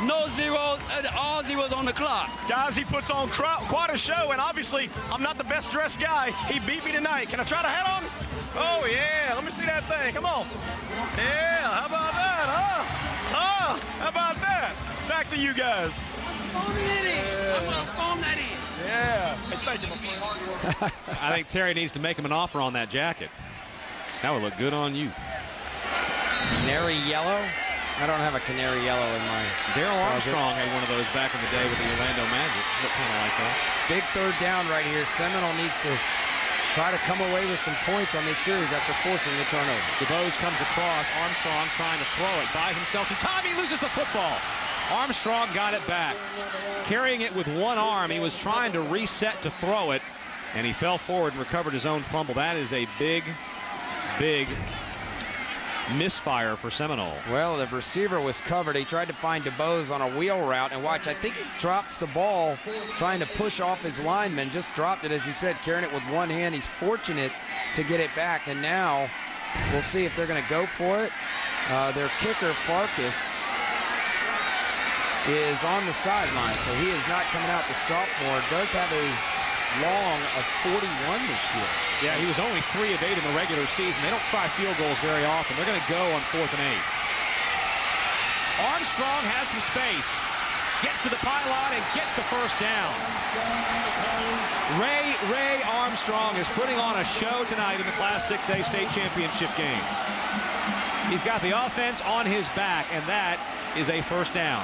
no zeros, all zeros on the clock. Guys, he puts on quite a show, and obviously, I'm not the best dressed guy. He beat me tonight. Can I try the hat on? Oh, yeah, let me see that thing. Come on. Yeah, how about that, huh? Oh, how about that? Back to you guys. Phone it in. I'm going to phone that in. Yeah. Hey, thank you, my friend. I think Terry needs to make him an offer on that jacket. That would look good on you. Canary yellow? I don't have a canary yellow in my... Daryl Armstrong had one of those back in the day with the Orlando Magic. Looked kind of like that. big third down right here. Seminole needs to try to come away with some points on this series after forcing the turnover. DeBose comes across. Armstrong trying to throw it by himself. Some time, he loses the football. Armstrong got it back. Carrying it with one arm, he was trying to reset to throw it, and he fell forward and recovered his own fumble. That is a big, big misfire for Seminole. Well, the receiver was covered. He tried to find DeBose on a wheel route, and watch, I think he drops the ball trying to push off his lineman. Just dropped it, as you said, carrying it with one hand. He's fortunate to get it back, and now we'll see if they're going to go for it. Their kicker, Farkas, is on the sideline, so he is not coming out. The sophomore does have a long of 41 this year. Yeah, he was only 3 of 8 in the regular season. They don't try field goals very often. They're going to go on 4th and 8. Armstrong has some space. Gets to the pylon and gets the first down. Ray Armstrong is putting on a show tonight in the Class 6A state championship game. He's got the offense on his back, and that is a first down.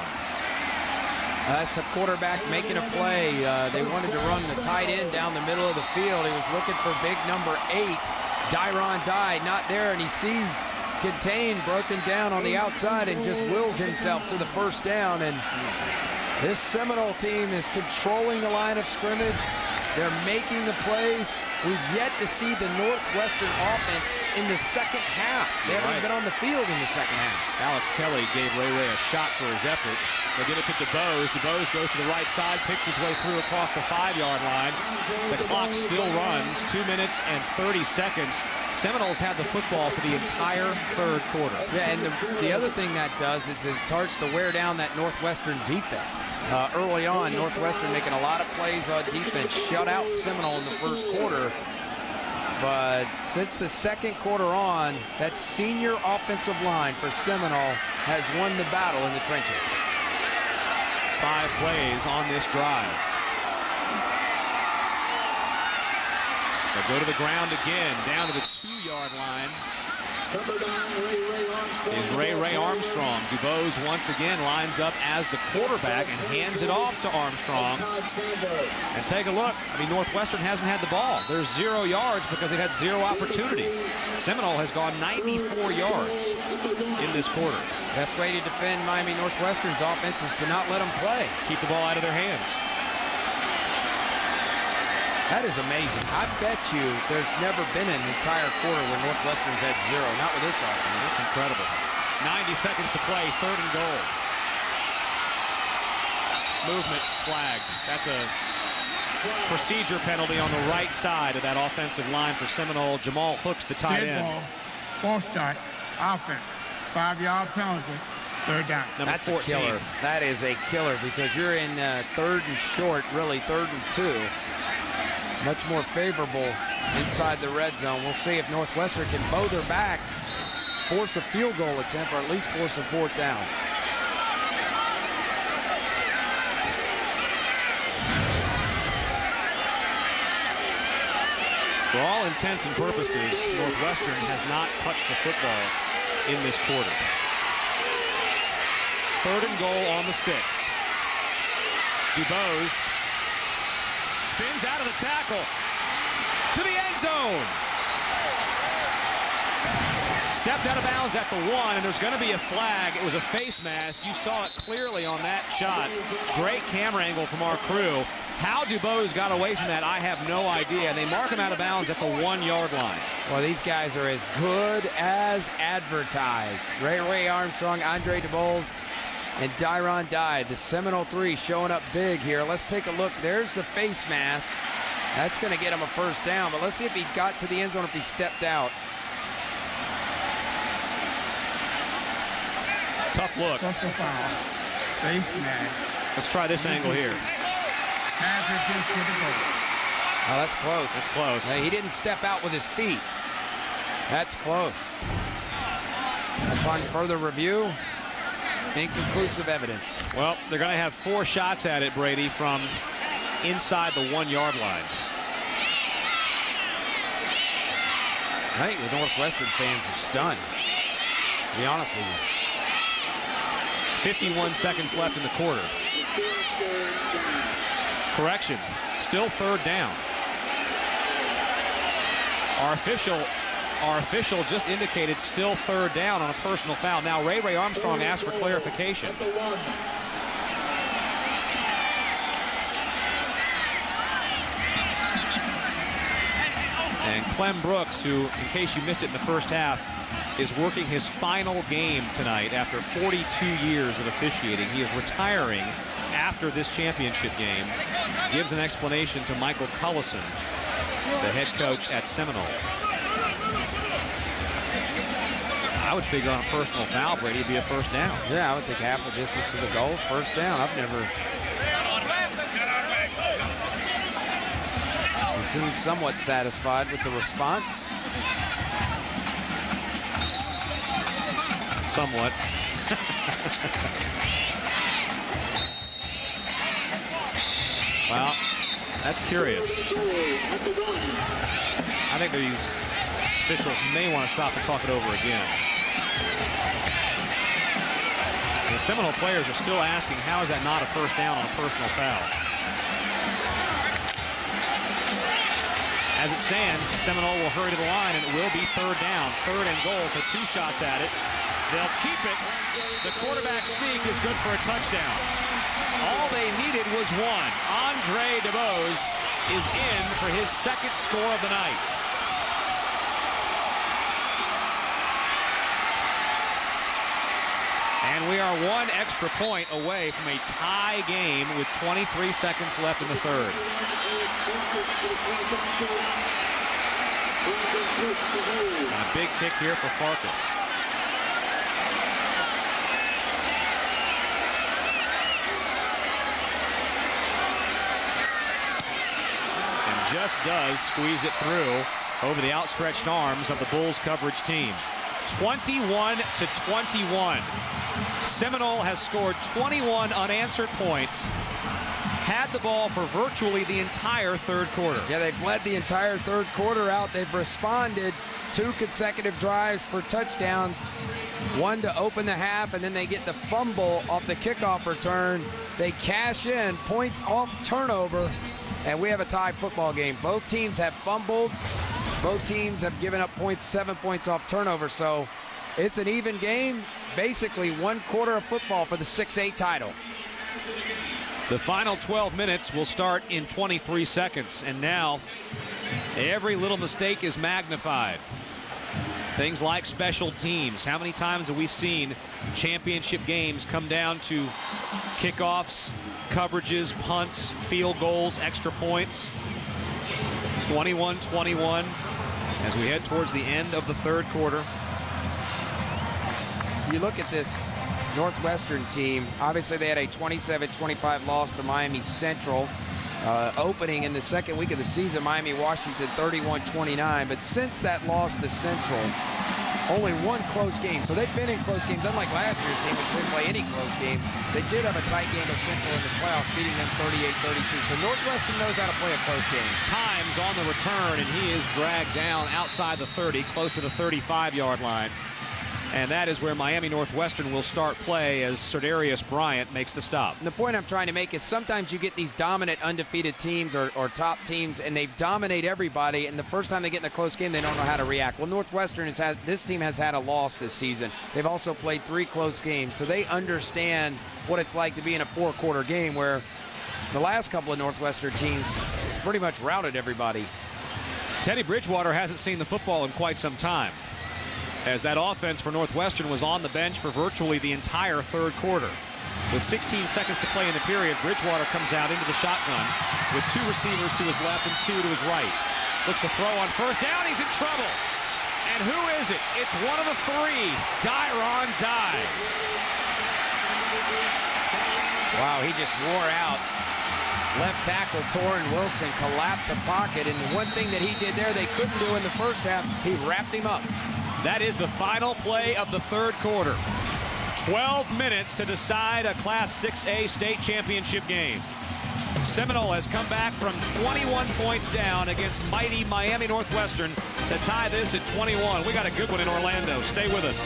That's the quarterback making a play. They wanted to run the tight end down the middle of the field. He was looking for big number 8. Dyron Dye not there, and he sees Contain broken down on the outside and just wills himself to the first down. And this Seminole team is controlling the line of scrimmage. They're making the plays. We've yet to see the Northwestern offense in the second half. They haven't even been on the field in the second half. Alex Kelly gave Ray a shot for his effort. They'll give it to DeBose. DeBose goes to the right side, picks his way through across the 5-yard line. The clock still runs, 2 minutes and 30 seconds. Seminoles have the football for the entire third quarter. Yeah, and the other thing that does is it starts to wear down that Northwestern defense. Early on, Northwestern making a lot of plays on defense, shut out Seminole in the first quarter. But since the second quarter on, that senior offensive line for Seminole has won the battle in the trenches. 5 plays on this drive. They'll go to the ground again, down to the 2-yard line. Is Ray Armstrong. DuBose once again lines up as the quarterback and hands it off to Armstrong. And take a look. I mean, Northwestern hasn't had the ball. There's 0 yards because they've had 0 opportunities. Seminole has gone 94 yards in this quarter. Best way to defend Miami Northwestern's offense is to not let them play. Keep the ball out of their hands. That is amazing. I bet you there's never been an entire quarter where Northwestern's had 0. Not with this offense. That's incredible. 90 seconds to play, 3rd and goal. Movement flagged. That's a procedure penalty on the right side of that offensive line for Seminole. Jamal Hooks, the tight end. Ball, false start, offense, 5-yard penalty, 3rd down. That's 14. a killer. That is a killer because you're in 3rd and short, really 3rd and 2. Much more favorable inside the red zone. We'll see if Northwestern can bow their backs, force a field goal attempt, or at least force a 4th down. For all intents and purposes, Northwestern has not touched the football in this quarter. 3rd and goal on the 6. DuBose spins out of the tackle to the end zone. Stepped out of bounds at the 1, and there's going to be a flag. It was a face mask. You saw it clearly on that shot. Great camera angle from our crew. How DuBose got away from that, I have no idea. And they mark him out of bounds at the 1-yard line. Well, these guys are as good as advertised. Ray Armstrong, Andre DuBose, and Dyron Dye, the Seminole 3 showing up big here. Let's take a look. There's the face mask. That's going to get him a 1st down, but let's see if he got to the end zone, if he stepped out. Tough look. Personal foul, face mask. Let's try this angle here. Pass it to the goal. Oh, that's close. That's close. He didn't step out with his feet. That's close. Upon further review, inconclusive evidence. Well, they're going to have 4 shots at it, Brady, from inside the 1-yard line. I think the Northwestern fans are stunned, to be honest with you. 51 seconds left in the quarter. Correction. Still third down. Our official just indicated still third down on a personal foul. Now Ray Armstrong asked for clarification. And Clem Brooks, who, in case you missed it in the first half, is working his final game tonight after 42 years of officiating. He is retiring after this championship game. Gives an explanation to Michael Cullison, the head coach at Seminole. I would figure on a personal foul, Brady, it'd be a first down. Yeah, I would think half the distance to the goal, first down. He seems somewhat satisfied with the response. Somewhat. Well, that's curious. I think these officials may want to stop and talk it over again. The Seminole players are still asking, how is that not a first down on a personal foul? As it stands, Seminole will hurry to the line, and it will be third down. Third and goal, so 2 shots at it. They'll keep it. The quarterback sneak is good for a touchdown. All they needed was one. Andre DeBose is in for his second score of the night. And we are 1 extra point away from a tie game with 23 seconds left in the third. And a big kick here for Farkas. And just does squeeze it through over the outstretched arms of the Bulls coverage team. 21-21. Seminole has scored 21 unanswered points, had the ball for virtually the entire third quarter. Yeah, they've led the entire third quarter out. They've responded 2 consecutive drives for touchdowns, 1 to open the half, and then they get the fumble off the kickoff return. They cash in points off turnover, and we have a tie football game. Both teams have fumbled. Both teams have given up points, 7 points off turnover, so it's an even game. Basically 1 quarter of football for the 6A title. The final 12 minutes will start in 23 seconds, and now every little mistake is magnified. Things like special teams. How many times have we seen championship games come down to kickoffs, coverages, punts, field goals, extra points? 21-21 as we head towards the end of the third quarter. You look at this Northwestern team, obviously they had a 27-25 loss to Miami Central. Opening in the second week of the season, Miami-Washington 31-29, but since that loss to Central, only 1 close game. So they've been in close games, unlike last year's team, which didn't play any close games. They did have a tight game with Central in the playoffs, beating them 38-32. So Northwestern knows how to play a close game. Times on the return, and he is dragged down outside the 30, close to the 35-yard line. And that is where Miami Northwestern will start play as Serdarius Bryant makes the stop. And the point I'm trying to make is sometimes you get these dominant undefeated teams or top teams, and they dominate everybody, and the first time they get in a close game, they don't know how to react. Well, Northwestern this team has had a loss this season. They've also played 3 close games, so they understand what it's like to be in a 4-quarter game where the last couple of Northwestern teams pretty much routed everybody. Teddy Bridgewater hasn't seen the football in quite some time, as that offense for Northwestern was on the bench for virtually the entire third quarter. With 16 seconds to play in the period, Bridgewater comes out into the shotgun with 2 receivers to his left and 2 to his right. Looks to throw on first down. He's in trouble. And who is it? It's one of the 3, Dyron Dye. Wow, he just wore out. Left tackle Torrin Wilson collapsed a pocket, and one thing that he did there they couldn't do in the first half, he wrapped him up. That is the final play of the third quarter. 12 minutes to decide a Class 6A state championship game. Seminole has come back from 21 points down against mighty Miami Northwestern to tie this at 21. We got a good one in Orlando. Stay with us.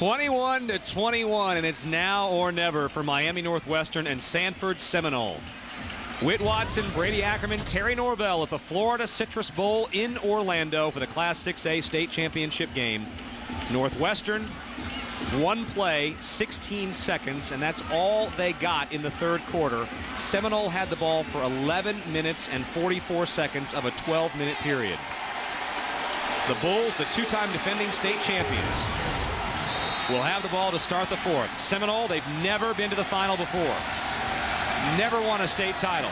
21-21, and it's now or never for Miami Northwestern and Sanford Seminole. Whit Watson, Brady Ackerman, Terry Norvell at the Florida Citrus Bowl in Orlando for the Class 6A state championship game. Northwestern, one play, 16 seconds, and that's all they got in the third quarter. Seminole had the ball for 11 minutes and 44 seconds of a 12-minute period. The Bulls, the two-time defending state champions, will have the ball to start the fourth. Seminole, they've never been to the final before. Never won a state title.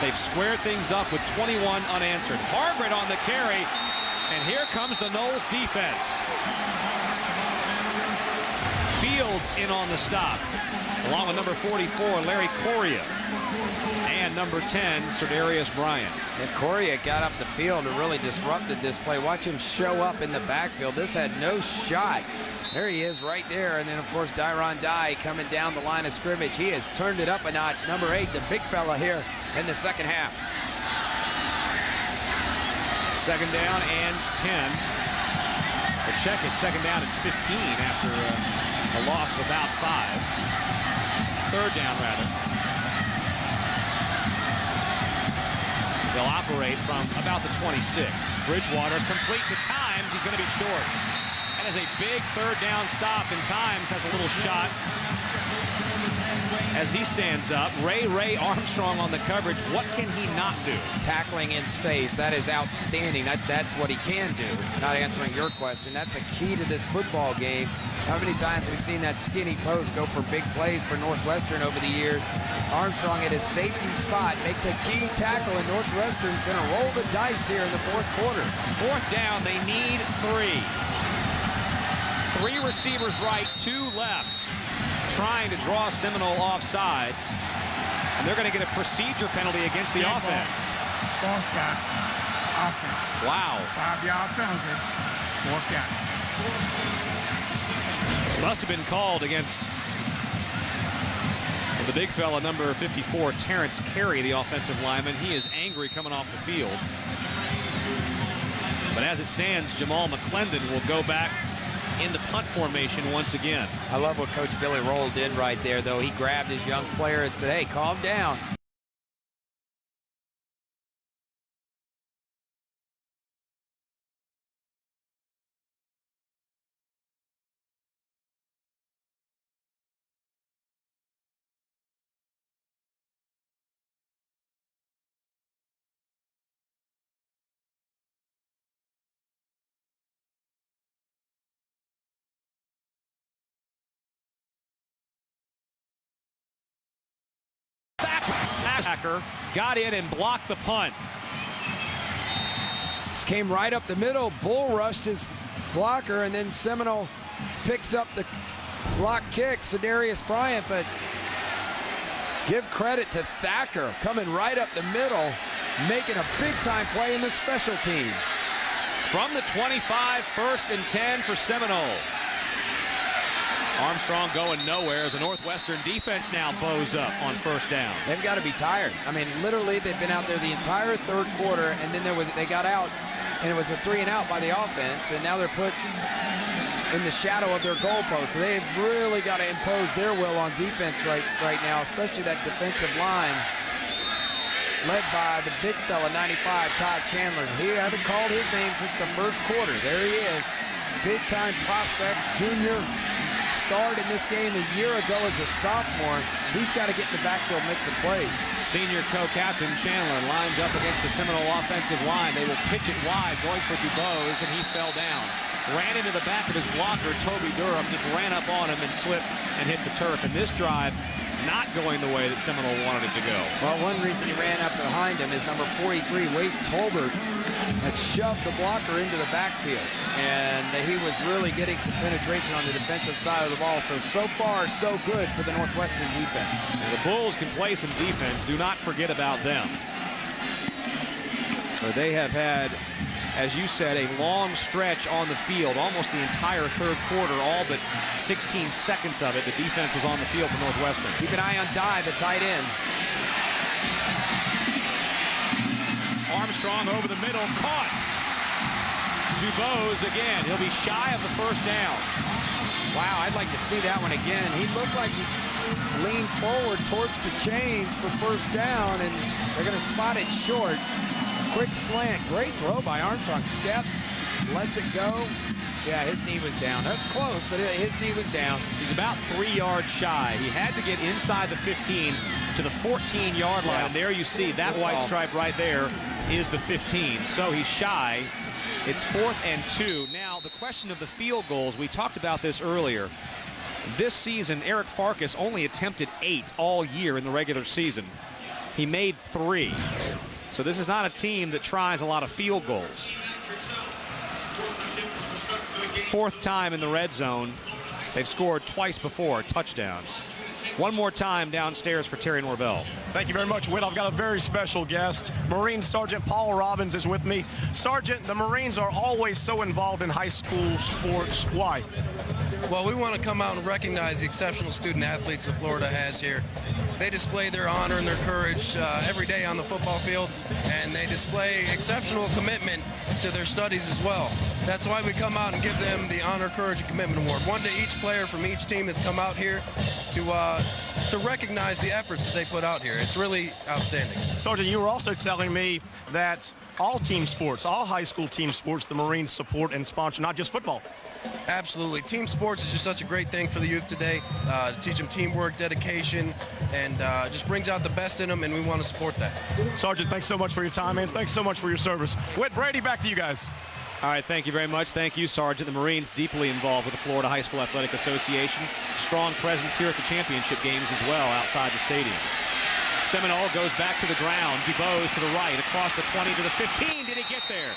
They've squared things up with 21 unanswered. Hargret on the carry, and here comes the Noles defense. Fields in on the stop, along with number 44, Larry Correa, and number 10, Serdarius Bryant. And Correa got up the field and really disrupted this play. Watch him show up in the backfield. This had no shot. There he is right there. And then, of course, Dyron Dye coming down the line of scrimmage. He has turned it up a notch. Number 8, the big fella here in the second half. Second down and 10. We'll check it. Second down and 15 after a loss of about 5. Third down, rather. They'll operate from about the 26. Bridgewater complete to Times. He's going to be short. That is a big third down stop, and Times has a little shot as he stands up. Ray Armstrong on the coverage. What can he not do? Tackling in space. That is outstanding. That's what he can do. Not answering your question. That's a key to this football game. How many times have we seen that skinny post go for big plays for Northwestern over the years? Armstrong at his safety spot makes a key tackle, and Northwestern's going to roll the dice here in the fourth quarter. Fourth down, they need 3. 3 receivers right, 2 left, trying to draw Seminole off sides. And they're going to get a procedure penalty against the offense. False start. Offense. Wow. 5-yard penalty. 4th down. Must have been called against the big fella, number 54, Terrence Carey, the offensive lineman. He is angry coming off the field. But as it stands, Jamal McClendon will go back into punt formation once again. I love what Coach Billy Roll did right there, though. He grabbed his young player and said, hey, calm down. Backer got in and blocked the punt. This came right up the middle, bull rushed his blocker, and then Seminole picks up the block kick, Serdarius Bryant, but give credit to Thacker coming right up the middle, making a big-time play in the special teams. From the 25, 1st and 10 for Seminole. Armstrong going nowhere as the Northwestern defense now bows up on 1st down. They've got to be tired. I mean, literally, they've been out there the entire third quarter, and then they got out, and it was a 3-and-out by the offense, and now they're put in the shadow of their goalpost. So they've really got to impose their will on defense right now, especially that defensive line led by the big fella, 95, Todd Chandler. He haven't called his name since the first quarter. There he is. Big-time prospect, junior. Starred in this game a year ago as a sophomore. He's got to get in the backfield, make some plays. Senior co-captain Chandler lines up against the Seminole offensive line. They will pitch it wide, going for DuBose, and he fell down. Ran into the back of his blocker, Toby Durham, just ran up on him and slipped and hit the turf. And this drive not going the way that Seminole wanted it to go. Well, one reason he ran up behind him is number 43, Wade Tolbert, had shoved the blocker into the backfield, and he was really getting some penetration on the defensive side of the ball. So far, so good for the Northwestern defense. Well, the Bulls can play some defense. Do not forget about them. So they have had, as you said, a long stretch on the field, almost the entire third quarter, all but 16 seconds of it. The defense was on the field for Northwestern. Keep an eye on Dye, the tight end. Armstrong over the middle, caught. DuBose again. He'll be shy of the first down. Wow, I'd like to see that one again. He looked like he leaned forward towards the chains for first down, and they're going to spot it short. Quick slant. Great throw by Armstrong. Steps, lets it go. Yeah, his knee was down. That's close, but his knee was down. He's about 3 yards shy. He had to get inside the 15 to the 14-yard line. And there you see that white stripe right there is the 15. So he's shy. It's 4th and 2. Now, the question of the field goals, we talked about this earlier. This season, Eric Farkas only attempted 8 all year in the regular season. He made 3. So this is not a team that tries a lot of field goals. 4th time in the red zone. They've scored twice before, touchdowns. One more time downstairs for Terry Norvell. Thank you very much, Whit. I've got a very special guest. Marine Sergeant Paul Robbins is with me. Sergeant, the Marines are always so involved in high school sports. Why? Well, we want to come out and recognize the exceptional student athletes that Florida has here. They display their honor and their courage every day on the football field, and they display exceptional commitment to their studies as well. That's why we come out and give them the Honor, Courage, and Commitment Award. One to each player from each team that's come out here to recognize the efforts that they put out here. It's really outstanding. Sergeant, you were also telling me that all team sports, all high school team sports, the Marines support and sponsor, not just football. Absolutely. Team sports is just such a great thing for the youth today. To teach them teamwork, dedication, and just brings out the best in them, and we want to support that. Sergeant, thanks so much for your time, man. Thanks so much for your service. Whit, Brady, back to you guys. All right, thank you very much. Thank you, Sergeant. The Marines deeply involved with the Florida High School Athletic Association. Strong presence here at the championship games as well outside the stadium. Seminole goes back to the ground. DuBose to the right, across the 20 to the 15. Did he get there?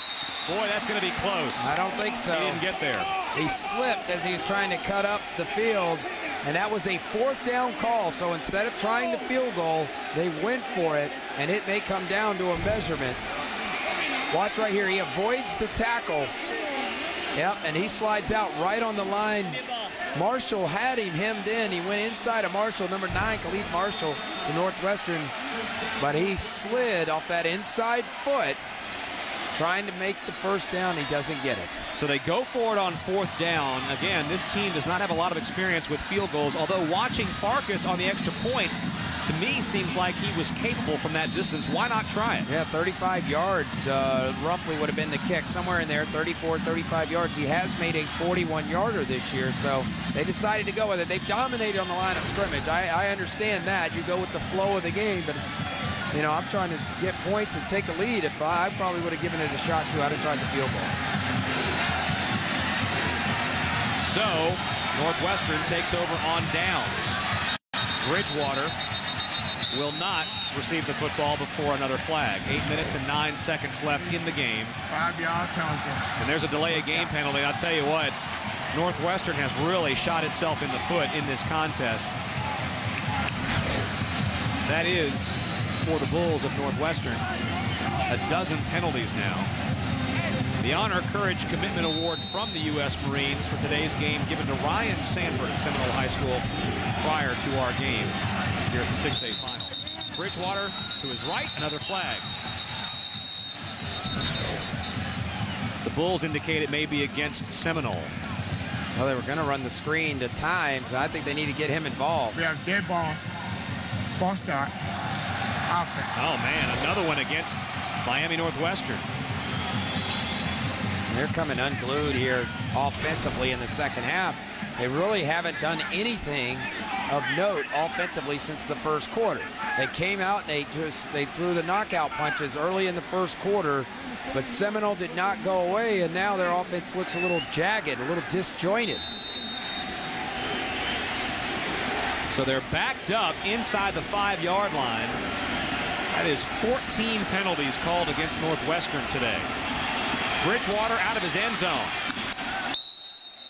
Boy, that's going to be close. I don't think so. He didn't get there. He slipped as he was trying to cut up the field, and that was a 4th down call. So instead of trying the field goal, they went for it, and it may come down to a measurement. Watch right here. He avoids the tackle. Yep, and he slides out right on the line. Marshall had him hemmed in. He went inside of Marshall, number 9, Khalid Marshall, the Northwestern. But he slid off that inside foot, trying to make the first down. He doesn't get it. So they go for it on 4th down. Again, this team does not have a lot of experience with field goals, although watching Farkas on the extra points, to me, seems like he was capable from that distance. Why not try it? Yeah, 35 yards roughly would have been the kick. Somewhere in there, 34, 35 yards. He has made a 41-yarder this year, so they decided to go with it. They've dominated on the line of scrimmage. I understand that. You go with the flow of the game, but you know, I'm trying to get points and take a lead. If I probably would have given it a shot, too. I'd have tried the field goal. So, Northwestern takes over on downs. Bridgewater will not receive the football before another flag. 8 minutes and 9 seconds left in the game. 5-yard penalty. And there's a delay of game penalty. I'll tell you what, Northwestern has really shot itself in the foot in this contest. That is, for the Bulls of Northwestern, a dozen penalties now. The Honor, Courage, Commitment Award from the U.S. Marines for today's game given to Ryan Sanford of Seminole High School prior to our game here at the 6A final. Bridgewater to his right, another flag. The Bulls indicate it may be against Seminole. Well, they were going to run the screen to Times. I think they need to get him involved. We have dead ball. False start. Offense. Oh, man, another one against Miami Northwestern. They're coming unglued here offensively in the second half. They really haven't done anything of note offensively since the first quarter. They came out and they threw the knockout punches early in the first quarter, but Seminole did not go away, and now their offense looks a little jagged, a little disjointed. So they're backed up inside the 5-yard line. That is 14 penalties called against Northwestern today. Bridgewater out of his end zone.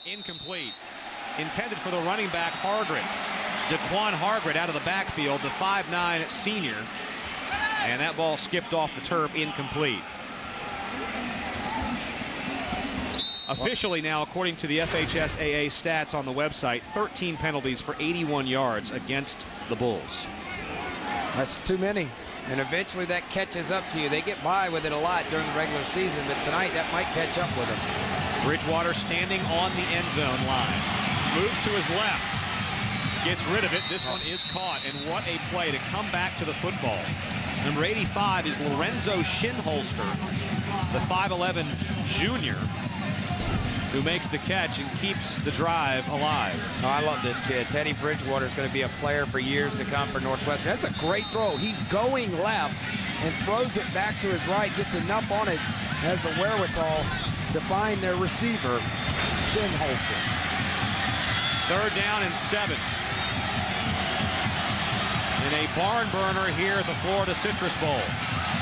Incomplete. Intended for the running back, Hargret. Daquan Hargret out of the backfield, the 5'9" senior. And that ball skipped off the turf, incomplete. Officially now, according to the FHSAA stats on the website, 13 penalties for 81 yards against the Bulls. That's too many. And eventually that catches up to you. They get by with it a lot during the regular season, but tonight that might catch up with them. Bridgewater standing on the end zone line. Moves to his left. Gets rid of it. This one is caught. And what a play to come back to the football. Number 85 is Lorenzo Shinholster, the 5'11 junior, who makes the catch and keeps the drive alive. Oh, I love this kid. Teddy Bridgewater is going to be a player for years to come for Northwestern. That's a great throw. He's going left and throws it back to his right, gets enough on it, has the wherewithal to find their receiver, Shinholster. 3rd down and 7. In a barn burner here at the Florida Citrus Bowl.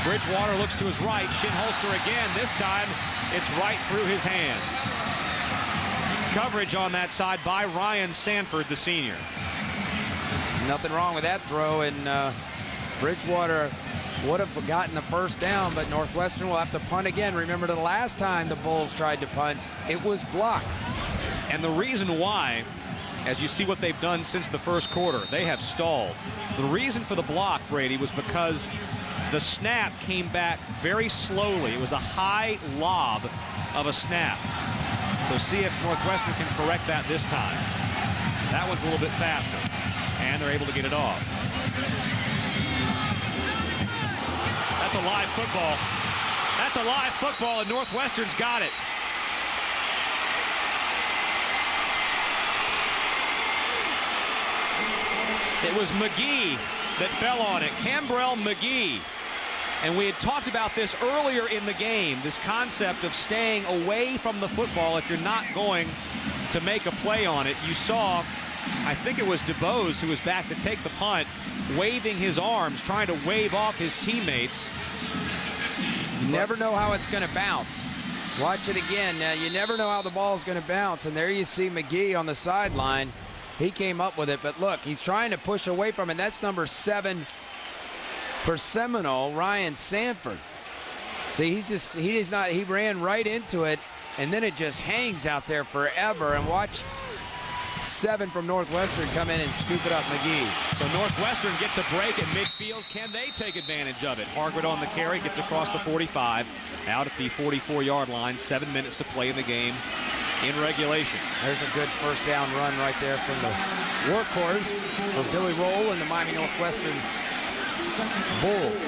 Bridgewater looks to his right. Shinholster again. This time, it's right through his hands. Coverage on that side by Ryan Sanford, the senior. Nothing wrong with that throw, and Bridgewater would have gotten the 1st down, but Northwestern will have to punt again. Remember the last time the Bulls tried to punt, it was blocked. And the reason why, as you see what they've done since the 1st quarter, they have stalled. The reason for the block, Brady, was because the snap came back very slowly. It was a high lob of a snap. So see if Northwestern can correct that this time. That one's a little bit faster, and they're able to get it off. That's a live football. That's a live football, and Northwestern's got it. It was McGee that fell on it. Cambrell McGee. And we had talked about this earlier in the game, this concept of staying away from the football if you're not going to make a play on it. You saw, I think it was DuBose who was back to take the punt, waving his arms, trying to wave off his teammates. You never know how it's going to bounce. Watch it again. You never know how the ball is going to bounce. And there you see McGee on the sideline. He came up with it, but look, he's trying to push away from it. That's number 7 for Seminole, Ryan Sanford. See, he ran right into it, and then it just hangs out there forever. And watch 7 from Northwestern come in and scoop it up, McGee. So Northwestern gets a break at midfield. Can they take advantage of it? Hargret on the carry, gets across the 45, out at the 44-yard line. 7 minutes to play in the game in regulation. There's a good 1st down run right there from the workhorse for Billy Roll and the Miami Northwestern Bulls.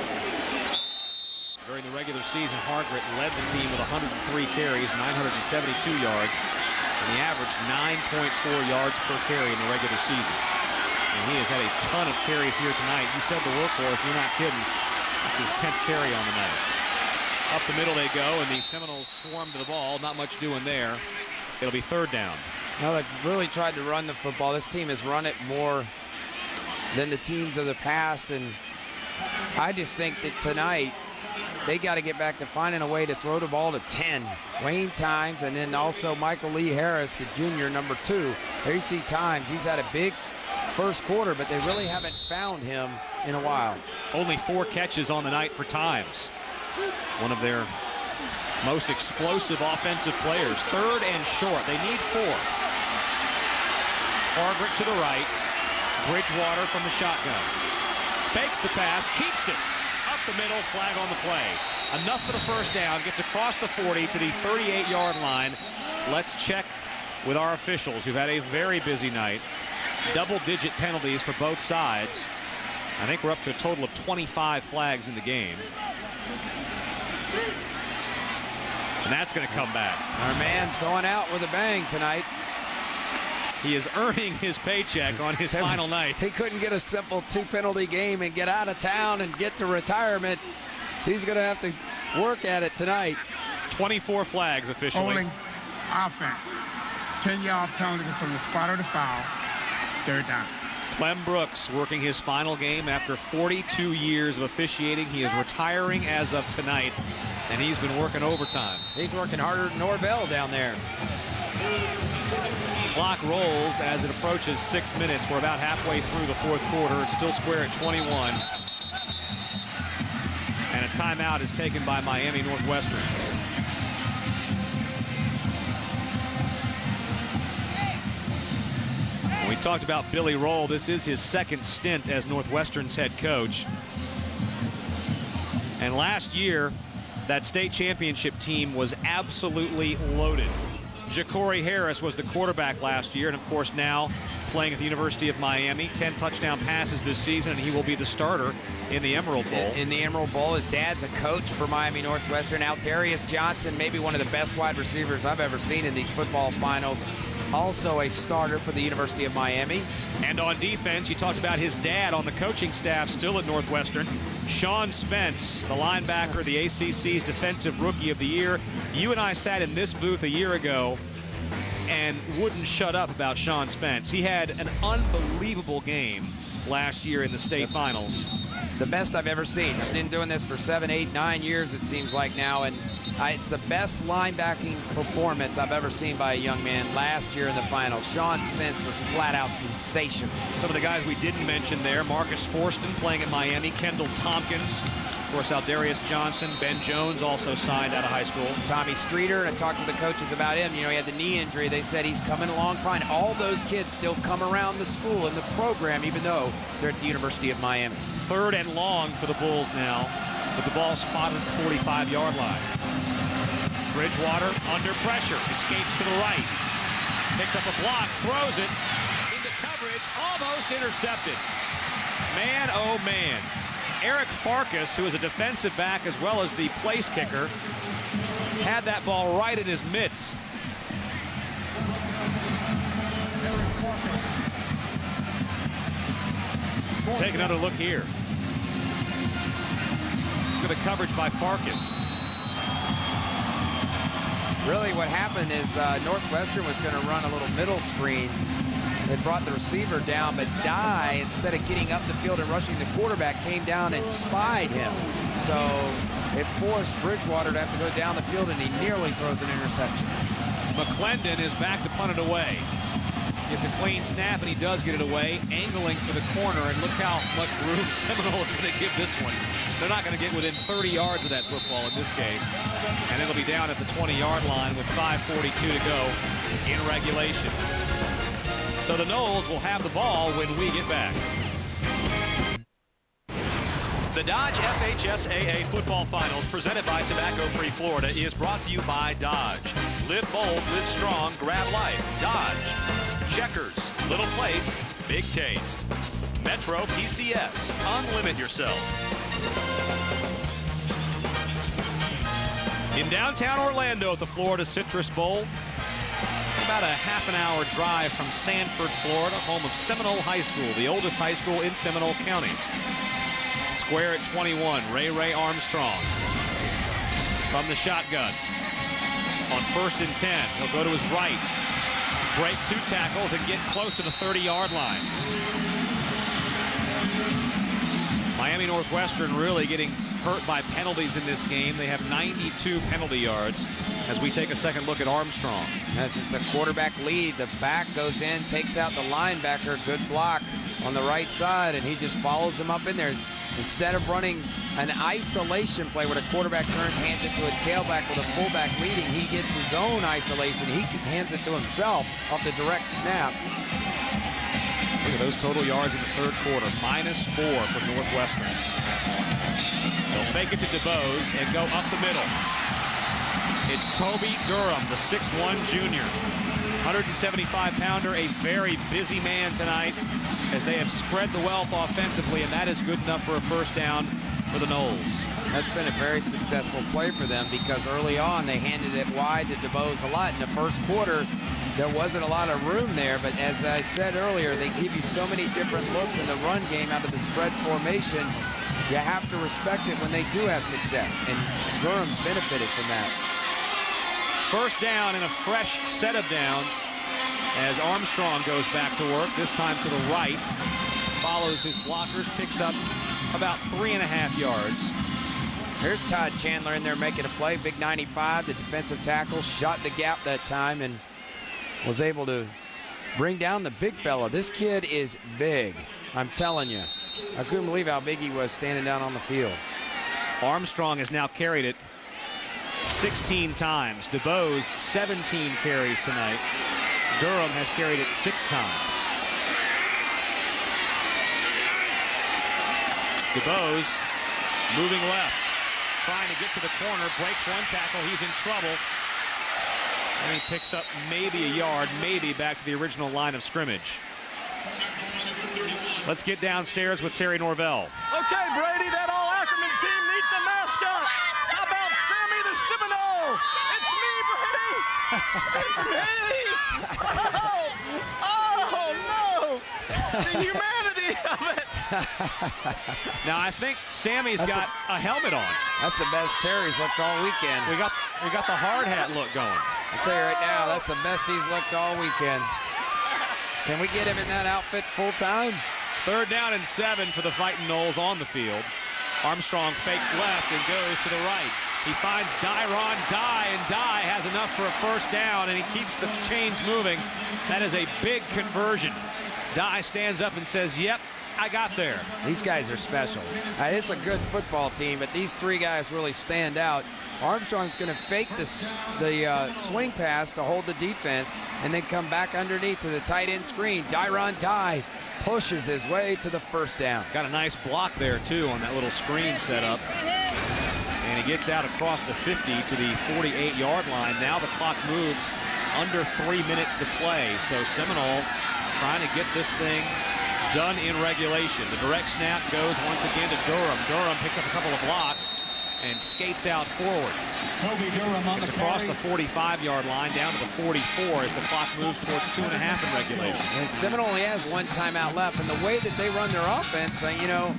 During the regular season, Hargret led the team with 103 carries, 972 yards, and he averaged 9.4 yards per carry in the regular season. And he has had a ton of carries here tonight. You said the workhorse, you're not kidding. It's his 10th carry on the night. Up the middle they go, and the Seminoles swarm to the ball. Not much doing there. It'll be 3rd down. Now they've really tried to run the football. This team has run it more than the teams of the past, and I just think that tonight they got to get back to finding a way to throw the ball to 10. Wayne Times, and then also Michael Lee Harris, the junior, number 2. There you see Times. He's had a big 1st quarter, but they really haven't found him in a while. Only 4 catches on the night for Times. One of their most explosive offensive players. 3rd and short. They need 4. Hargret to the right. Bridgewater from the shotgun. Fakes the pass, keeps it. Up the middle, flag on the play. Enough for the 1st down. Gets across the 40 to the 38-yard line. Let's check with our officials who've had a very busy night. Double-digit penalties for both sides. I think we're up to a total of 25 flags in the game. And that's going to come back. Our man's going out with a bang tonight. He is earning his paycheck on his final night. He couldn't get a simple 2-penalty game and get out of town and get to retirement. He's going to have to work at it tonight. 24 flags officially. Holding offense. 10-yard penalty from the spot of the foul. 3rd down. Clem Brooks working his final game after 42 years of officiating. He is retiring as of tonight, and he's been working overtime. He's working harder than Norvell down there. Clock rolls as it approaches 6 minutes. We're about halfway through the 4th quarter. It's still square at 21. And a timeout is taken by Miami Northwestern. We talked about Billy Roll. This is his 2nd stint as Northwestern's head coach. And last year, that state championship team was absolutely loaded. Ja'Cory Harris was the quarterback last year, and of course now playing at the University of Miami. 10 touchdown passes this season, and he will be the starter in the Emerald Bowl. In the Emerald Bowl, his dad's a coach for Miami Northwestern. Aldarius Johnson, maybe one of the best wide receivers I've ever seen in these football finals. Also a starter for the University of Miami. And on defense, you talked about his dad on the coaching staff still at Northwestern. Sean Spence, the linebacker, the ACC's Defensive Rookie of the Year. You and I sat in this booth a year ago and wouldn't shut up about Sean Spence. He had an unbelievable game last year in the state finals. The best I've ever seen. I've been doing this for 7, 8, 9 years, it seems like now, and it's the best linebacking performance I've ever seen by a young man last year in the finals. Sean Spence was flat out sensational. Some of the guys we didn't mention there: Marcus Forston playing in Miami, Kendall Tompkins, of course, Aldarius Johnson, Ben Jones also signed out of high school. Tommy Streeter, and I talked to the coaches about him. You know, he had the knee injury. They said he's coming along fine. All those kids still come around the school and the program, even though they're at the University of Miami. 3rd and long for the Bulls now, with the ball spotted at the 45-yard line. Bridgewater under pressure, escapes to the right, picks up a block, throws it into coverage, almost intercepted. Man, oh man. Eric Farkas, who is a defensive back as well as the place kicker, had that ball right in his mitts. Take another look here. Look at the coverage by Farkas. Really what happened is Northwestern was going to run a little middle screen. They brought the receiver down, but Dye, instead of getting up the field and rushing the quarterback, came down and spied him. So it forced Bridgewater to have to go down the field, and he nearly throws an interception. McClendon is back to punt it away. Gets a clean snap, and he does get it away, angling for the corner, and look how much room Seminole is going to give this one. They're not going to get within 30 yards of that football in this case, and it'll be down at the 20-yard line with 5:42 to go in regulation. So the Noles will have the ball when we get back. The Dodge FHSAA Football Finals, presented by Tobacco Free Florida, is brought to you by Dodge. Live bold, live strong, grab life. Dodge. Checkers, little place, big taste. Metro PCS, unlimit yourself. In downtown Orlando at the Florida Citrus Bowl, about a half-an-hour drive from Sanford, Florida, home of Seminole High School, the oldest high school in Seminole County. Square at 21, Ray Armstrong from the shotgun. On 1st and 10, he'll go to his right, break 2 tackles, and get close to the 30-yard line. Miami Northwestern really getting hurt by penalties in this game. They have 92 penalty yards as we take a second look at Armstrong. That's just the quarterback lead. The back goes in, takes out the linebacker. Good block on the right side, and he just follows him up in there. Instead of running an isolation play where the quarterback turns, hands it to a tailback with a fullback leading, he gets his own isolation. He hands it to himself off the direct snap. Look at those total yards in the 3rd quarter. -4 for Northwestern. They'll fake it to DeBose and go up the middle. It's Toby Durham, the 6'1 junior. 175-pounder, a very busy man tonight as they have spread the wealth offensively, and that is good enough for a first down for the Noles. That's been a very successful play for them because early on they handed it wide to DeBose a lot. In the 1st quarter, there wasn't a lot of room there, but as I said earlier, they give you so many different looks in the run game out of the spread formation. You have to respect it when they do have success, and Durham's benefited from that. First down and a fresh set of downs as Armstrong goes back to work, this time to the right, follows his blockers, picks up about 3.5 yards. Here's Todd Chandler in there making a play. Big 95, the defensive tackle, shot the gap that time and was able to bring down the big fella. This kid is big, I'm telling you. I couldn't believe how big he was standing down on the field. Armstrong has now carried it 16 times. DeBose, 17 carries tonight. Durham has carried it 6 times. DeBose moving left. trying to get to the corner, breaks one tackle, he's in trouble. And he picks up maybe a yard, maybe back to the original line of scrimmage. Let's get downstairs with Terry Norvell. Okay, Brady, that all-Ackerman team needs a mascot. How about Sammy the Seminole? It's me, Brady. It's me. Oh, no. The humanity of it. Now, I think Sammy's got a helmet on. That's the best Terry's looked all weekend. We got the hard hat look going. I'll tell you right now, that's the best he's looked all weekend. Can we get him in that outfit full time? 3rd down and 7 for the Fighting Noles on the field. Armstrong fakes left and goes to the right. He finds Dyron Dye, and Dye has enough for a 1st down, and he keeps the chains moving. That is a big conversion. Dye stands up and says, yep, I got there. These guys are special. It's a good football team, but these 3 guys really stand out. Armstrong's going to fake the swing pass to hold the defense and then come back underneath to the tight end screen. Dyron Dye pushes his way to the 1st down. Got a nice block there, too, on that little screen setup. And he gets out across the 50 to the 48-yard line. Now the clock moves under 3 minutes to play. So Seminole trying to get this thing done in regulation. The direct snap goes once again to Durham. Durham picks up a couple of blocks and skates out forward. Toby Durham on it's the across carry. the 45-yard line down to the 44 as the clock moves towards 2.5 in regulation. And Seminole only has 1 timeout left, and the way that they run their offense, you know,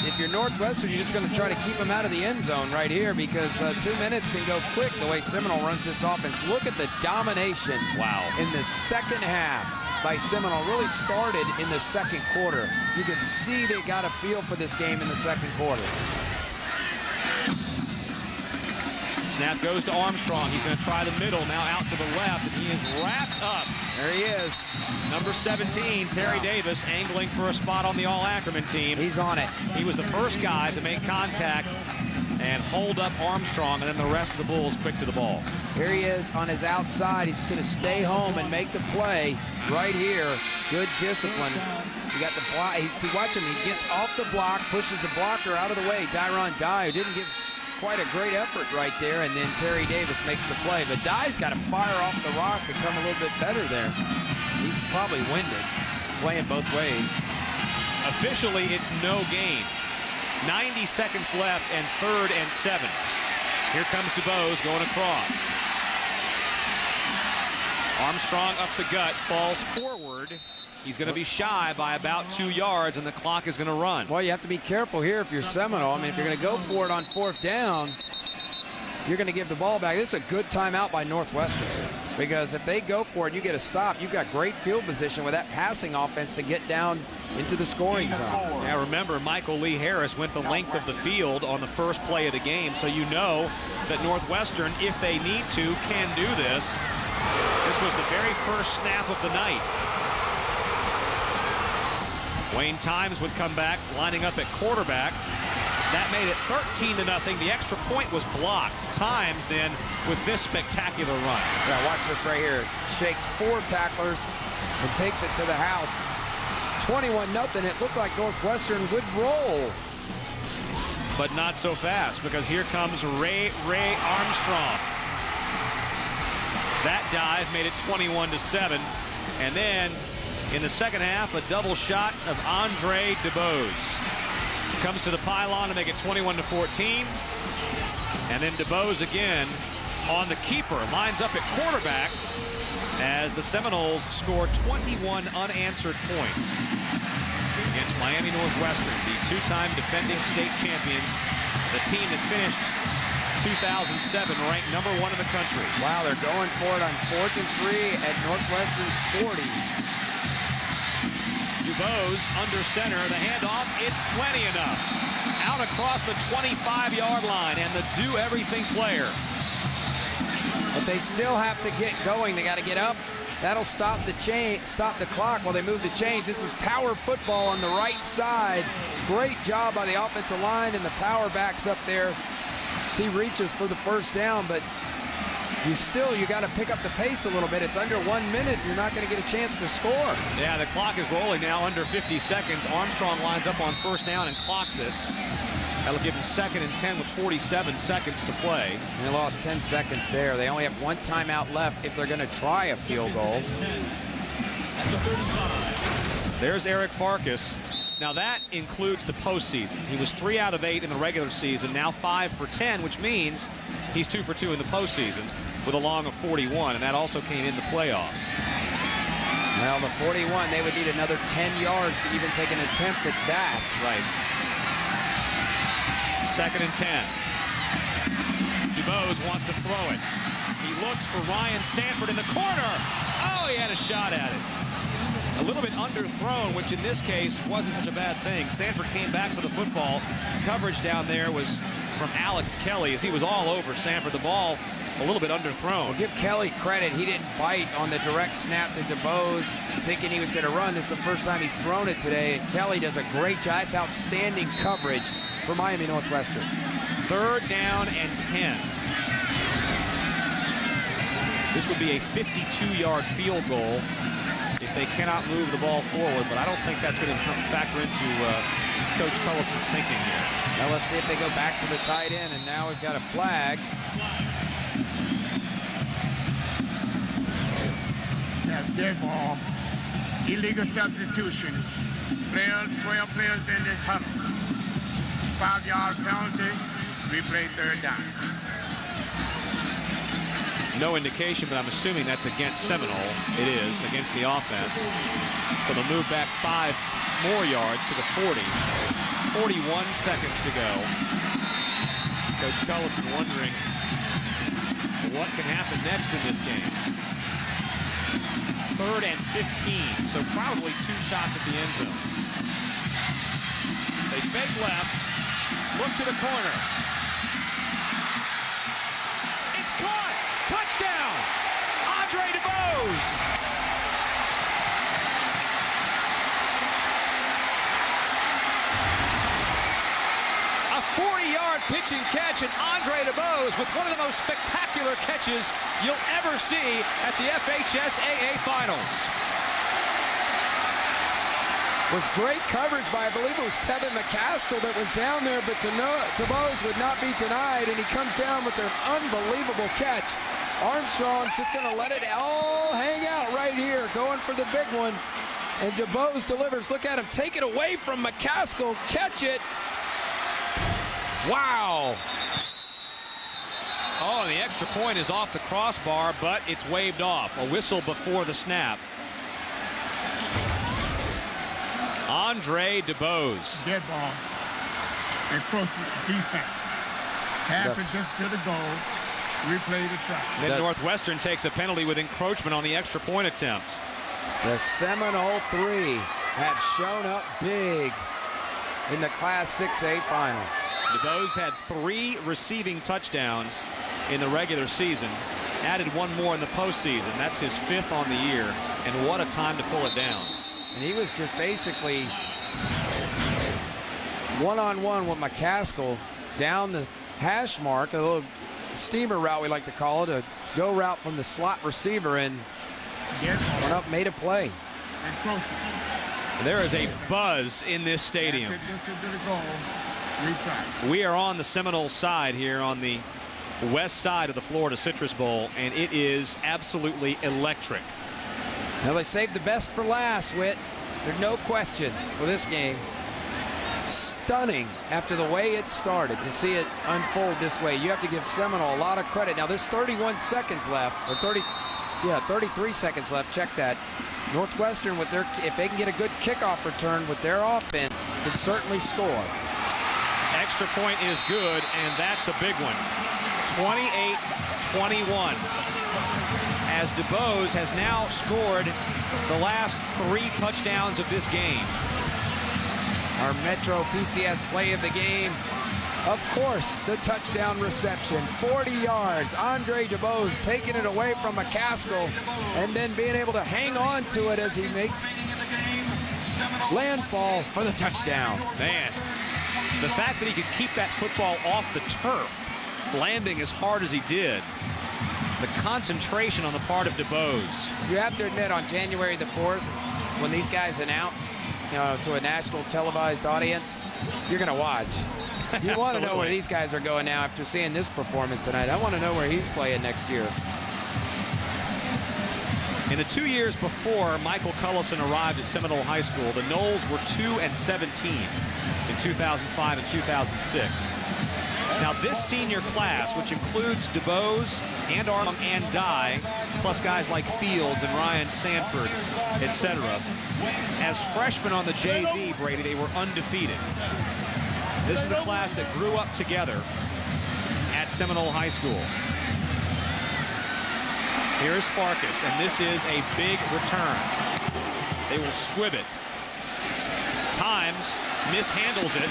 if you're Northwestern, you're just going to try to keep them out of the end zone right here because 2 minutes can go quick the way Seminole runs this offense. Look at the domination in the second half by Seminole. Really started in the 2nd quarter. You can see they got a feel for this game in the 2nd quarter. Snap goes to Armstrong. He's going to try the middle, now out to the left, and he is wrapped up. There he is. Number 17, Terry Davis, angling for a spot on the All-Ackerman team. He's on it. He was the first guy to make contact and hold up Armstrong, and then the rest of the Bulls quick to the ball. Here he is on his outside. He's going to stay home and make the play right here. Good discipline. You got the block. See, watch him. He gets off the block, pushes the blocker out of the way. Dyron Dye, who didn't give quite a great effort right there, and then Terry Davis makes the play. But Dye's got to fire off the rock and come a little bit better there. He's probably winded, playing both ways. Officially, it's no gain. 90 seconds left and 3rd and 7. Here comes DuBose going across. Armstrong up the gut, falls forward. He's going to be shy by about 2 yards, and the clock is going to run. Well, you have to be careful here if you're Seminole. I mean, if you're going to go for it on 4th down, you're going to give the ball back. This is a good timeout by Northwestern because if they go for it and you get a stop, you've got great field position with that passing offense to get down into the scoring zone. Now remember, Michael Lee Harris went the length of the field on the first play of the game, so you know that Northwestern, if they need to, can do this. This was the very first snap of the night. Wayne Times would come back, lining up at quarterback. That made it 13-0. The extra point was blocked. Times then with this spectacular run. Yeah, watch this right here. Shakes 4 tacklers and takes it to the house. 21-0. It looked like Northwestern would roll. But not so fast, because here comes Ray Armstrong. That dive made it 21-7. And then in the second half, a double shot of Andre DuBose. Comes to the pylon to make it 21-14. And then DuBose again on the keeper. Lines up at quarterback as the Seminoles score 21 unanswered points against Miami Northwestern, the 2-time defending state champions, the team that finished 2007 ranked #1 in the country. Wow, they're going for it on 4th and 3 at Northwestern's 40. DuBose under center, the handoff, it's plenty enough. Out across the 25-yard line, and the do-everything player. But they still have to get going. They got to get up. That'll stop the clock while they move the chains. This is power football on the right side. Great job by the offensive line and the power backs up there. He reaches for the 1st down, but you got to pick up the pace a little bit. It's under 1 minute. You're not going to get a chance to score. Yeah, the clock is rolling now, under 50 seconds. Armstrong lines up on 1st down and clocks it. That'll give them 2nd and 10 with 47 seconds to play. And they lost 10 seconds there. They only have 1 timeout left if they're going to try a field goal. There's Eric Farkas. Now that includes the postseason. He was 3 out of 8 in the regular season, now 5 for 10, which means he's 2 for 2 in the postseason with a long of 41, and that also came in the playoffs. Well, the 41, they would need another 10 yards to even take an attempt at that. Right. 2nd and 10. DuBose wants to throw it. He looks for Ryan Sanford in the corner. Oh, he had a shot at it. A little bit underthrown, which in this case wasn't such a bad thing. Sanford came back for the football. Coverage down there was from Alex Kelly as he was all over Sanford. The ball a little bit underthrown. Well, give Kelly credit. He didn't bite on the direct snap to DuBose, thinking he was going to run. This is the first time he's thrown it today, and Kelly does a great job. That's outstanding coverage for Miami Northwestern. 3rd down and 10. This would be a 52-yard field goal if they cannot move the ball forward, but I don't think that's going to factor into Coach Cullison's thinking here. Now let's see if they go back to the tight end, and now we've got a flag. Yeah, dead ball. Illegal substitutions. 12 players in the huddle. 5-yard penalty. Replay 3rd down. No indication, but I'm assuming that's against Seminole. It is against the offense. So they'll move back 5 more yards to the 40. 41 seconds to go. Coach Cullison wondering what can happen next in this game. 3rd and 15, so probably 2 shots at the end zone. They fake left, look to the corner. It's caught! Touchdown! Andre DuBose! A 40-yard pitching catch, and Andre DuBose with one of the most spectacular catches you'll ever see at the FHSAA Finals. Was great coverage by, I believe it was Tevin McCaskill that was down there, but DuBose would not be denied, and he comes down with an unbelievable catch. Armstrong's just going to let it all hang out right here, going for the big one. And DuBose delivers. Look at him take it away from McCaskill, catch it. Wow. Oh, the extra point is off the crossbar, but it's waved off. A whistle before the snap. Andre DuBose. Dead ball. Encroachment defense. Half a distance to the goal. Replay the try. Then Northwestern takes a penalty with encroachment on the extra point attempt. The Seminole 3 have shown up big in the Class 6A final. DuBose had 3 receiving touchdowns in the regular season. Added 1 more in the postseason. That's his 5th on the year. And what a time to pull it down. And he was just basically one-on-one with McCaskill down the hash mark, a little steamer route we like to call it, a go route from the slot receiver, and went up, made a play. There is a buzz in this stadium. We are on the Seminole side here on the west side of the Florida Citrus Bowl, and it is absolutely electric. Now they saved the best for last, Whit. There's no question for this game. Stunning after the way it started to see it unfold this way. You have to give Seminole a lot of credit. Now there's 31 seconds left, or 33 seconds left. Check that. Northwestern, with their, if they can get a good kickoff return with their offense, can certainly score. Extra point is good, and that's a big one. 28-21. As DuBose has now scored the last 3 touchdowns of this game. Our Metro PCS play of the game, of course, the touchdown reception, 40 yards. Andre DuBose taking it away from McCaskill and then being able to hang on to it as he makes landfall for the touchdown. Man, the fact that he could keep that football off the turf, landing as hard as he did, the concentration on the part of DuBose. You have to admit, on January the 4th, when these guys announce, to a national televised audience, you're going to watch. You want to know where these guys are going now after seeing this performance tonight. I want to know where he's playing next year. In the 2 years before Michael Cullison arrived at Seminole High School, the Noles were 2-17 in 2005 and 2006. Now this senior class, which includes DuBose and Armstrong and Dye, plus guys like Fields and Ryan Sanford, etc. As freshmen on the JV, Brady, they were undefeated. This is the class that grew up together at Seminole High School. Here's Farkas, and this is a big return. They will squib it. Times mishandles it.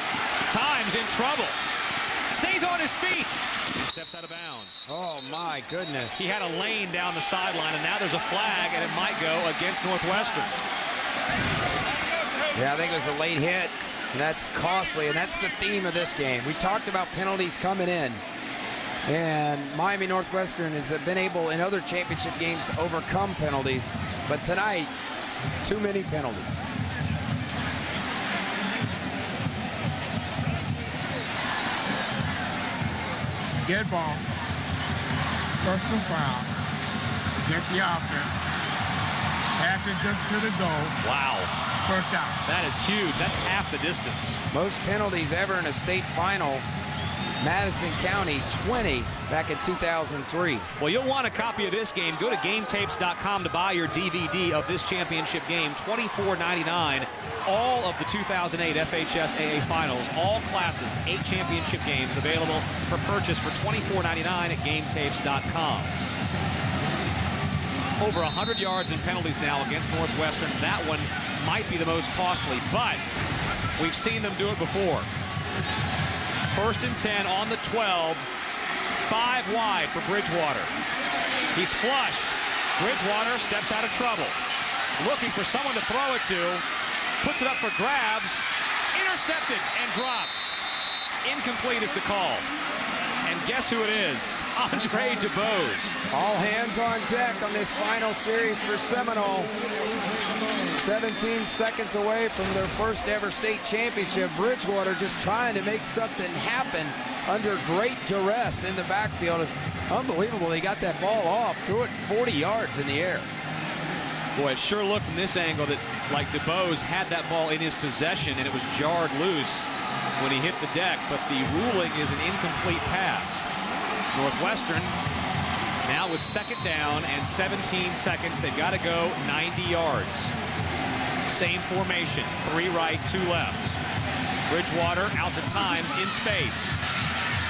Times in trouble. Stays on his feet. And steps out of bounds. Oh, my goodness. He had a lane down the sideline, and now there's a flag, and it might go against Northwestern. Yeah, I think it was a late hit, and that's costly, and that's the theme of this game. We talked about penalties coming in. And Miami Northwestern has been able in other championship games to overcome penalties, but tonight, too many penalties. Dead ball. Personal foul. Against the offense. Passes just to the goal. Wow. First out. That is huge. That's half the distance. Most penalties ever in a state final. Madison County 20 back in 2003. Well, you'll want a copy of this game. Go to GameTapes.com to buy your DVD of this championship game. $24.99. All of the 2008 FHSAA finals, all classes, 8 championship games available for purchase for $24.99 at GameTapes.com. Over 100 yards in penalties now against Northwestern. That one might be the most costly, but we've seen them do it before. 1st and 10 on the 12, 5 wide for Bridgewater. He's flushed. Bridgewater steps out of trouble. Looking for someone to throw it to. Puts it up for grabs. Intercepted and dropped. Incomplete is the call. And guess who it is? Andre DuBose. All hands on deck on this final series for Seminole. 17 seconds away from their first ever state championship. Bridgewater just trying to make something happen under great duress in the backfield. Unbelievable. He got that ball off, threw it 40 yards in the air. Boy, it sure looked from this angle that like DuBose had that ball in his possession and it was jarred loose when he hit the deck, but the ruling is an incomplete pass. Northwestern now with 2nd down and 17 seconds. They've got to go 90 yards. Same formation, 3 right, 2 left. Bridgewater out to Times in space.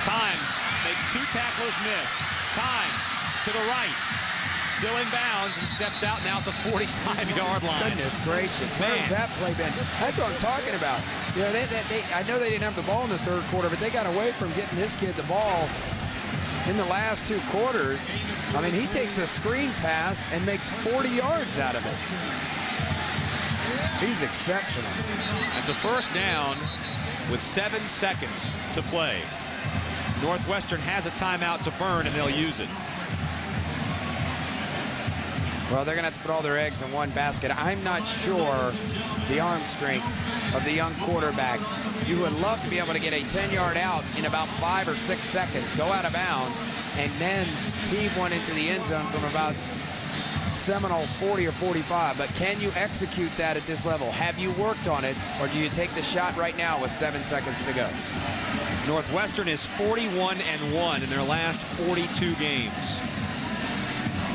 Times makes 2 tacklers miss. Times to the right. Still in bounds and steps out now at the 45-yard line. Goodness gracious, where's that play been? That's what I'm talking about. You know, I know they didn't have the ball in the 3rd quarter, but they got away from getting this kid the ball in the last 2 quarters. I mean, he takes a screen pass and makes 40 yards out of it. He's exceptional. That's a 1st down with 7 seconds to play. Northwestern has a timeout to burn, and they'll use it. Well, they're going to have to put all their eggs in one basket. I'm not sure the arm strength of the young quarterback. You would love to be able to get a 10-yard out in about 5 or 6 seconds, go out of bounds, and then heave one into the end zone from about Seminoles 40 or 45. But can you execute that at this level? Have you worked on it, or do you take the shot right now with 7 seconds to go? Northwestern is 41-1 in their last 42 games.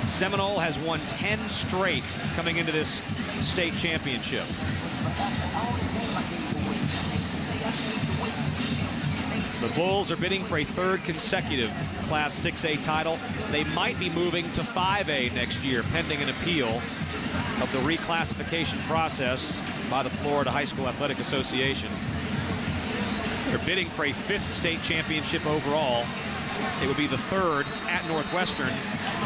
Seminole has won 10 straight coming into this state championship. The Bulls are bidding for a 3rd consecutive Class 6A title. They might be moving to 5A next year, pending an appeal of the reclassification process by the Florida High School Athletic Association. They're bidding for a 5th state championship overall. It would be the 3rd at Northwestern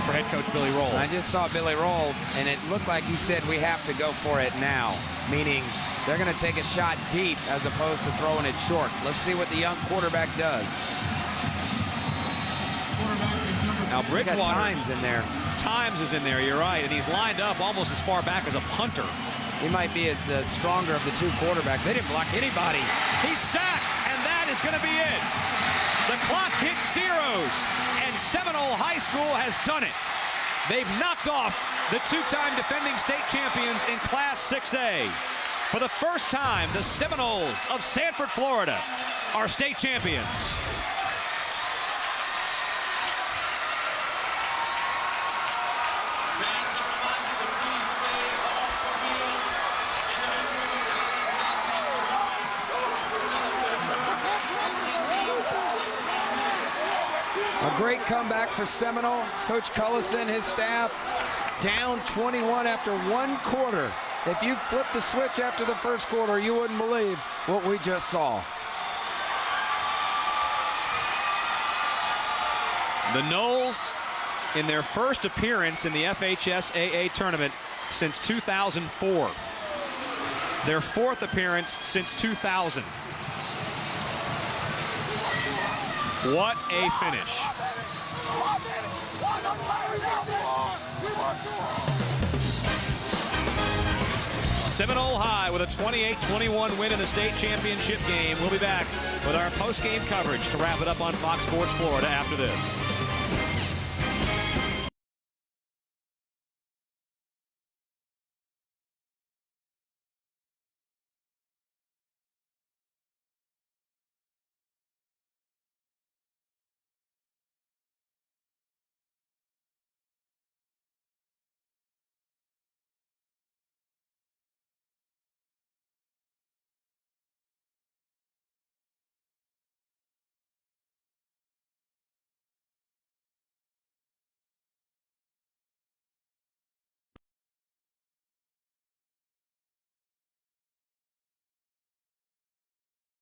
for head coach Billy Roll. I just saw Billy Roll, and it looked like he said we have to go for it now, meaning they're going to take a shot deep as opposed to throwing it short. Let's see what the young quarterback does. Now Bridgewater, Times in there. Times is in there, you're right, and he's lined up almost as far back as a punter. He might be the stronger of the 2 quarterbacks. They didn't block anybody. He's sacked, and that that is going to be it. The clock hits zeros, and Seminole High School has done it. They've knocked off the two-time defending state champions in Class 6A. For the first time, the Seminoles of Sanford, Florida, are state champions. A great comeback for Seminole. Coach Cullison, his staff, down 21 after one quarter. If you flipped the switch after the first quarter, you wouldn't believe what we just saw. The Noles, in their first appearance in the FHSAA tournament since 2004. Their fourth appearance since 2000. What a finish. Seminole High with a 28-21 win in the state championship game. We'll be back with our post-game coverage to wrap it up on Fox Sports Florida after this.